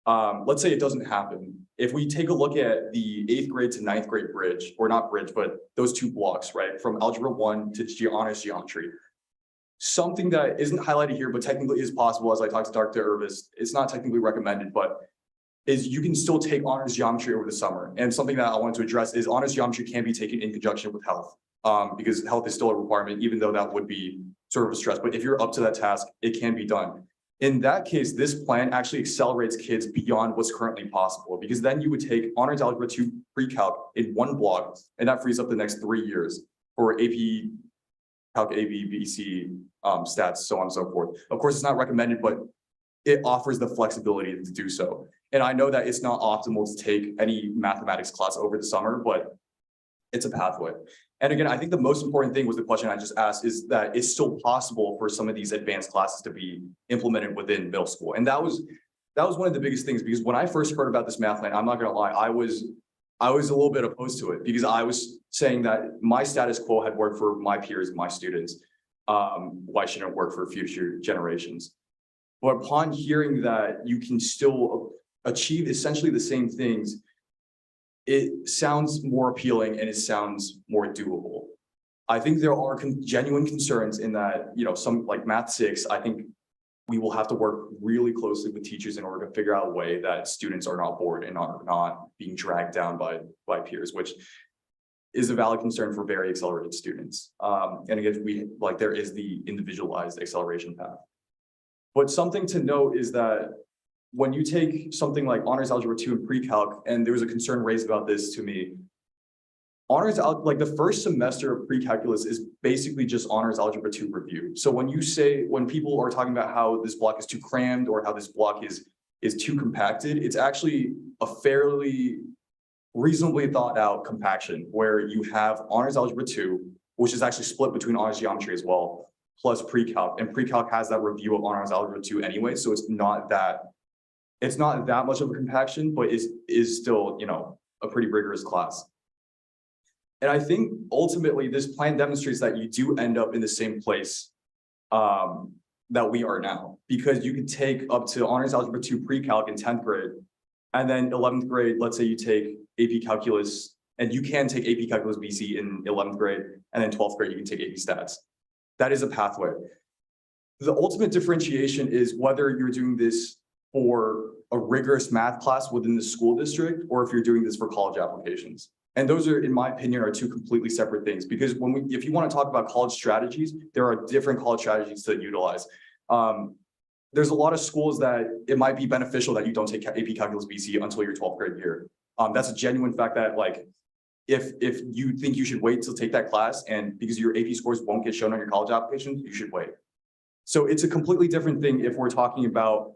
let's say it doesn't happen. If we take a look at the 8th grade to 9th grade bridge, or not bridge, but those 2 blocks, right? From algebra 1 to honors geometry. Something that isn't highlighted here, but technically is possible, as I talked to Dr. Irvis, it's not technically recommended, but is you can still take honors geometry over the summer. And something that I wanted to address is honors geometry can be taken in conjunction with health, because health is still a requirement, even though that would be sort of a stress. But if you're up to that task, it can be done. In that case, this plan actually accelerates kids beyond what's currently possible, because then you would take honors algebra 2 pre-calc in 1 block, and that frees up the next 3 years for AP calc, AB, BC, stats, so on and so forth. Of course, it's not recommended, but it offers the flexibility to do so. And I know that it's not optimal to take any mathematics class over the summer, but it's a pathway. And again, I think the most important thing was the question I just asked, is that it's still possible for some of these advanced classes to be implemented within middle school. And that was one of the biggest things, because when I first heard about this math plan, I'm not gonna lie, I was a little bit opposed to it, because I was saying that my status quo had worked for my peers and my students. Why shouldn't it work for future generations? But upon hearing that you can still achieve essentially the same things, it sounds more appealing and it sounds more doable. I think there are genuine concerns in that, you know, some like Math 6, I think we will have to work really closely with teachers in order to figure out a way that students are not bored and are not being dragged down by peers, which is a valid concern for very accelerated students. And again, there is the individualized acceleration path. But something to note is that when you take something like honors algebra 2 and pre-calc, and there was a concern raised about this to me, like the first semester of pre-calculus is basically just honors algebra 2 review. So when people are talking about how this block is too crammed or how this block is too compacted, it's actually a fairly reasonably thought out compaction where you have honors algebra 2, which is actually split between honors geometry as well, plus pre-calc, and pre-calc has that review of honors algebra 2 anyway, so it's not that much of a compaction, but is still, you know, a pretty rigorous class. And I think ultimately this plan demonstrates that you do end up in the same place that we are now, because you could take up to honors algebra 2 pre-calc in 10th grade, and then 11th grade, let's say you take AP calculus, and you can take AP calculus BC in 11th grade, and then 12th grade you can take AP stats. That is a pathway. The ultimate differentiation is whether you're doing this for a rigorous math class within the school district, or if you're doing this for college applications. And those are, in my opinion, are two completely separate things, because if you want to talk about college strategies, there are different college strategies to utilize. There's a lot of schools that it might be beneficial that you don't take AP Calculus BC until your 12th grade year. That's a genuine fact that, like, if you think you should wait to take that class, and because your AP scores won't get shown on your college application, you should wait. So it's a completely different thing if we're talking about,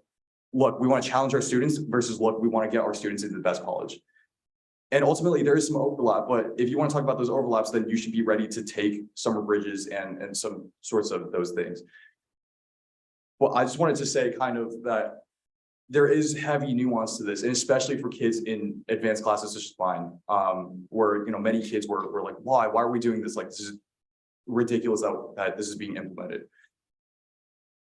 look, we want to challenge our students versus, look, we want to get our students into the best college. And ultimately there is some overlap, but if you want to talk about those overlaps, then you should be ready to take summer bridges and some sorts of those things. Well, I just wanted to say kind of that there is heavy nuance to this, and especially for kids in advanced classes such as mine, where, you know, many kids were like, why are we doing this? Like, this is ridiculous that this is being implemented.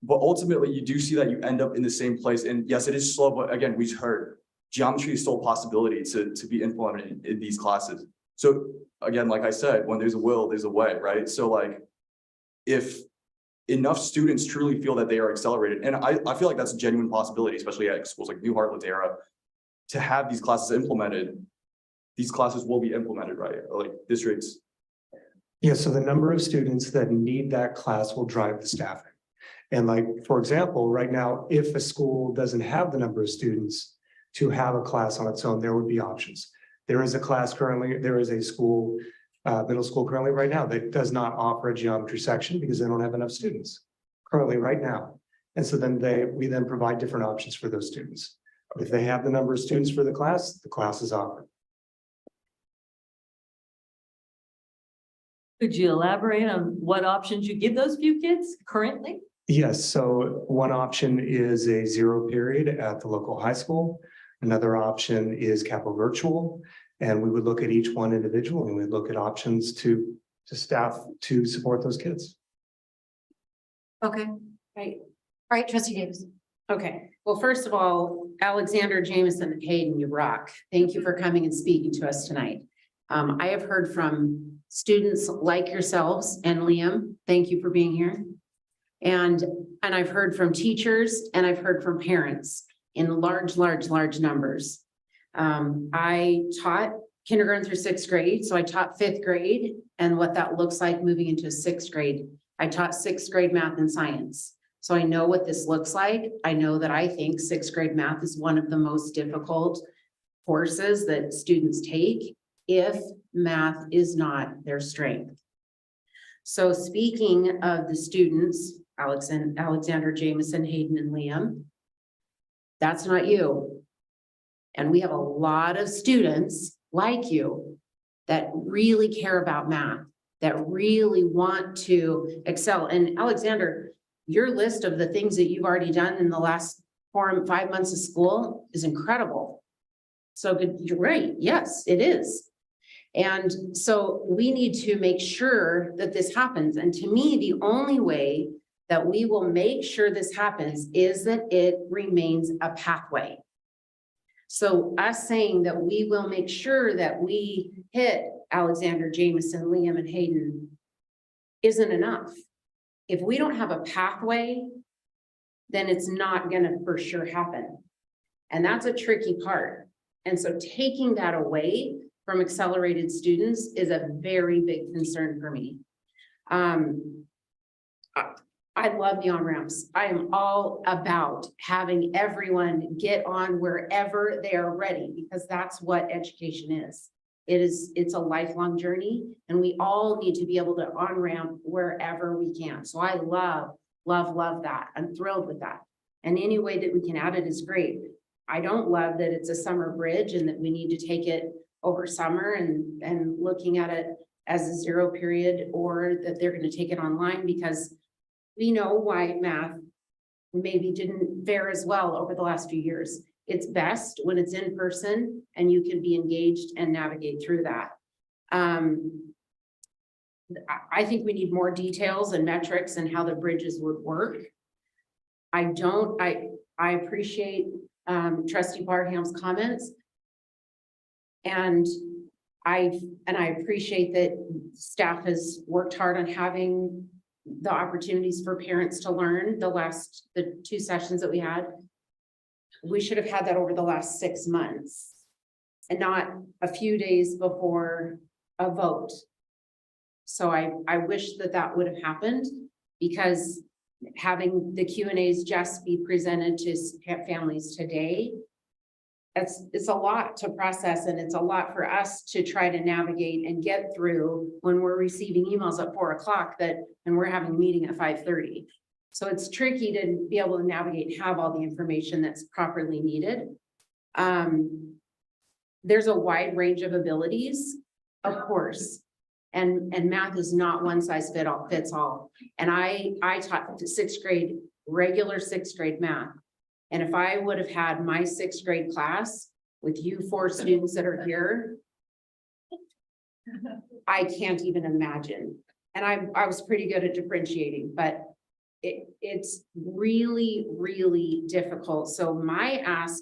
But ultimately you do see that you end up in the same place. And yes, it is slow, but again, we've heard geometry is still a possibility to be implemented in these classes. So again, like I said, when there's a will, there's a way, right? So like, if enough students truly feel that they are accelerated, and I feel like that's a genuine possibility, especially at schools like New Hart, Ladera, to have these classes implemented, these classes will be implemented, right? Like districts. Yeah, so the number of students that need that class will drive the staffing. And like, for example, right now, if a school doesn't have the number of students to have a class on its own, there would be options. There is a class currently, there is a school, middle school currently right now that does not offer a geometry section because they don't have enough students currently right now. And so then we then provide different options for those students. If they have the number of students for the class is offered. Could you elaborate on what options you give those few kids currently? Yes, so one option is a 0 period at the local high school. Another option is Capo virtual, and we would look at each one individually, and we'd look at options to staff to support those kids. Okay, right. All right, trustee Davis. Okay, well, first of all, Alexander, Jameson, Hayden, you rock. Thank you for coming and speaking to us tonight. I have heard from students like yourselves and Liam. Thank you for being here. And I've heard from teachers and I've heard from parents in large numbers. I taught kindergarten through 6th grade. So I taught 5th grade and what that looks like moving into 6th grade. I taught 6th grade math and science. So I know what this looks like. I know that I think 6th grade math is one of the most difficult courses that students take if math is not their strength. So speaking of the students, Alexander, Jameson, Hayden, and Liam, that's not you. And we have a lot of students like you that really care about math, that really want to excel. And Alexander, your list of the things that you've already done in the last 4 or 5 months of school is incredible. So good, you're right. Yes, it is. And so we need to make sure that this happens. And to me, the only way that we will make sure this happens is that it remains a pathway. So us saying that we will make sure that we hit Alexander, Jameson, Liam, and Hayden isn't enough. If we don't have a pathway, then it's not gonna for sure happen. And that's a tricky part. And so taking that away from accelerated students is a very big concern for me. I love the on-ramps. I am all about having everyone get on wherever they are ready, because that's what education is. It's a lifelong journey, and we all need to be able to on-ramp wherever we can. So I love that. I'm thrilled with that. And any way that we can add it is great. I don't love that it's a summer bridge and that we need to take it over summer and looking at it as a 0 period, or that they're going to take it online, because we know why math maybe didn't fare as well over the last few years. It's best when it's in person and you can be engaged and navigate through that. I think we need more details and metrics and how the bridges would work. I appreciate Trustee Barham's comments. And I appreciate that staff has worked hard on having the opportunities for parents to learn the 2 sessions that we had. We should have had that over the last 6 months and not a few days before a vote. So I wish that would have happened, because having the Q&As just be presented to families today, it's a lot to process, and it's a lot for us to try to navigate and get through when we're receiving emails at 4 o'clock and we're having a meeting at 5:30. So it's tricky to be able to navigate and have all the information that's properly needed. There's a wide range of abilities, of course, and math is not one size fits all. And I taught 6th grade, regular 6th grade math. And if I would have had my 6th grade class with you 4 students that are here, I can't even imagine. And I was pretty good at differentiating, but it's really, really difficult. So my ask,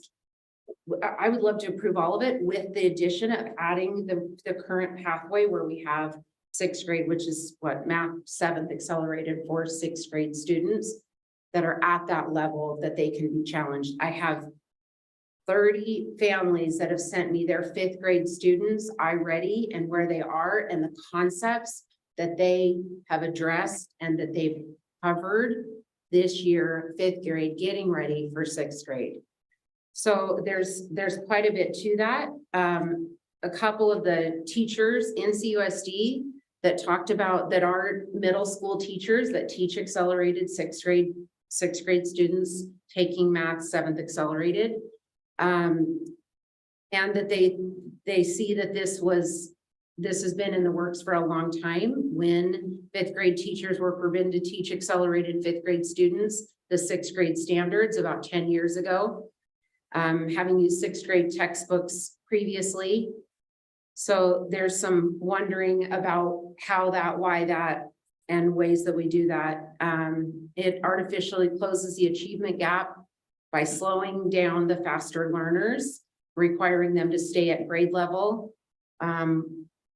I would love to approve all of it with the addition of adding the current pathway where we have 6th grade, which is what, math 7th accelerated for 6th grade students that are at that level that they can be challenged. I have 30 families that have sent me their 5th grade students, iReady, and where they are and the concepts that they have addressed and that they've covered this year, 5th grade, getting ready for 6th grade. So there's quite a bit to that. A couple of the teachers in CUSD that talked about that are middle school teachers that teach accelerated 6th grade students taking math 7th accelerated. And that they see that this has been in the works for a long time. When 5th grade teachers were forbidden to teach accelerated 5th grade students, the 6th grade standards about 10 years ago, having used 6th grade textbooks previously. So there's some wondering about how that, why that, and ways that we do that. It artificially closes the achievement gap by slowing down the faster learners, requiring them to stay at grade level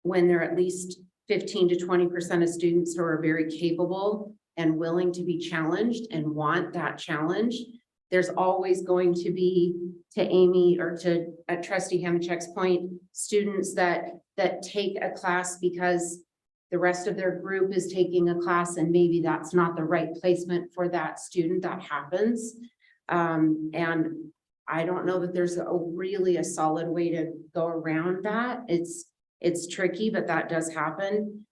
when they're at least 15 to 20% of students who are very capable and willing to be challenged and want that challenge. There's always going to be, to Amy or to Trustee Hamachek's point, students that take a class because the rest of their group is taking a class and maybe that's not the right placement for that student. That happens. And I don't know that there's really a solid way to go around that. It's tricky, but that does happen.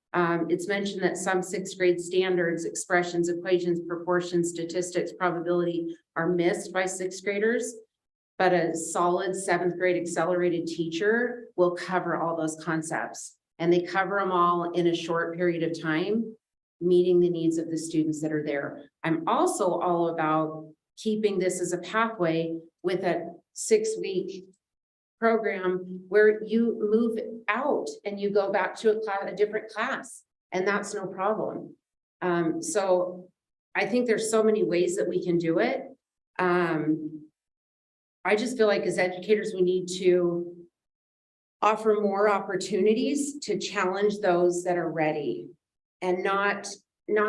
It's mentioned that some 6th grade standards, expressions, equations, proportions, statistics, probability are missed by 6th graders, but a solid 7th grade accelerated teacher will cover all those concepts, and they cover them all in a short period of time, meeting the needs of the students that are there. I'm also all about keeping this as a pathway with a 6-week program where you move out and you go back to a different class, and that's no problem. So I think there's so many ways that we can do it. I just feel like as educators, we need to offer more opportunities to challenge those that are ready and not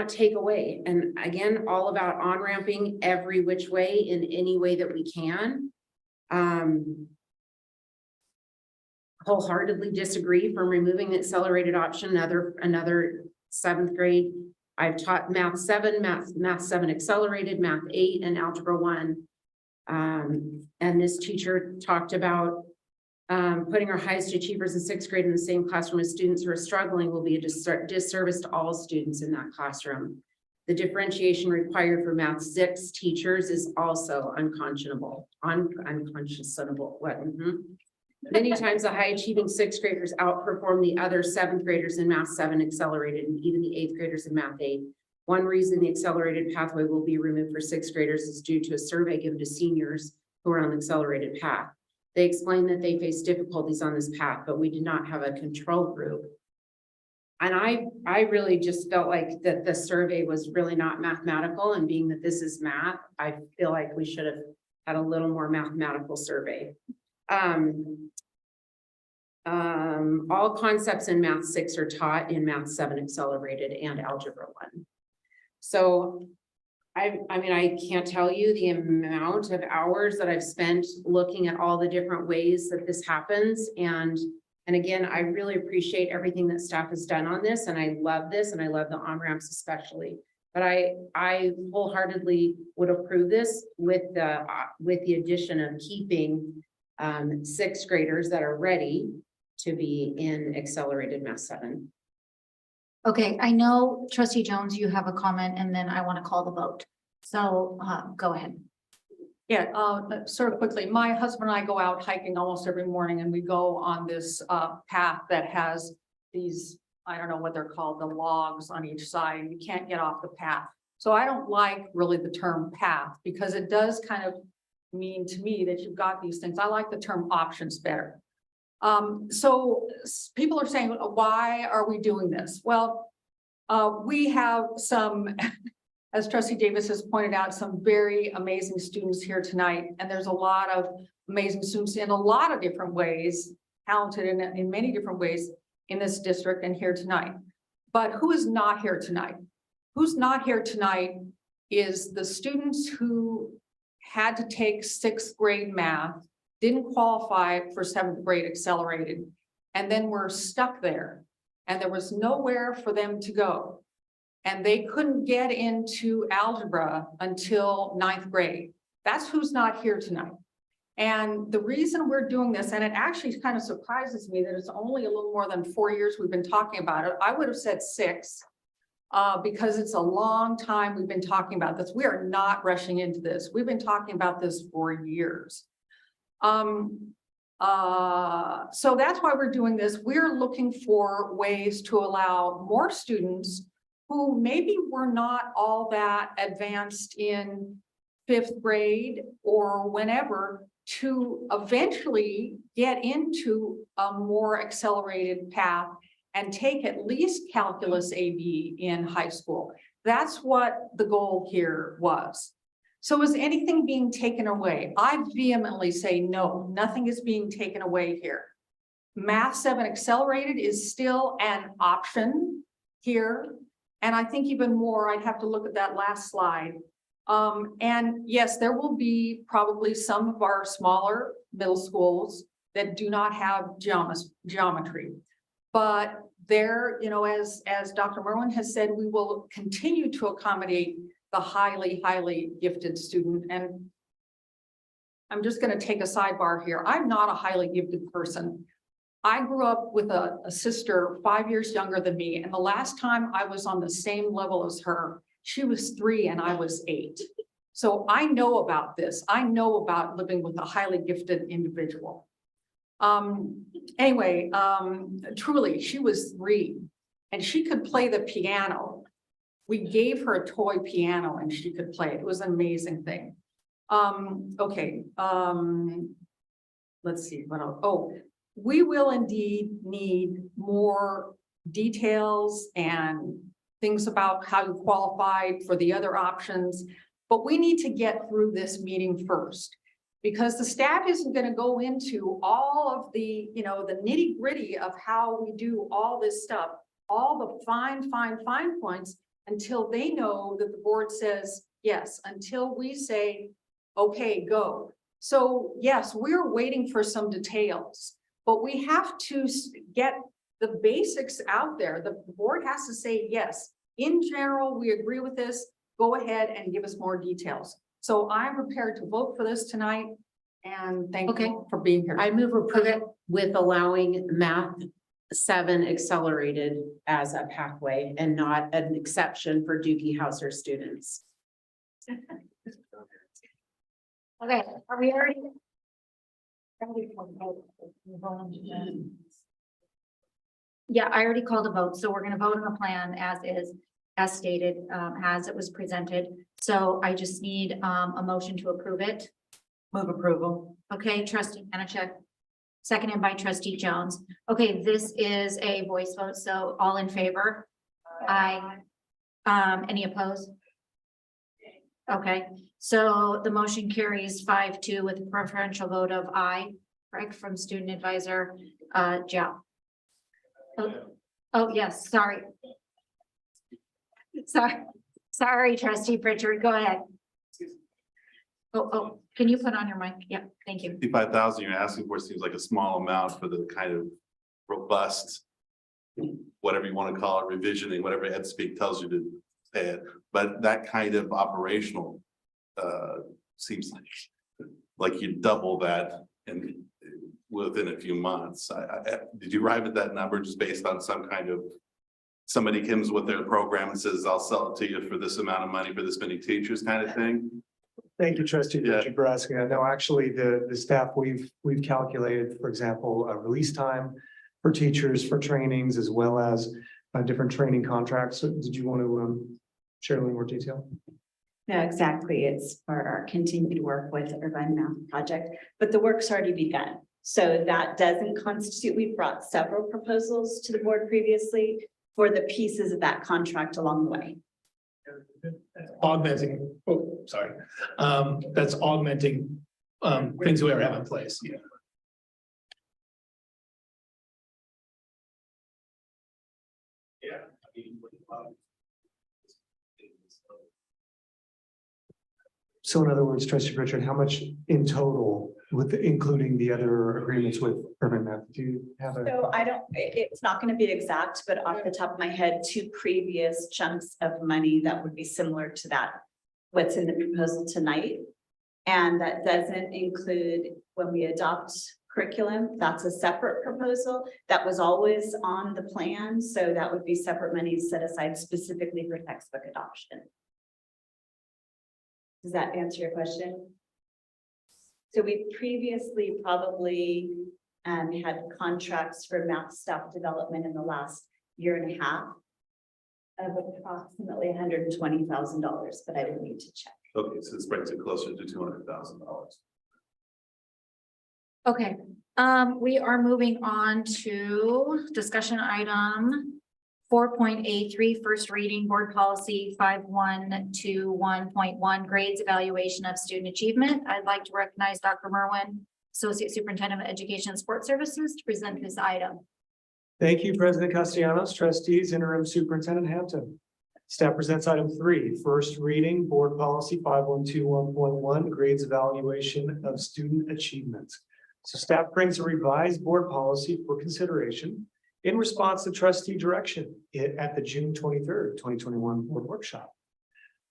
take away. And again, all about on-ramping every which way in any way that we can. Wholeheartedly disagree from removing the accelerated option. Another 7th grade. I've taught math 7, math 7 accelerated, math 8, and algebra 1. And this teacher talked about putting our highest achievers in 6th grade in the same classroom as students who are struggling will be a disservice to all students in that classroom. The differentiation required for math 6 teachers is also unconscionable. Many times the high achieving 6th graders outperform the other 7th graders in math 7 accelerated and even the 8th graders in math 8. One reason the accelerated pathway will be removed for sixth graders is due to a survey given to seniors who are on the accelerated path. They explained that they face difficulties on this path, but we did not have a control group. And I really just felt like that the survey was really not mathematical, and being that this is math, I feel like we should have had a little more mathematical survey. All concepts in Math 6 are taught in Math 7 Accelerated and Algebra 1. So I mean, I can't tell you the amount of hours that I've spent looking at all the different ways that this happens. And again, I really appreciate everything that staff has done on this, and I love this, and I love the on-ramps especially. But I wholeheartedly would approve this with the addition of keeping sixth graders that are ready to be in Accelerated Math 7. Okay, I know trustee Jones, you have a comment, and then I want to call the vote. So go ahead. Yeah, sort of quickly, my husband and I go out hiking almost every morning, and we go on this path that has these, I don't know what they're called, the logs on each side. You can't get off the path. So I don't like really the term path, because it does kind of mean to me that you've got these things. I like the term options better. So people are saying, why are we doing this? Well, we have some, as trustee Davis has pointed out, some very amazing students here tonight. And there's a lot of amazing students in a lot of different ways, talented in many different ways in this district and here tonight. But who is not here tonight? Who's not here tonight is the students who had to take sixth grade math, didn't qualify for seventh grade accelerated, and then were stuck there. And there was nowhere for them to go. And they couldn't get into algebra until ninth grade. That's who's not here tonight. And the reason we're doing this, and it actually kind of surprises me that it's only a little more than 4 years we've been talking about it. I would have said 6, because it's a long time we've been talking about this. We are not rushing into this. We've been talking about this for years. So that's why we're doing this. We're looking for ways to allow more students who maybe were not all that advanced in 5th grade or whenever to eventually get into a more accelerated path and take at least calculus AB in high school. That's what the goal here was. So is anything being taken away? I vehemently say no, nothing is being taken away here. Math 7 Accelerated is still an option here. And I think even more, I'd have to look at that last slide. And yes, there will be probably some of our smaller middle schools that do not have geometry. But there, you know, as Dr. Merwin has said, we will continue to accommodate the highly, highly gifted student. And I'm just going to take a sidebar here. I'm not a highly gifted person. I grew up with a sister 5 years younger than me. And the last time I was on the same level as her, she was 3 and I was 8. So I know about this. I know about living with a highly gifted individual. Anyway, truly, she was 3 and she could play the piano. We gave her a toy piano and she could play it. It was an amazing thing. Okay. Let's see what else. Oh, we will indeed need more details and things about how you qualified for the other options, but we need to get through this meeting first, because the staff isn't going to go into all of the, you know, the nitty gritty of how we do all this stuff, all the fine points, until they know that the board says yes, until we say, okay, go. So yes, we're waiting for some details, but we have to get the basics out there. The board has to say, yes, in general, we agree with this. Go ahead and give us more details. So I'm prepared to vote for this tonight. And thank you for being here. I move approval with allowing Math 7 Accelerated as a pathway and not an exception for Doogie Howser students. Okay, are we already? Yeah, I already called a vote, so we're gonna vote on the plan as is. as stated, as it was presented. So I just need a motion to approve it. Move approval. Okay, trustee Anachek, seconded by trustee Jones. Okay, this is a voice vote, so all in favor? Aye. Any opposed? Okay, so the motion carries 5-2 with a preferential vote of aye, correct, from student advisor, Joe. Oh, yes, sorry. Sorry, trustee Pritchard, go ahead. Oh, can you put on your mic? Yeah, thank you. 55,000 you're asking for seems like a small amount for the kind of robust, whatever you want to call it, revisioning, whatever Ed Speak tells you to say it. But that kind of operational seems like you double that in within a few months. Did you arrive at that number just based on some kind of, somebody comes with their program and says, I'll sell it to you for this amount of money for this many teachers kind of thing? Thank you, trustee Richard for asking. I know actually the staff we've calculated, for example, a release time for teachers for trainings as well as different training contracts. So did you want to share a little more detail? No, exactly. It's for our continued work with Irvine Math Project, but the work's already begun. So that doesn't constitute, we've brought several proposals to the board previously for the pieces of that contract along the way. Augmenting, that's augmenting things we already have in place. Yeah. So in other words, trustee Richard, how much in total with including the other agreements with Urban Math? Do you have a? So it's not going to be exact, but off the top of my head, 2 previous chunks of money that would be similar to that, what's in the proposal tonight. And that doesn't include when we adopt curriculum, that's a separate proposal that was always on the plan. So that would be separate money set aside specifically for textbook adoption. Does that answer your question? So we previously probably had contracts for math staff development in the last 1.5 years of approximately $120,000, but I would need to check. Okay, so this brings it closer to $200,000. Okay, we are moving on to discussion item 4.A3, first reading board policy 5121.1, grades evaluation of student achievement. I'd like to recognize Dr. Merwin, Associate Superintendent of Education and Sports Services, to present this item. Thank you, President Castellanos, trustees, interim superintendent Hampton. Staff presents item 3, first reading board policy 5121.1, grades evaluation of student achievement. So staff brings a revised board policy for consideration in response to trustee direction at the June 23rd, 2021 board workshop.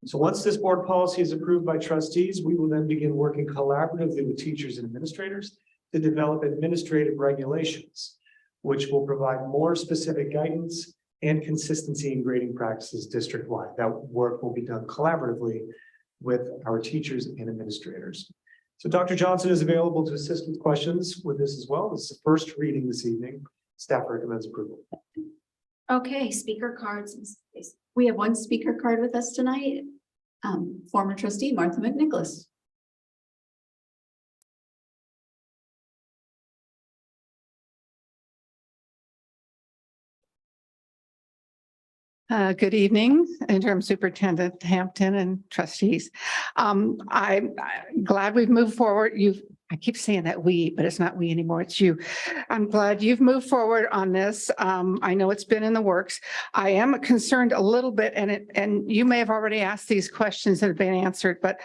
So once this board policy is approved by trustees, we will then begin working collaboratively with teachers and administrators to develop administrative regulations, which will provide more specific guidance and consistency in grading practices district-wide. That work will be done collaboratively with our teachers and administrators. So Dr. Johnson is available to assist with questions with this as well. This is the first reading this evening. Staff recommends approval. Okay, speaker cards. We have one speaker card with us tonight. Former trustee Martha McNicholas. Good evening, Interim Superintendent Hampton and trustees. I'm glad we've moved forward. I keep saying that we, but it's not we anymore, it's you. I'm glad you've moved forward on this. I know it's been in the works. I am concerned a little bit, and you may have already asked these questions that have been answered, but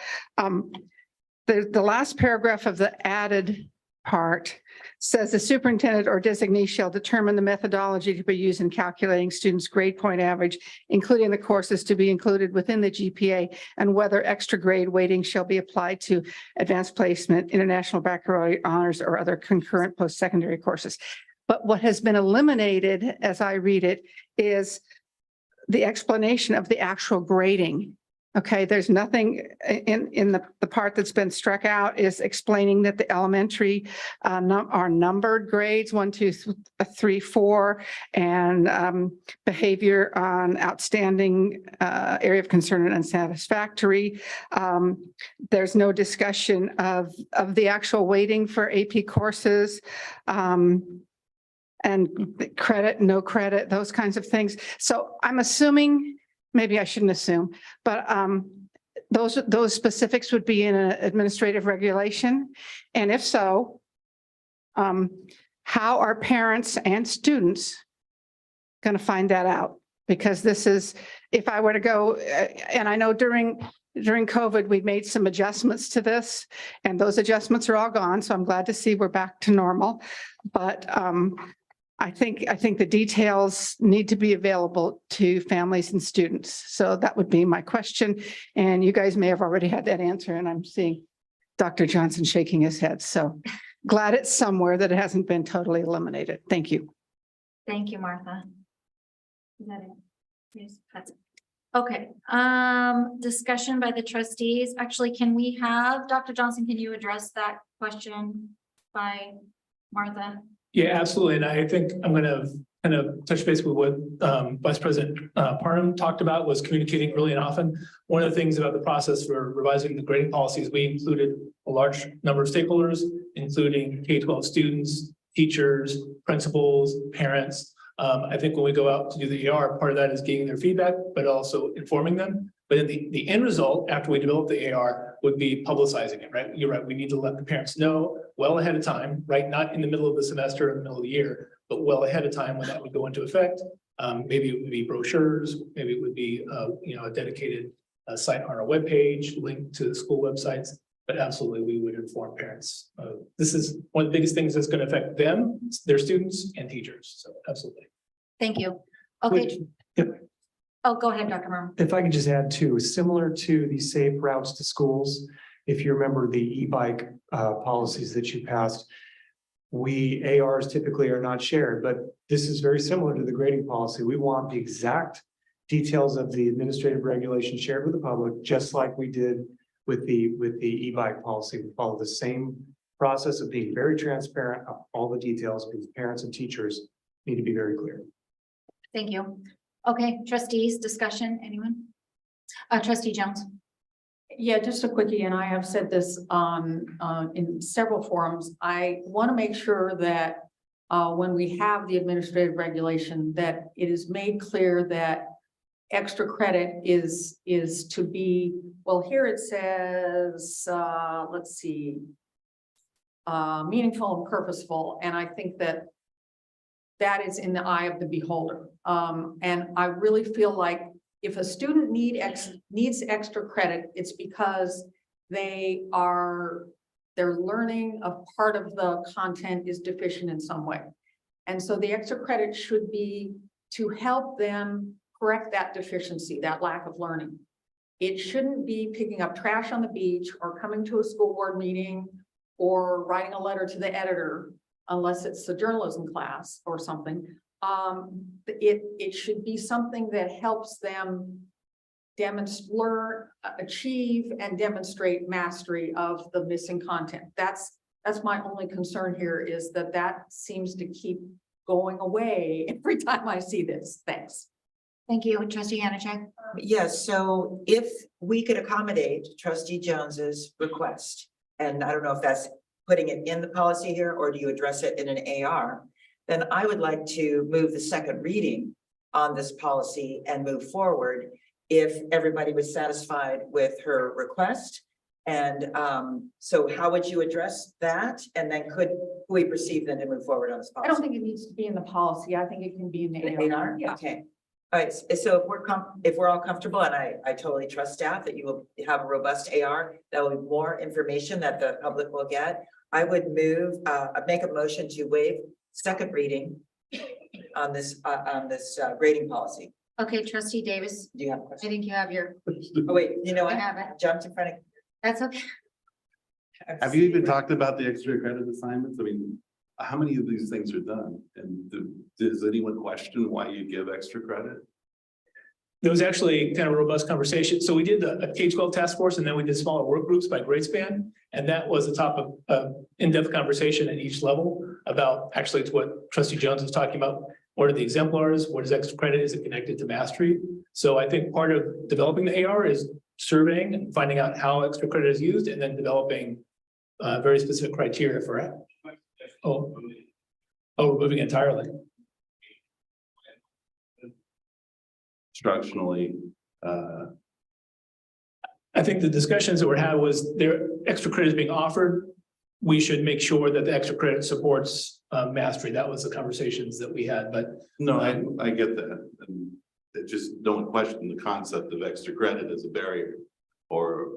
the last paragraph of the added part says the superintendent or designee shall determine the methodology to be used in calculating students' grade point average, including the courses to be included within the GPA, and whether extra grade weighting shall be applied to advanced placement, international baccalaureate honors, or other concurrent post-secondary courses. But what has been eliminated, as I read it, is the explanation of the actual grading Okay, there's nothing in the part that's been struck out is explaining that the elementary are numbered grades, 1, 2, 3, 4, and behavior on outstanding area of concern and unsatisfactory. There's no discussion of the actual weighting for AP courses. And credit, no credit, those kinds of things. So I'm assuming, maybe I shouldn't assume, but those specifics would be in an administrative regulation. And if so, how are parents and students going to find that out? Because this is, if I were to go, and I know during COVID, we made some adjustments to this, and those adjustments are all gone. So I'm glad to see we're back to normal. But I think the details need to be available to families and students. So that would be my question. And you guys may have already had that answer, and I'm seeing Dr. Johnson shaking his head. So glad it's somewhere that it hasn't been totally eliminated. Thank you. Thank you, Martha. Is that it? Yes, that's it. Okay, discussion by the trustees. Actually, can we have, Dr. Johnson, can you address that question by Martha? Yeah, absolutely. And I think I'm going to kind of touch base with what Vice President Parham talked about, was communicating early and often. One of the things about the process for revising the grading policies, we included a large number of stakeholders, including K-12 students, teachers, principals, parents. I think when we go out to do the AR, part of that is getting their feedback, but also informing them. But in the end result, after we develop the AR, would be publicizing it, right? You're right. We need to let the parents know well ahead of time, right? Not in the middle of the semester or in the middle of the year, but well ahead of time when that would go into effect. Maybe it would be brochures, maybe it would be a dedicated site on our webpage, linked to the school websites. But absolutely, we would inform parents. This is one of the biggest things that's going to affect them, their students, and teachers. So absolutely. Thank you. Okay. Yep. Oh, go ahead, Dr. Murray. If I could just add too, similar to the safe routes to schools, if you remember the e-bike policies that you passed, ARs typically are not shared, but this is very similar to the grading policy. We want the exact details of the administrative regulation shared with the public, just like we did with the e-bike policy. We follow the same process of being very transparent of all the details, because parents and teachers need to be very clear. Thank you. Okay, trustees, discussion, anyone? Trustee Jones. Yeah, just a quickie, and I have said this in several forums. I want to make sure that when we have the administrative regulation, that it is made clear that extra credit is to be, well, here it says, let's see, meaningful and purposeful. And I think that is in the eye of the beholder. And I really feel like if a student needs extra credit, it's because their learning of part of the content is deficient in some way. And so the extra credit should be to help them correct that deficiency, that lack of learning. It shouldn't be picking up trash on the beach or coming to a school board meeting or writing a letter to the editor, unless it's a journalism class or something. It should be something that helps them learn, achieve, and demonstrate mastery of the missing content. That's my only concern here, is that seems to keep going away every time I see this. Thanks. Thank you, Trustee Yanachek. Yes, so if we could accommodate Trustee Jones's request, and I don't know if that's putting it in the policy here, or do you address it in an AR? Then I would like to move the second reading on this policy and move forward if everybody was satisfied with her request. And so how would you address that? And then could we proceed then to move forward on this policy? I don't think it needs to be in the policy. I think it can be in the AR. Yeah. Okay. All right. So if we're all comfortable, and I totally trust staff that you will have a robust AR, that will be more information that the public will get. I would make a motion to waive second reading on this grading policy. Okay, Trustee Davis. Do you have a question? I think you have your. Oh, wait, you know I what? have it. Jumped in front of. That's okay. Have you even talked about the extra credit assignments? I mean, how many of these things are done? And does anyone question why you give extra credit? there was actually kind of a robust conversation. So we did a K-12 task force, and then we did smaller work groups by grade span. And that was the top of in-depth conversation at each level about actually to what Trustee Jones was talking about. What are the exemplars? What is extra credit? Is it connected to mastery? So I think part of developing the AR is surveying and finding out how extra credit is used, and then developing very specific criteria for it. Oh, we're moving entirely. Instructionally, I think the discussions that were had was there extra credit is being offered. We should make sure that the extra credit supports mastery. That was the conversations that we had, but. no, I get that. And it just don't question the concept of extra credit as a barrier or.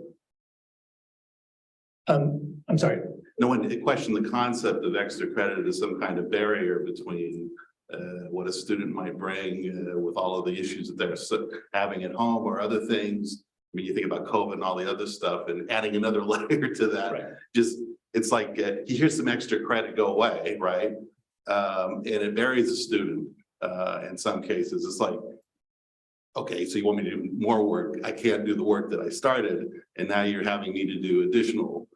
I'm sorry. No one questioned the concept of extra credit as some kind of barrier between what a student might bring with all of the issues that they're having at home or other things. I mean, you think about COVID and all the other stuff, and adding another layer to that, Right. just, it's like, here's some extra credit, go away, right? And it varies the student in some cases. It's like, okay, so you want me to do more work? I can't do the work that I started, and now you're having me to do additional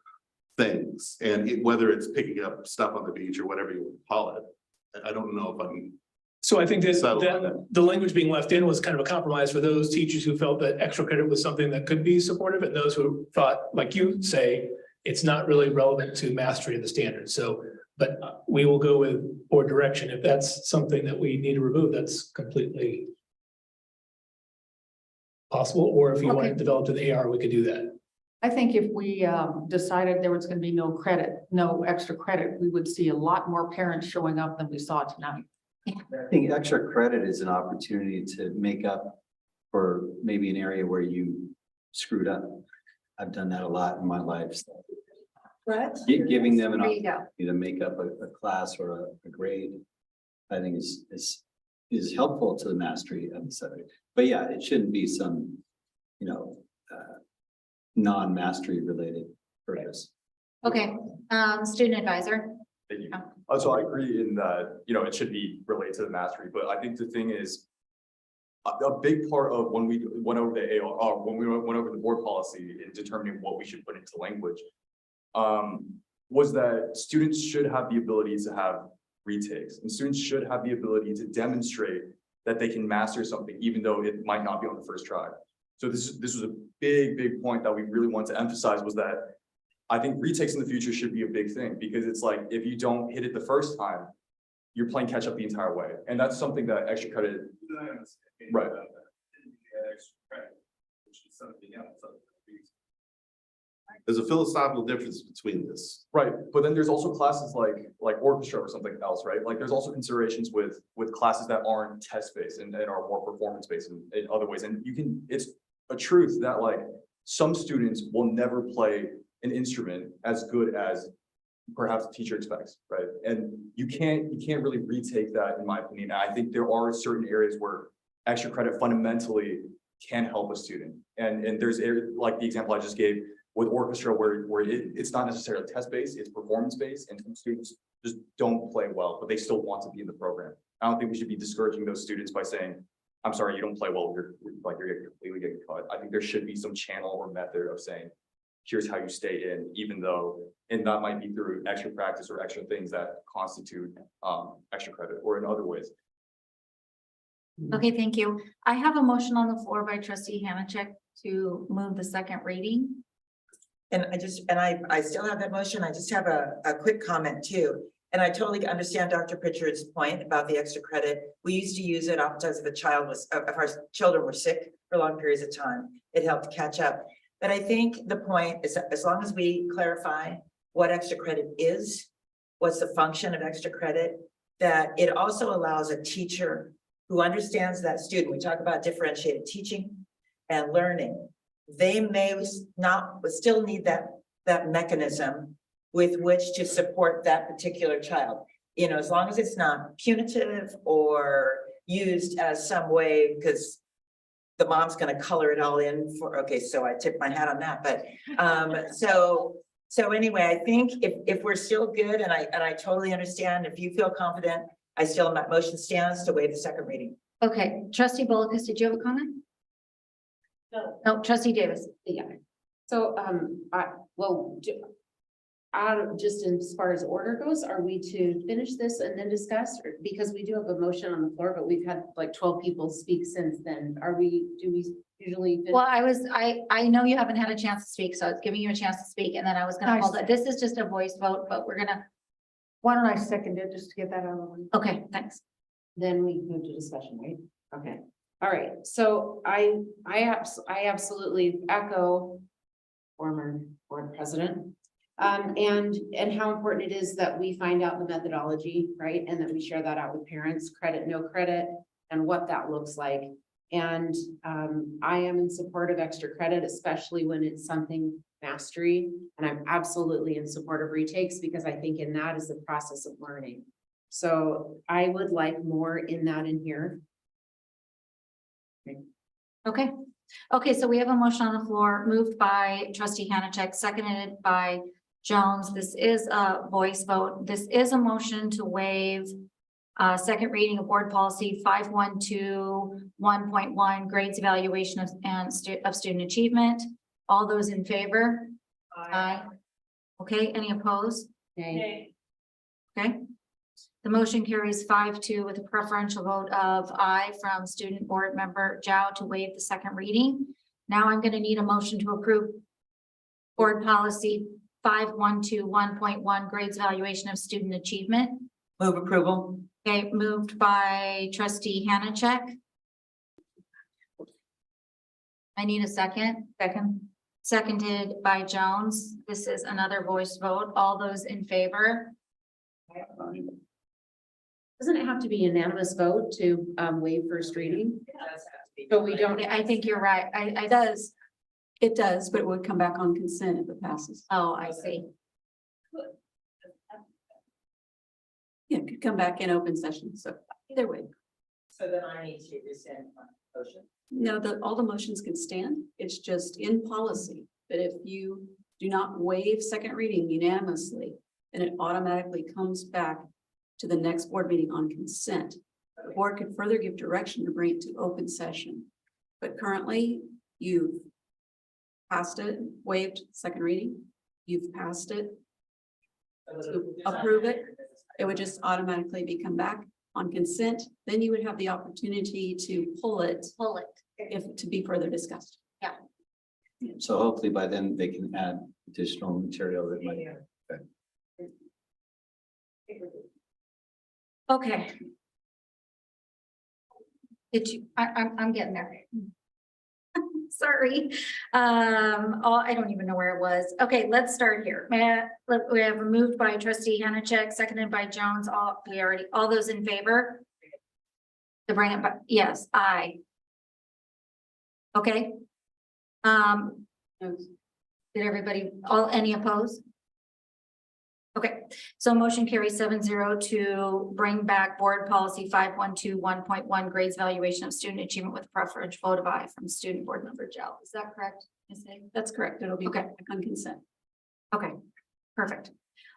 things. And whether it's picking up stuff on the beach or whatever you would call it, I don't know if I'm. So I think settled on that the language being left in was kind of a compromise for those teachers who felt that extra credit was something that could be supportive, and those who thought, like you say, it's not really relevant to mastery of the standards. So, but we will go with board direction. If that's something that we need to remove, that's completely possible. Or if you want to develop to the AR, we could do that. I think if we decided there was going to be no credit, no extra credit, we would see a lot more parents showing up than we saw tonight. I think extra credit is an opportunity to make up for maybe an area where you screwed up. I've done that a lot in my life. So Brett? giving them an There you go. opportunity to make up a class or a grade, I think is helpful to the mastery of the subject. But yeah, it shouldn't be some, non-mastery related purpose. Okay, student advisor. Thank you. So I agree in that, it should be related to the mastery, but I think the thing is, a big part of when we went over the AR, when we went over the board policy in determining what we should put into language, was that students should have the ability to have retakes, and students should have the ability to demonstrate that they can master something, even though it might not be on the first try. So this was a big point that we really want to emphasize, was that I think retakes in the future should be a big thing, because it's like, if you don't hit it the first time, you're playing catch up the entire way. And that's something that extra credit. Right. There's a philosophical difference between this. Right, but then there's also classes like orchestra or something else, right? Like there's also considerations with classes that aren't test-based and are more performance-based in other ways. And it's a truth that like some students will never play an instrument as good as perhaps the teacher expects, right? And you can't really retake that, in my opinion. I think there are certain areas where extra credit fundamentally can help a student. And there's like the example I just gave with orchestra, where it's not necessarily test-based, it's performance-based, and some students just don't play well, but they still want to be in the program. I don't think we should be discouraging those students by saying, I'm sorry, you don't play well, you're completely getting cut. I think there should be some channel or method of saying, here's how you stay in, even though, and that might be through extra practice or extra things that constitute extra credit, or in other ways. Okay, thank you. I have a motion on the floor by trustee Hamachek to move the second reading. And I still have that motion. I just have a quick comment too. And I totally understand Dr. Pritchard's point about the extra credit. We used to use it oftentimes if our children were sick for long periods of time. It helped catch up. But I think the point is that as long as we clarify what extra credit is, what's the function of extra credit, that it also allows a teacher who understands that student. We talk about differentiated teaching and learning. They may still need that mechanism with which to support that particular child. As long as it's not punitive or used as some way, because the mom's going to color it all in for, okay, so I tip my hat on that. But so anyway, I think if we're still good, and I totally understand, if you feel confident, that motion stands to waive the second reading. Okay, trustee Bolkus, did you have a comment? No, trustee Davis. Yeah. So, just as far as order goes, are we to finish this and then discuss? Or because we do have a motion on the floor, but we've had like 12 people speak since then. Do we usually? finish? Well, I know you haven't had a chance to speak, so I was giving you a chance to speak, and then I was gonna hold it. This is just a voice vote, but we're gonna. Why don't I second it just to get that out of the way? Okay, thanks. Then we move to discussion, right? Okay, all right, so I absolutely echo former board president. And how important it is that we find out the methodology, right? And that we share that out with parents, credit, no credit, and what that looks like. And I am in support of extra credit, especially when it's something mastery. And I'm absolutely in support of retakes because I think in that is the process of learning. So I would like more in that in here. Okay. Okay, so we have a motion on the floor, moved by trustee Hanachek, seconded by Jones. This is a voice vote. This is a motion to waive second reading of board policy 5121.1 grades evaluation of student achievement. All those in favor? Aye. Okay, any opposed? Okay. Okay. The motion carries 5-2 with a preferential vote of aye from student board member Zhao to waive the second reading. Now I'm going to need a motion to approve board policy 5121.1 grades evaluation of student achievement. Move approval. Okay, moved by trustee Hanachek. I need a second. Seconded by Jones. This is another voice vote. All those in favor? Doesn't it have to be unanimous vote to waive first reading? But we don't. I think you're right. It does. It does, but it would come back on consent if it passes. Oh, I see. Yeah, it could come back in open session. So either way. So then I need to rescind my motion. No, all the motions can stand. It's just in policy that if you do not waive second reading unanimously, then it automatically comes back to the next board meeting on consent. The board could further give direction to bring it to open session. But currently you've passed it, waived second reading. You've passed it. To approve it, it would just automatically be come back on consent. Then you would have the opportunity to pull it if to be further discussed. Yeah. So hopefully by then they can add additional material that might. Okay. Did you, I'm getting there. Sorry. I don't even know where it was. Okay, let's start here. We have moved by trustee Hanachek, seconded by Jones. All those in favor? To bring it back, yes, aye. Okay. Did everybody, any opposed? Okay, so motion carries 7-0 to bring back board policy 5121.1 grades evaluation of student achievement with preferential vote of aye from student board member Gel. Is that correct? That's correct. It'll be okay on consent. Okay, perfect.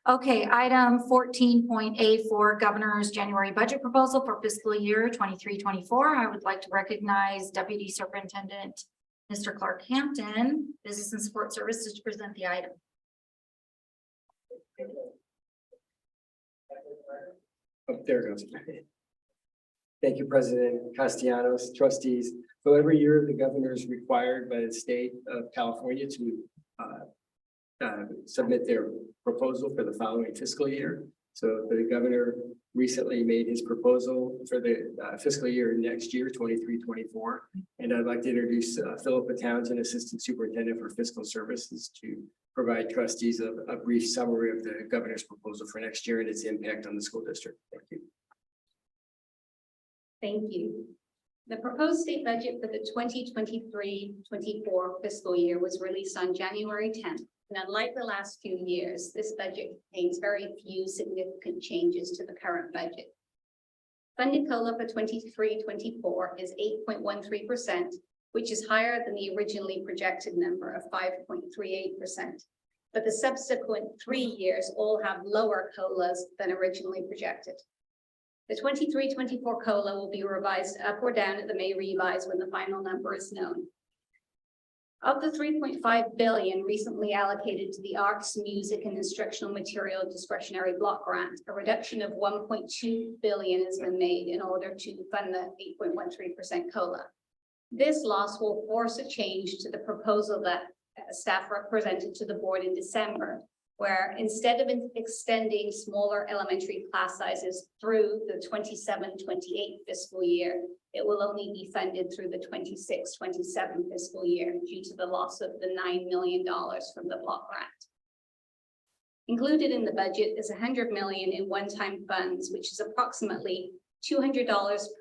Okay, item 14.A4 governor's January budget proposal for fiscal year 23-24. I would like to recognize Deputy Superintendent Mr. Clark Hampton, Business and Support Services, to present the item. Oh, there it goes. Thank you, President Castellanos, trustees. So every year, the governor is required by the state of California to submit their proposal for the following fiscal year. So the governor recently made his proposal for the fiscal year next year, 23-24. And I'd like to introduce Philippa Townsend, Assistant Superintendent for Fiscal Services, to provide trustees a brief summary of the governor's proposal for next year and its impact on the school district. Thank you. Thank you. The proposed state budget for the 2023-24 fiscal year was released on January 10th. And unlike the last few years, this budget contains very few significant changes to the current budget. Funded COLA for 23-24 is 8.13%, which is higher than the originally projected number of 5.38%. But the subsequent 3 years all have lower COLAs than originally projected. The 23-24 COLA will be revised up or down at the May revise when the final number is known. Of the 3.5 billion recently allocated to the arts, music, and instructional material discretionary block grant, a reduction of 1.2 billion has been made in order to fund the 8.13% COLA. This loss will force a change to the proposal that staff represented to the board in December, where instead of extending smaller elementary class sizes through the 27-28 fiscal year, it will only be funded through the 26-27 fiscal year due to the loss of the $9 million from the block grant. Included in the budget is $100 million in one-time funds, which is approximately $200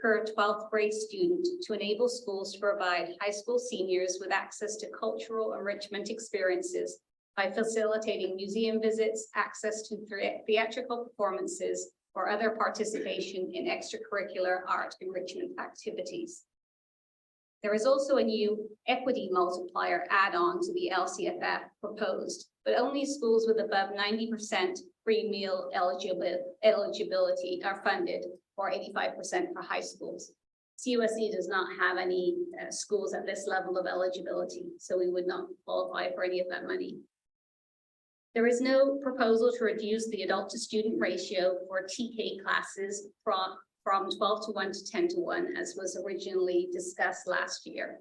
per 12th grade student to enable schools to provide high school seniors with access to cultural enrichment experiences by facilitating museum visits, access to theatrical performances, or other participation in extracurricular art enrichment activities. There is also a new equity multiplier add-on to the LCFF proposed, but only schools with above 90% free meal eligibility are funded, or 85% for high schools. CUSD does not have any schools at this level of eligibility, so we would not qualify for any of that money. There is no proposal to reduce the adult to student ratio for TK classes from 12 to 1 to 10 to 1, as was originally discussed last year.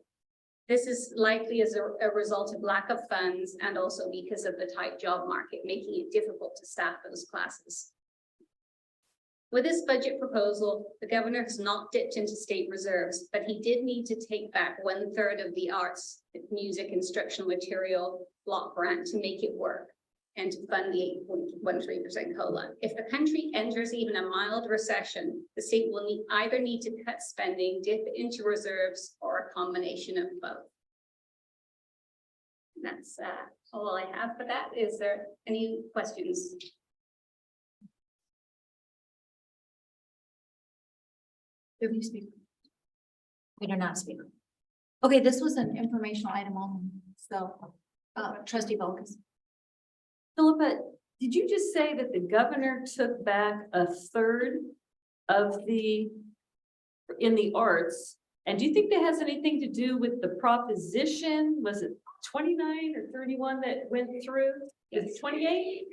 This is likely as a result of lack of funds and also because of the tight job market, making it difficult to staff those classes. With this budget proposal, the governor has not dipped into state reserves, but he did need to take back 1/3 of the arts, music, instructional material block grant to make it work and to fund the 8.13% COLA. If the country enters even a mild recession, the state will either need to cut spending, dip into reserves, or a combination of both. And that's all I have for that. Is there any questions? Do you speak? We do not speak. Okay, this was an informational item only, so trustee Volkes. Philippa, did you just say that the governor took back 1/3 of in the arts? And do you think that has anything to do with the proposition? Was it 29 or 31 that went through? Is it 28?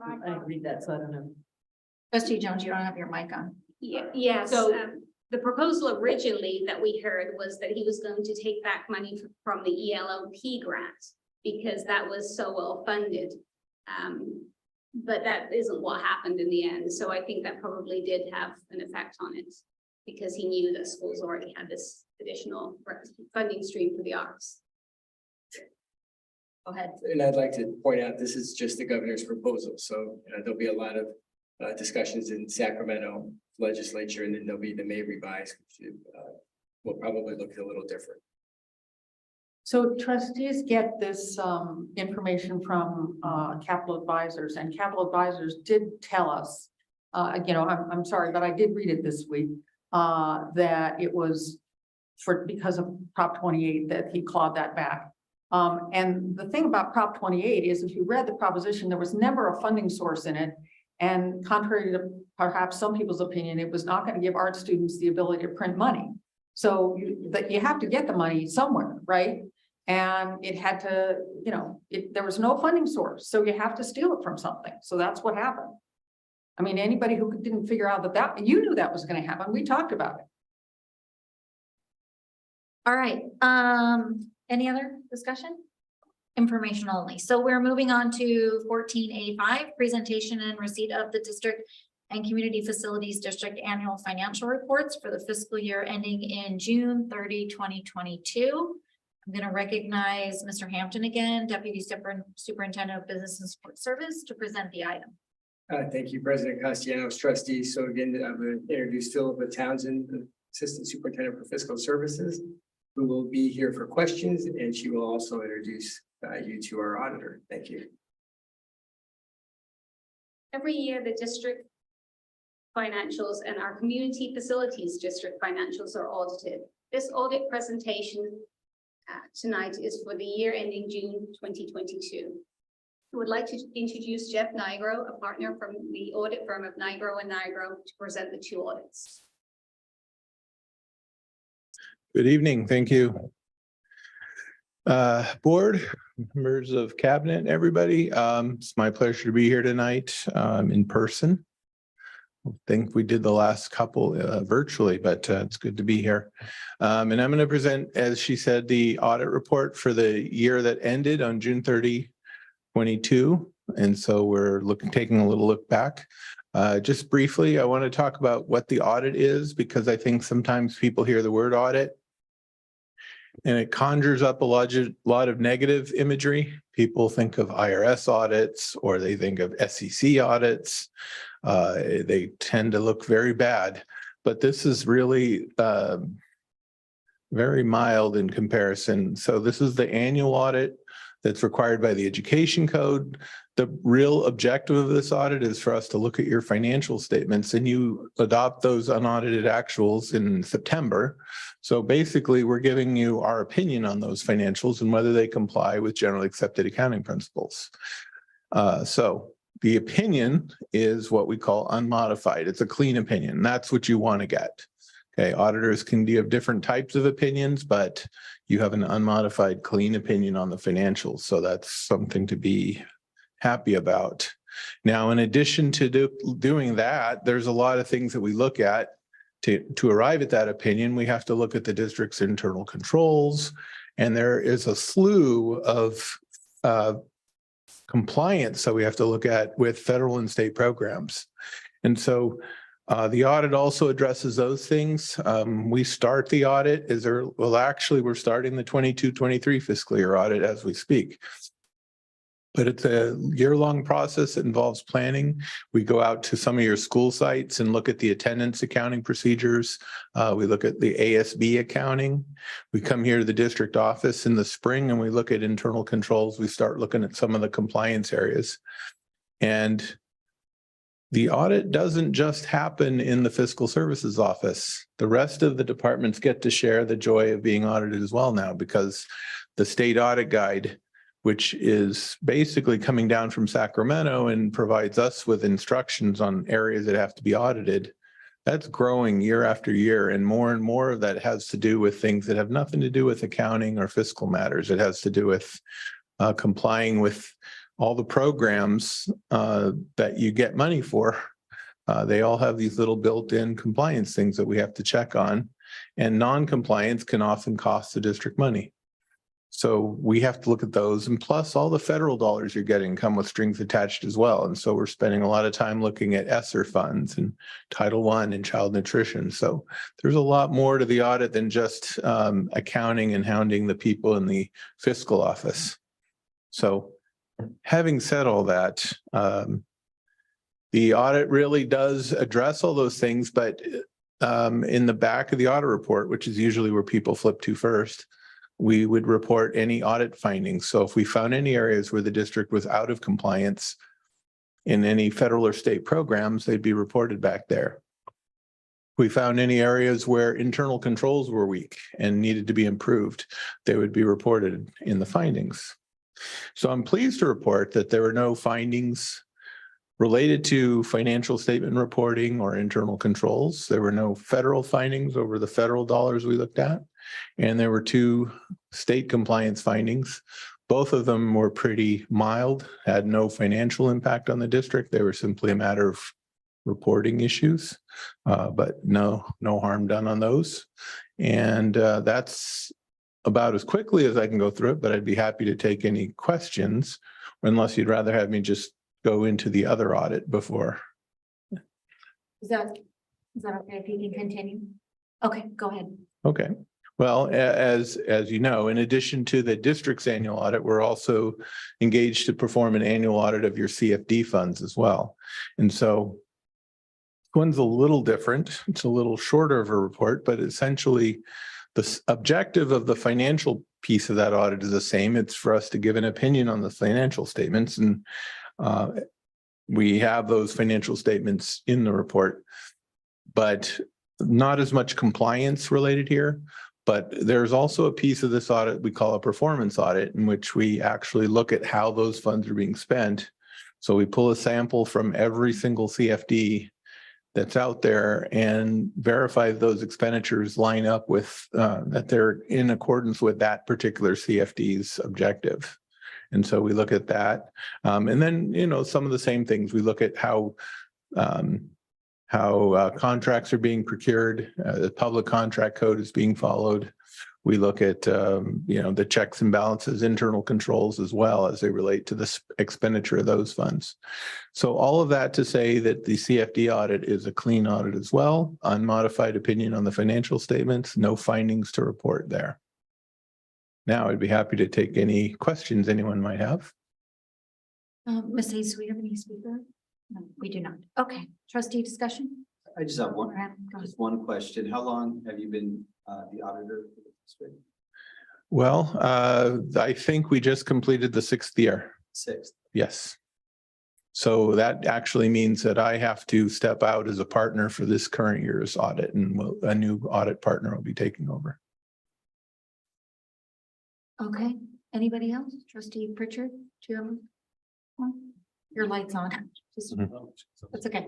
I didn't read that, so I don't know. Trustee Jones, you don't have your mic on. Yes. So- The proposal originally that we heard was that he was going to take back money from the ELOP grant because that was so well funded. But that isn't what happened in the end. So I think that probably did have an effect on it because he knew that schools already had this additional funding stream for the arts. Go ahead. And I'd like to point out, this is just the governor's proposal, so there'll be a lot of discussions in Sacramento legislature, and then there'll be the May revised, which will probably look a little different. So trustees get this information from Capital Advisors, and Capital Advisors did tell us, I'm sorry, but I did read it this week, that it was because of Prop 28 that he clawed that back. And the thing about Prop 28 is if you read the proposition, there was never a funding source in it. And contrary to perhaps some people's opinion, it was not going to give art students the ability to print money. So you have to get the money somewhere, right? And it had to, there was no funding source. So you have to steal it from something. So that's what happened. I mean, anybody who didn't figure out that you knew that was going to happen. We talked about it. All right, any other discussion? Information only. So we're moving on to 14A5, presentation and receipt of the district and community facilities district annual financial reports for the fiscal year ending in June 30, 2022. I'm going to recognize Mr. Hampton again, Deputy Superintendent of Business and Support Service, to present the item. Thank you, President Castellanos, trustees. So again, I'm going to introduce Philippa Townsend, the Assistant Superintendent for Fiscal Services, who will be here for questions, and she will also introduce you to our auditor. Thank you. Every year, the district financials and our community facilities district financials are audited. This audit presentation tonight is for the year ending June 2022. I would like to introduce Jeff Nigro, a partner from the audit firm of Nigro & Nigro, to present the two audits. Good evening. Thank you. Board, members of cabinet, everybody. It's my pleasure to be here tonight in person. I think we did the last couple virtually, but it's good to be here. And I'm going to present, as she said, the audit report for the year that ended on June 30, 22. And so we're taking a little look back. Just briefly, I want to talk about what the audit is, because I think sometimes people hear the word audit and it conjures up a lot of negative imagery. People think of IRS audits, or they think of SEC audits. They tend to look very bad, but this is really very mild in comparison. So this is the annual audit that's required by the Education Code. The real objective of this audit is for us to look at your financial statements, and you adopt those unaudited actuals in September. So basically, we're giving you our opinion on those financials and whether they comply with generally accepted accounting principles. So the opinion is what we call unmodified. It's a clean opinion. That's what you want to get. Okay, auditors can give different types of opinions, but you have an unmodified, clean opinion on the financials. So that's something to be happy about. Now, in addition to doing that, there's a lot of things that we look at to arrive at that opinion. We have to look at the district's internal controls, and there is a slew of compliance that we have to look at with federal and state programs. And so the audit also addresses those things. We start the audit actually, we're starting the 22-23 fiscal year audit as we speak. But it's a year-long process that involves planning. We go out to some of your school sites and look at the attendance accounting procedures. We look at the ASB accounting. We come here to the district office in the spring and we look at internal controls. We start looking at some of the compliance areas. And the audit doesn't just happen in the fiscal services office. The rest of the departments get to share the joy of being audited as well now, because the state audit guide, which is basically coming down from Sacramento and provides us with instructions on areas that have to be audited, that's growing year after year. And more of that has to do with things that have nothing to do with accounting or fiscal matters. It has to do with complying with all the programs that you get money for. They all have these little built-in compliance things that we have to check on, and non-compliance can often cost the district money. So we have to look at those, and plus all the federal dollars you're getting come with strings attached as well. And so we're spending a lot of time looking at ESSER funds and Title I and child nutrition. So there's a lot more to the audit than just accounting and hounding the people in the fiscal office. So having said all that, the audit really does address all those things, but in the back of the audit report, which is usually where people flip to first, we would report any audit findings. So if we found any areas where the district was out of compliance in any federal or state programs, they'd be reported back there. If we found any areas where internal controls were weak and needed to be improved, they would be reported in the findings. So I'm pleased to report that there were no findings related to financial statement reporting or internal controls. There were no federal findings over the federal dollars we looked at. And there were 2 state compliance findings. Both of them were pretty mild, had no financial impact on the district. They were simply a matter of reporting issues, but no harm done on those. And that's about as quickly as I can go through it, but I'd be happy to take any questions, unless you'd rather have me just go into the other audit before. Is that okay if you can continue? Okay, go ahead. Okay. Well, as you know, in addition to the district's annual audit, we're also engaged to perform an annual audit of your CFD funds as well. And so one's a little different. It's a little shorter of a report, but essentially the objective of the financial piece of that audit is the same. It's for us to give an opinion on the financial statements, and we have those financial statements in the report, but not as much compliance related here. But there's also a piece of this audit we call a performance audit, in which we actually look at how those funds are being spent. So we pull a sample from every single CFD that's out there and verify those expenditures line up with, that they're in accordance with that particular CFD's objective. And so we look at that. And then, you know, some of the same things, we look at how contracts are being procured, the public contract code is being followed. We look at, you know, the checks and balances, internal controls as well as they relate to the expenditure of those funds. So all of that to say that the CFD audit is a clean audit as well, unmodified opinion on the financial statements, no findings to report there. Now I'd be happy to take any questions anyone might have. Ms. Hayes, do we have any speaker? No, we do not. Okay, trustee discussion? I just have Go ahead. just one question. How long have you been the auditor for the district? Well, I think we just completed the 6th year. 6th. Yes. So that actually means that I have to step out as a partner for this current year's audit, and a new audit partner will be taking over. Okay, anybody else? Trustee Pritchard, do you have one? Your light's on. Just- That's okay.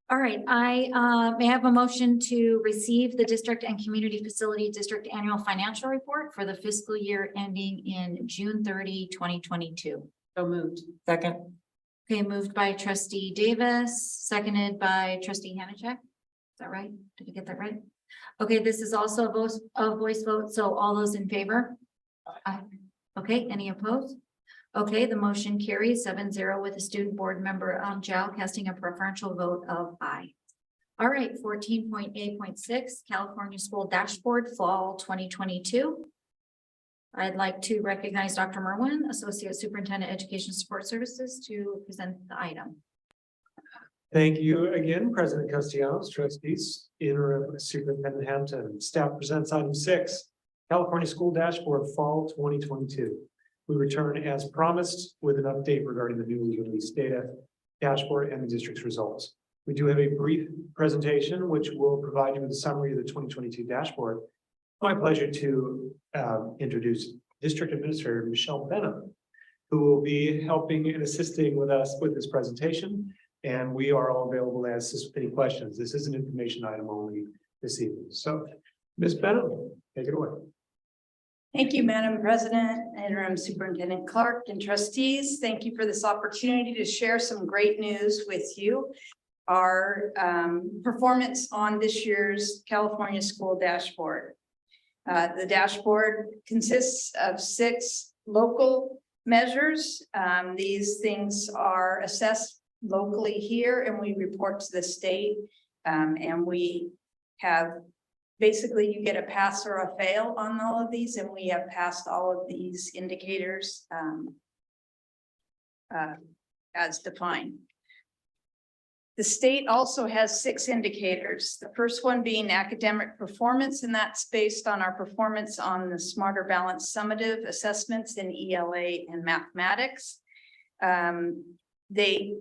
All right, I may have a motion to receive the district and community facility district annual financial report for the fiscal year ending in June 30, 2022. So moved. Second. Okay, moved by trustee Davis, seconded by trustee Hanachek. Is that right? Did I get that right? Okay, this is also a voice vote, so all those in favor? Aye. Okay, any opposed? Okay, the motion carries 7-0 with a student board member, Zhao, casting a preferential vote of aye. All right, 14.8.6, California School Dashboard Fall 2022. I'd like to recognize Dr. Merwin, Associate Superintendent, Education Support Services, to present the item. Thank you again, President Castellanos, trustees, interim superintendent Hampton. Staff presents item 6, California School Dashboard Fall 2022. We return as promised with an update regarding the newly released data dashboard and the district's results. We do have a brief presentation which will provide you with a summary of the 2022 dashboard. My pleasure to introduce District Administrator Michelle Benham, who will be helping and assisting with us with this presentation. And we are all available to answer any questions. This is an information item only this evening. So, Ms. Benham, take it away. Thank you, Madam President, Interim Superintendent Clark, and trustees. Thank you for this opportunity to share some great news with you. Our performance on this year's California School Dashboard. The dashboard consists of 6 local measures. These things are assessed locally here, and we report to the state. And we have basically, you get a pass or a fail on all of these, and we have passed all of these indicators as defined. The state also has 6 indicators. The first one being academic performance, and that's based on our performance on the Smarter Balanced Summative assessments in ELA and mathematics. They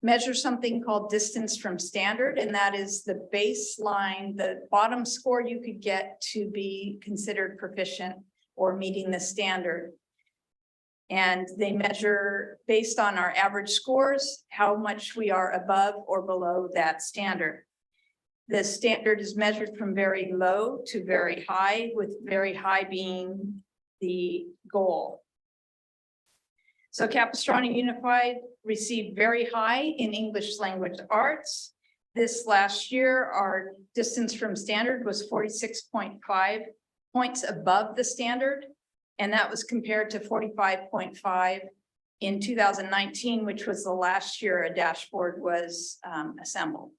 measure something called distance from standard, and that is the baseline, the bottom score you could get to be considered proficient or meeting the standard. And they measure based on our average scores, how much we are above or below that standard. The standard is measured from very low to very high, with very high being the goal. So Capistrano Unified received very high in English language arts. This last year, our distance from standard was 46.5 points above the standard. And that was compared to 45.5 in 2019, which was the last year a dashboard was assembled.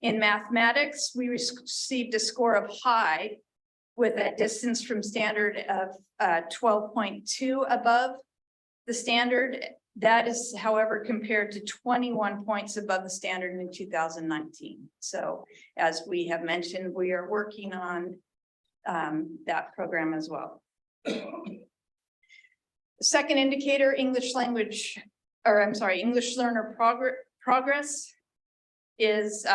In mathematics, we received a score of high with a distance from standard of 12.2 above the standard. That is, however, compared to 21 points above the standard in 2019. So as we have mentioned, we are working on that program as well. The second indicator, English learner progress is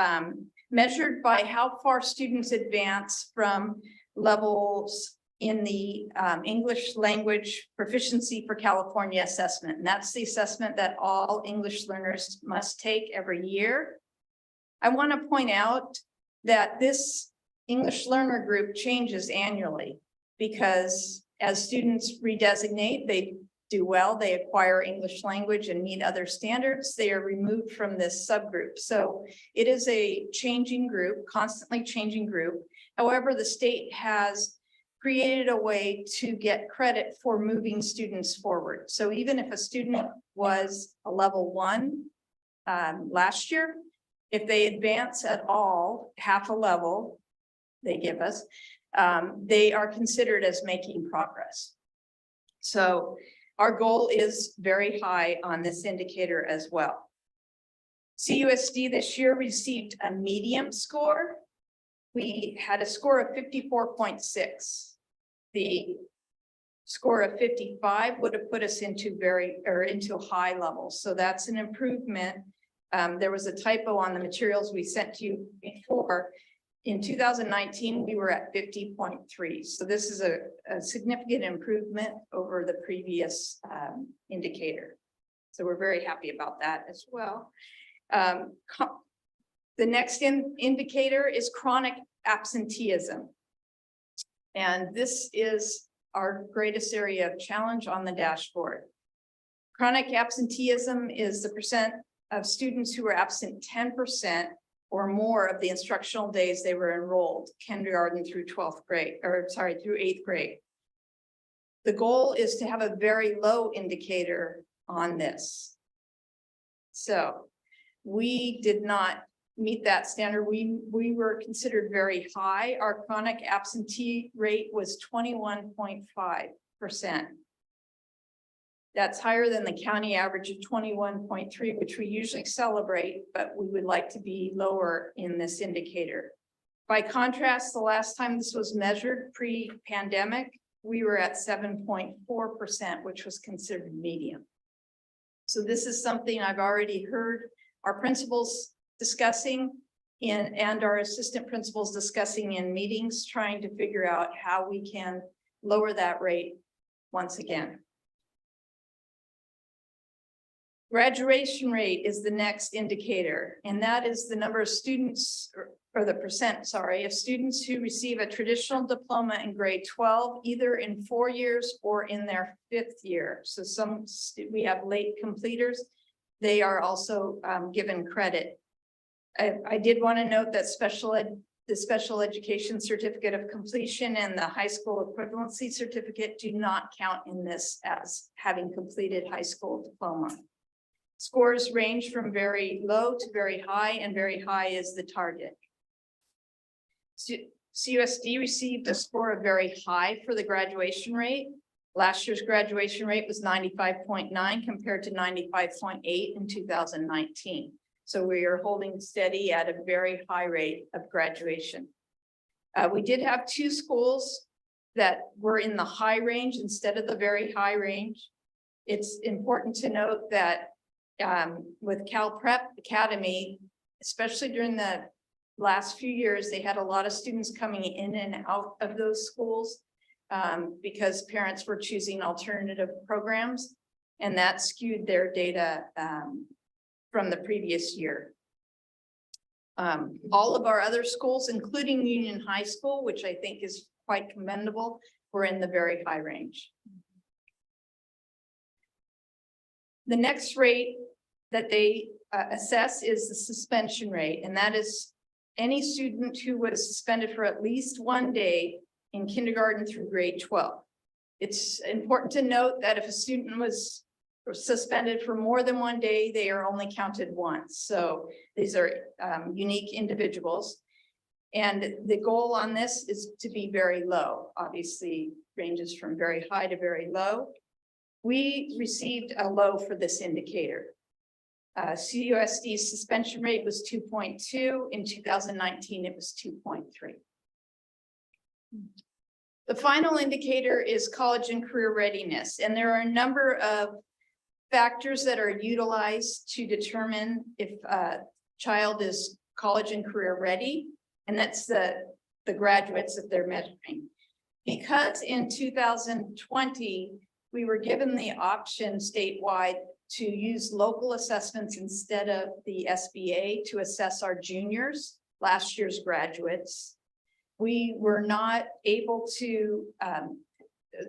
measured by how far students advance from levels in the English language proficiency for California assessment. And that's the assessment that all English learners must take every year. I want to point out that this English learner group changes annually because as students redesignate, they do well, they acquire English language and meet other standards, they are removed from this subgroup. So it is a changing group, constantly changing group. However, the state has created a way to get credit for moving students forward. So even if a student was a level 1 last year, if they advance at all, half a level, they give us, they are considered as making progress. So our goal is very high on this indicator as well. CUSD this year received a medium score. We had a score of 54.6. The score of 55 would have put us into into high levels. So that's an improvement. There was a typo on the materials we sent to you before. In 2019, we were at 50.3. So this is a significant improvement over the previous indicator. So we're very happy about that as well. The next indicator is chronic absenteeism. And this is our greatest area of challenge on the dashboard. Chronic absenteeism is the percent of students who are absent 10% or more of the instructional days they were enrolled, kindergarten through 12th grade, or sorry, through 8th grade. The goal is to have a very low indicator on this. So we did not meet that standard. We were considered very high. Our chronic absentee rate was 21.5%. That's higher than the county average of 21.3, which we usually celebrate, but we would like to be lower in this indicator. By contrast, the last time this was measured pre-pandemic, we were at 7.4%, which was considered medium. So this is something I've already heard our principals discussing and our assistant principals discussing in meetings, trying to figure out how we can lower that rate once again. Graduation rate is the next indicator, and that is the number of students, or the percent, sorry, of students who receive a traditional diploma in grade 12, either in 4 years or in their 5th year. So we have late completers. They are also given credit. I did want to note that the special education certificate of completion and the high school equivalency certificate do not count in this as having completed high school diploma. Scores range from very low to very high, and very high is the target. CUSD received a score of very high for the graduation rate. Last year's graduation rate was 95.9 compared to 95.8 in 2019. So we are holding steady at a very high rate of graduation. We did have 2 schools that were in the high range instead of the very high range. It's important to note that with Cal Prep Academy, especially during the last few years, they had a lot of students coming in and out of those schools because parents were choosing alternative programs, and that skewed their data from the previous year. All of our other schools, including Union High School, which I think is quite commendable, were in the very high range. The next rate that they assess is the suspension rate, and that is any student who was suspended for at least 1 day in kindergarten through grade 12. It's important to note that if a student was suspended for more than 1 day, they are only counted once. So these are unique individuals. And the goal on this is to be very low, obviously ranges from very high to very low. We received a low for this indicator. CUSD's suspension rate was 2.2. In 2019, it was 2.3. The final indicator is college and career readiness. And there are a number of factors that are utilized to determine if a child is college and career ready. And that's the graduates that they're measuring. Because in 2020, we were given the option statewide to use local assessments instead of the SBA to assess our juniors, last year's graduates. We were not able to,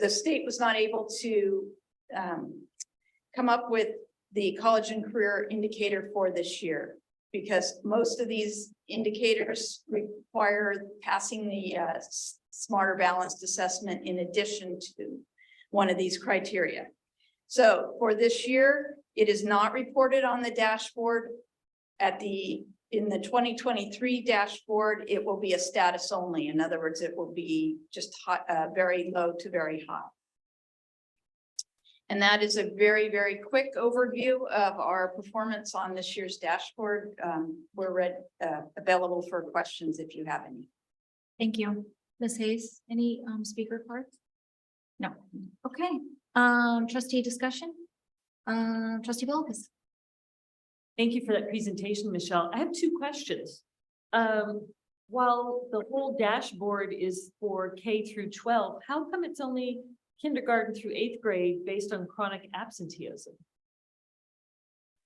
the state was not able to come up with the college and career indicator for this year, because most of these indicators require passing the smarter balanced assessment in addition to one of these criteria. So for this year, it is not reported on the dashboard. In the 2023 dashboard, it will be a status only. In other words, it will be just hot, very low to very high. And that is a very, very quick overview of our performance on this year's dashboard. We're available for questions if you have any. Thank you. Ms. Hayes, any speaker cards? No. Okay. Trustee discussion? Trustee Bilkus. Thank you for that presentation, Michelle. I have two questions. While the whole dashboard is for K through 12, how come it's only kindergarten through 8th grade based on chronic absenteeism?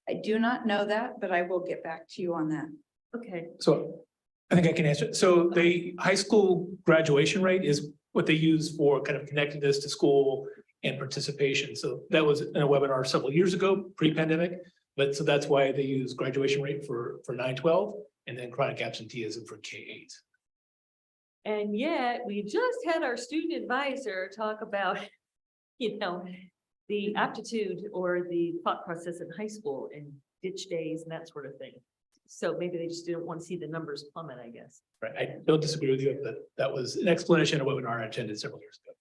I do not know that, but I will get back to you on that. Okay. So I think I can answer. So the high school graduation rate is what they use for kind of connecting this to school and participation. So that was in a webinar several years ago, pre-pandemic. But so that's why they use graduation rate for 9-12 and then chronic absenteeism for K-8. And yet we just had our student advisor talk about, you know, the aptitude or the thought process in high school and ditch days and that sort of thing. So maybe they just didn't want to see the numbers plummet, I guess. Right. I don't disagree with you, but that was an explanation of a webinar I attended several years ago.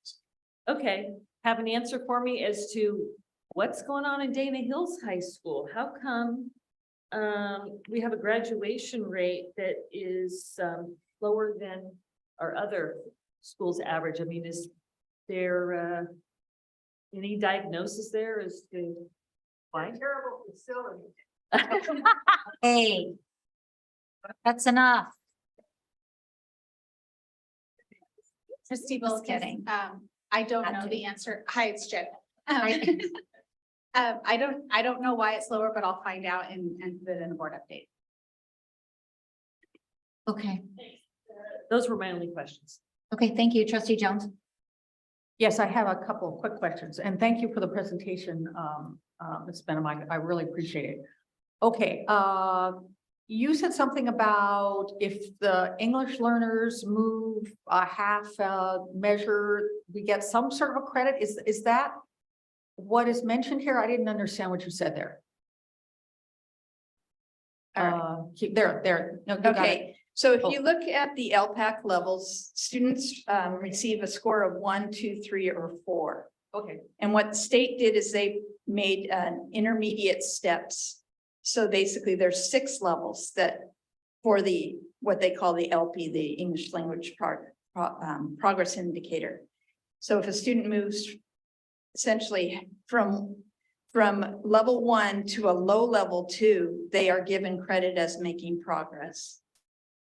Okay, have an answer for me as to what's going on in Dana Hills High School? How come we have a graduation rate that is lower than our other schools' average? I mean, is there any diagnosis there as to why? Terrible facility. Hey, that's enough. Trustee Bilkus, I don't know the answer. Hi, it's Jen. I don't know why it's lower, but I'll find out and put it in a board update. Okay. Those were my only questions. Okay, thank you. Trustee Jones. Yes, I have a couple of quick questions, and thank you for the presentation, Ms. Benham. I really appreciate it. Okay, you said something about if the English learners move a half measure, we get some sort of a credit. Is that what is mentioned here? I didn't understand what you said there. There. No, you got it. Okay, so if you look at the LPAC levels, students receive a score of 1, 2, 3, or 4. Okay. And what the state did is they made intermediate steps. So basically there's 6 levels that for the what they call the LP, the English language progress indicator. So if a student moves essentially from level 1 to a low level 2, they are given credit as making progress.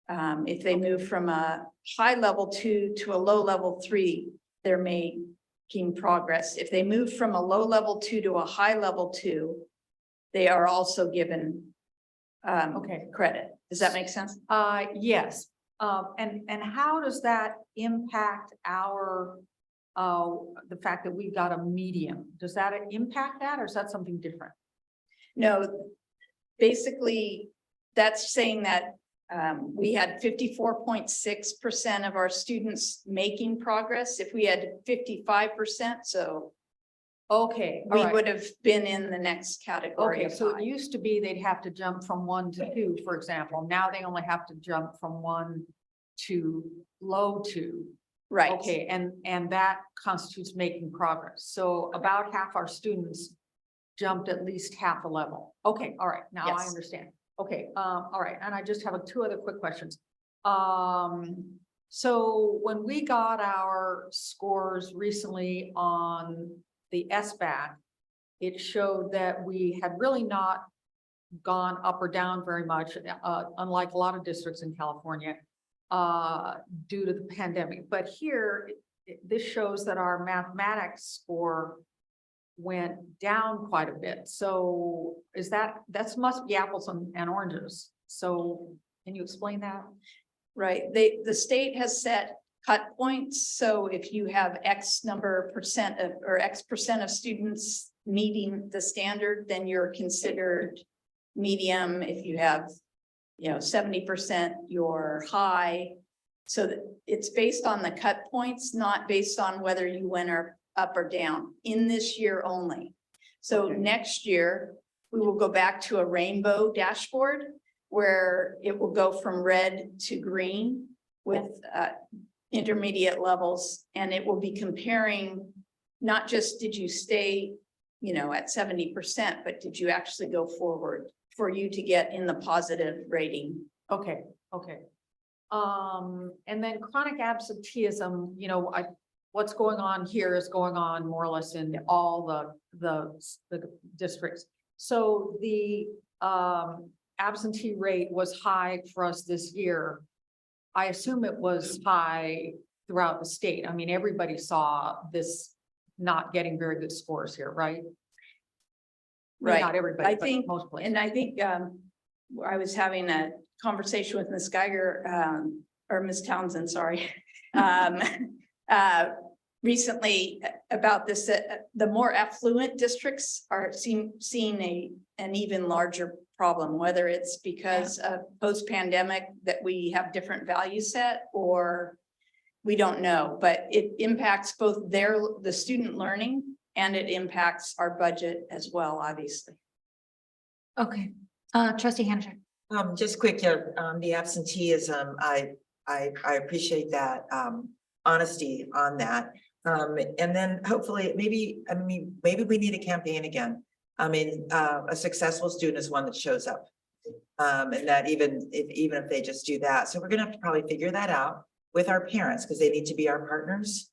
If they move from a high level 2 to a low level 3, they're making progress. If they move from a low level 2 to a high level 2, they are also given credit. Does that make sense? Yes. And how does that impact our the fact that we've got a medium? Does that impact that, or is that something different? No, basically, that's saying that we had 54.6% of our students making progress. If we had 55%, so okay, we would have been in the next category. Okay, so it used to be they'd have to jump from 1 to 2, for example. Now they only have to jump from 1 to low 2. Right. Okay, and that constitutes making progress. So about half our students jumped at least half a level. Okay, all right, now I understand. Okay, all right, and I just have 2 other quick questions. So when we got our scores recently on the SBAC, it showed that we had really not gone up or down very much, unlike a lot of districts in California, due to the pandemic. But here, this shows that our mathematics score went down quite a bit. So is that's must be apples and oranges. So can you explain that? Right, the state has set cut points, so if you have X number percent of, or X percent of students meeting the standard, then you're considered medium. If you have, 70%, you're high. So that it's based on the cut points, not based on whether you went up or down in this year only. So next year, we will go back to a rainbow dashboard where it will go from red to green with intermediate levels, and it will be comparing not just did you stay, at 70%, but did you actually go forward for you to get in the positive rating? Okay. And then chronic absenteeism, what's going on here is going on more or less in all the districts. So the absentee rate was high for us this year. I assume it was high throughout the state. I mean, everybody saw this not getting very good scores here, right? Maybe Right. Not everybody, I but think, most places. and I think I was having a conversation with Ms. Geiger, or Ms. Townsend, sorry. Recently about this, the more affluent districts are seeing an even larger problem, whether it's because of post-pandemic that we have different value set, or we don't know, but it impacts both the student learning, and it impacts our budget as well, obviously. Okay, trustee Hannah. Just quick, the absenteeism, I appreciate that, honesty on that. And then hopefully, maybe we need a campaign again. A successful student is one that shows up. And that even if they just do that. So we're gonna have to probably figure that out with our parents, because they need to be our partners,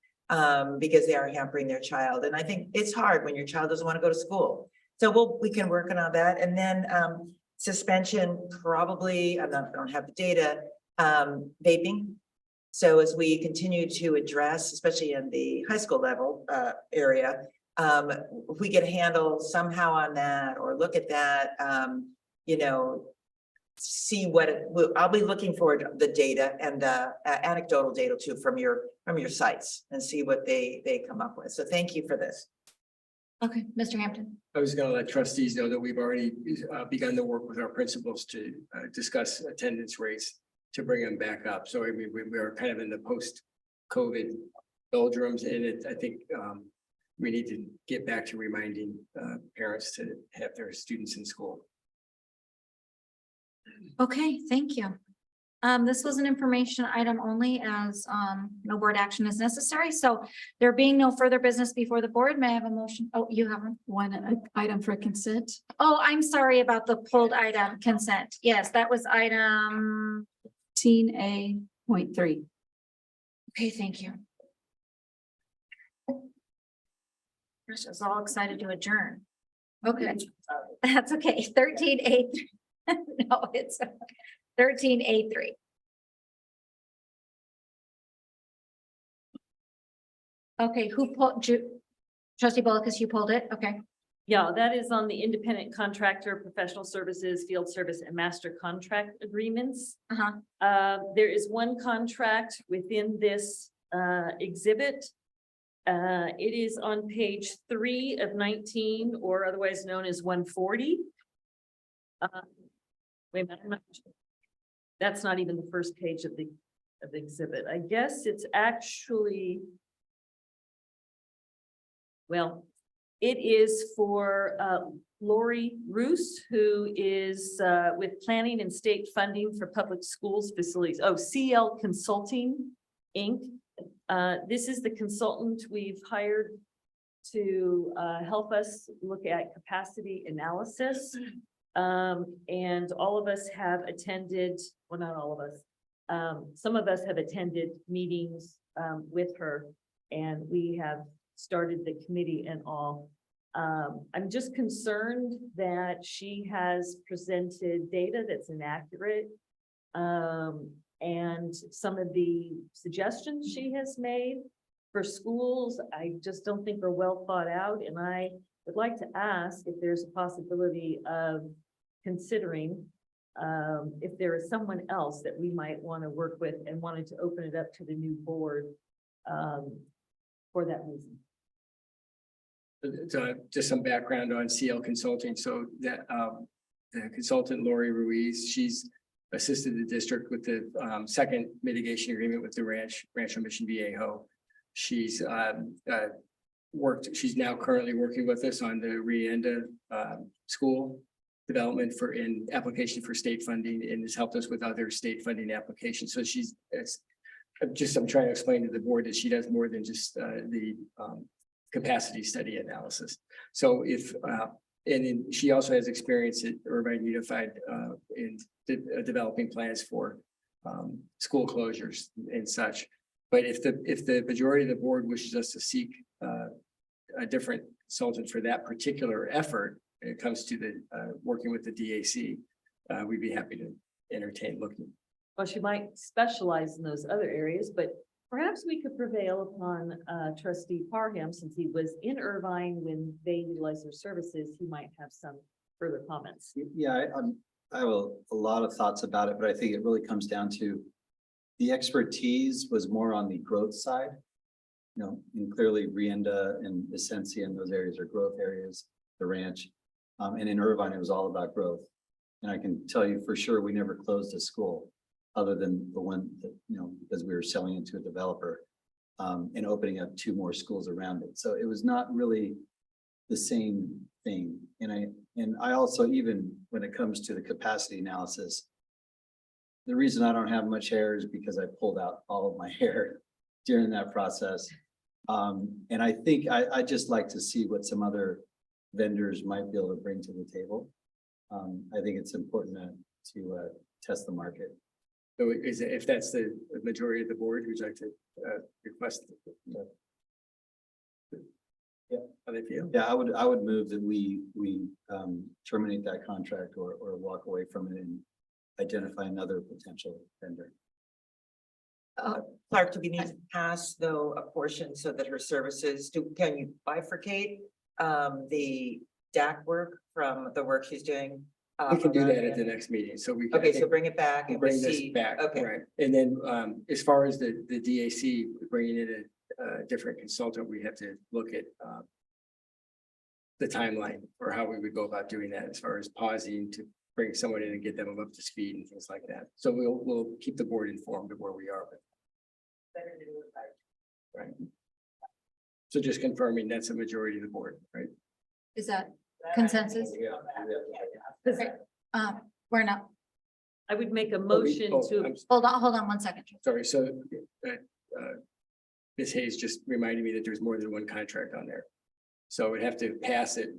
because they are hampering their child. And I think it's hard when your child doesn't want to go to school. So we can work on that. And then suspension, probably, I don't have the data, vaping. So as we continue to address, especially in the high school level area, if we get a handle somehow on that, or look at that, see I'll be looking forward to the data and the anecdotal data too from your sites, and see what they come up with. So thank you for this. Okay, Mr. Hampton. I was going to let trustees know that we've already begun to work with our principals to discuss attendance rates to bring them back up. So we are kind of in the post-COVID doldrums, and I think we need to get back to reminding parents to have their students in school. Okay, thank you. This was an information item only, as no board action is necessary. So there being no further business before the board, may I have a motion? Oh, you have One item for consent. Oh, I'm sorry about the pulled item consent. Yes, that was item 13A.3. Okay, thank you. Gosh, I was all excited to adjourn. Okay, that's okay. 13A. No, it's 13A3. Okay, who pulled? Trustee Bullock, you pulled it? Okay. Yeah, that is on the independent contractor, professional services, field service, and master contract agreements. There is one contract within this exhibit. It is on page 3 of 19, or otherwise known as 140. Wait a minute, that's not even the first page of the exhibit. I guess it's actually, well, it is for Lori Roos, who is with planning and state funding for public schools facilities. Oh, CL Consulting, Inc. This is the consultant we've hired to help us look at capacity analysis. And all of us have attended, well, not all of us, some of us have attended meetings with her, and we have started the committee and all. I'm just concerned that she has presented data that's inaccurate. And some of the suggestions she has made for schools, I just don't think are well thought out. And I would like to ask if there's a possibility of considering if there is someone else that we might want to work with and wanted to open it up to the new board for that reason. Just some background on CL Consulting. So that the consultant Lori Ruiz, she's assisted the district with the second mitigation agreement with the Rancho Mission Viejo. She's she's now currently working with us on the Rienda school development in application for state funding, and has helped us with other state funding applications. So I'm trying to explain to the board that she does more than just the capacity study analysis. So she also has experience at Irvine Unified in developing plans for school closures and such. But if the majority of the board wishes us to seek a different consultant for that particular effort, when it comes to the working with the DAC, we'd be happy to entertain looking. Well, she might specialize in those other areas, but perhaps we could prevail upon trustee Parham, since he was in Irvine when they utilized their services, he might have some further comments. Yeah, I have a lot of thoughts about it, but I think it really comes down to the expertise was more on the growth side. You know, and clearly Rienda and Essencia and those areas are growth areas, the ranch. And in Irvine, it was all about growth. And I can tell you for sure, we never closed a school other than the one that, you know, because we were selling it to a developer and opening up 2 more schools around it. So it was not really the same thing. And I also, even when it comes to the capacity analysis, the reason I don't have much hair is because I pulled out all of my hair during that process. And I think I just like to see what some other vendors might be able to bring to the table. I think it's important to test the market. So if that's the majority of the board, would you like to request? Yeah. How they feel? Yeah, I would move that we terminate that contract or walk away from it and identify another potential vendor. Clark, do we need to pass though a portion so that her services can you bifurcate the DAC work from the work she's doing? We can do that at the next meeting. So we. Okay, so bring it back We'll and bring this see. back, Okay. right? And then as far as the DAC, bringing in a different consultant, we have to look at the timeline or how we would go about doing that as far as pausing to bring someone in and get them up to speed and things like that. So we'll keep the board informed of where we are. Right. So just confirming that's a majority of the board, right? Is that consensus? Okay, we're not, I would make a motion to, hold on 1 second. Sorry, so Ms. Hayes just reminded me that there's more than one contract on there. So we'd have to pass it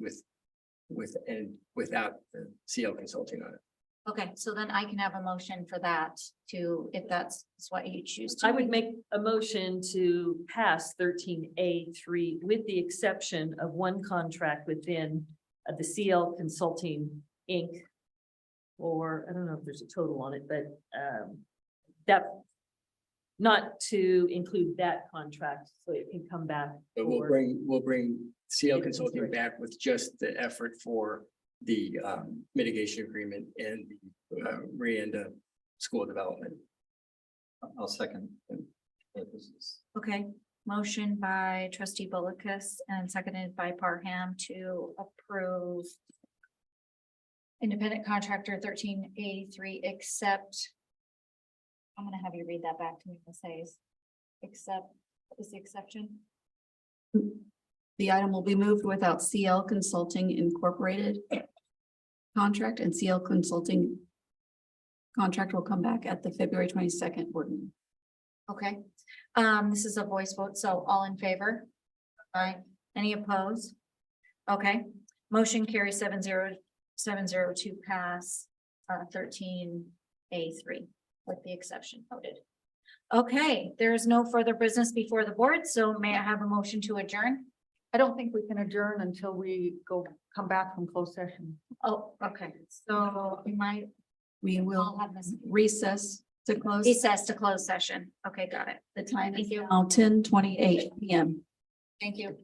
without the CL Consulting on it. Okay, so then I can have a motion for that to, if that's what you choose to. I would make a motion to pass 13A3 with the exception of one contract within the CL Consulting Inc. Or I don't know if there's a total on it, but that not to include that contract, so it can come back. But we'll bring CL Consulting back with just the effort for the mitigation agreement and the Rienda school development. I'll second. Okay, motion by trustee Bullicus and seconded by Parham to approve independent contractor 13A3 except, I'm gonna have you read that back to me, Ms. Hayes. Except, what is the exception? The item will be moved without CL Consulting Incorporated contract, and CL Consulting contract will come back at the February 22nd board meeting. Okay, this is a voice vote, so all in favor? Aye. Any opposed? Okay, motion carries 7-0 to pass 13A3 with the exception noted. Okay, there is no further business before the board, so may I have a motion to adjourn? I don't think we can adjourn until we come back from closed session. Oh, okay, so We will recess to close. recess to close session. Okay, got it. The time is Thank you. now 10:28 PM. Thank you.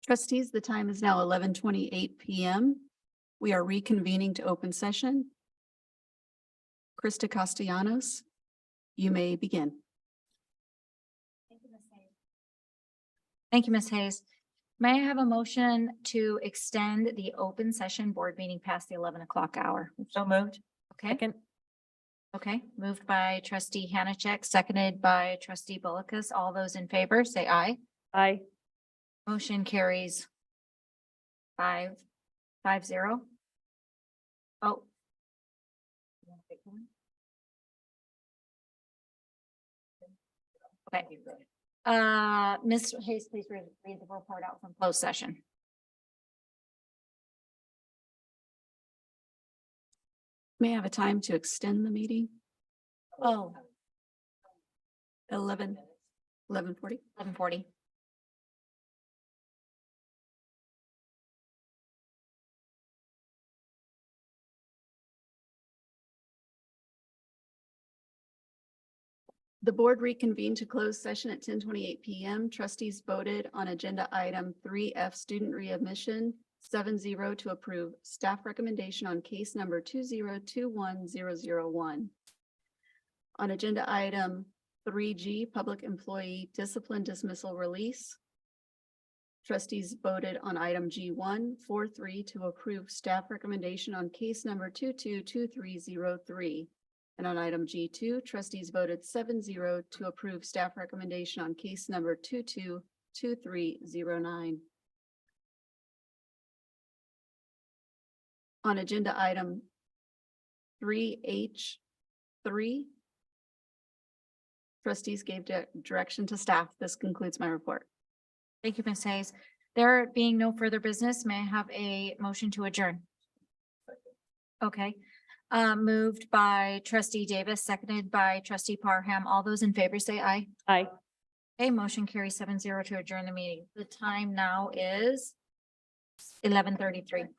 Trustees, the time is now 11:28 p.m. We are reconvening to open session. Krista Castellanos, you may begin. Thank you, Ms. Hayes. May I have a motion to extend the open session board meeting past the 11 o'clock hour? So moved. Okay. Okay, moved by trustee Hannachek, seconded by trustee Bullicus. All those in favor, say aye. Aye. Motion carries 5-0. Oh. Okay. Ms. Hayes, please read the report out from closed session. May I have a time to extend the meeting? Oh, 11:40. 11:40. The board reconvened to close session at 10:28 p.m. Trustees voted on agenda item 3F, student readmission, 7-0 to approve staff recommendation on case number 2021001. On agenda item 3G, public employee discipline dismissal release. Trustees voted on item G1, 4-3 to approve staff recommendation on case number 222303. And on item G2, trustees voted 7-0 to approve staff recommendation on case number 222309. On agenda item 3H3, trustees gave direction to staff. This concludes my report. Thank you, Ms. Hayes. There being no further business, may I have a motion to adjourn? Okay, moved by trustee Davis, seconded by trustee Parham. All those in favor say aye. Aye. Okay, motion carries 7-0 to adjourn the meeting. The time now is 11:33.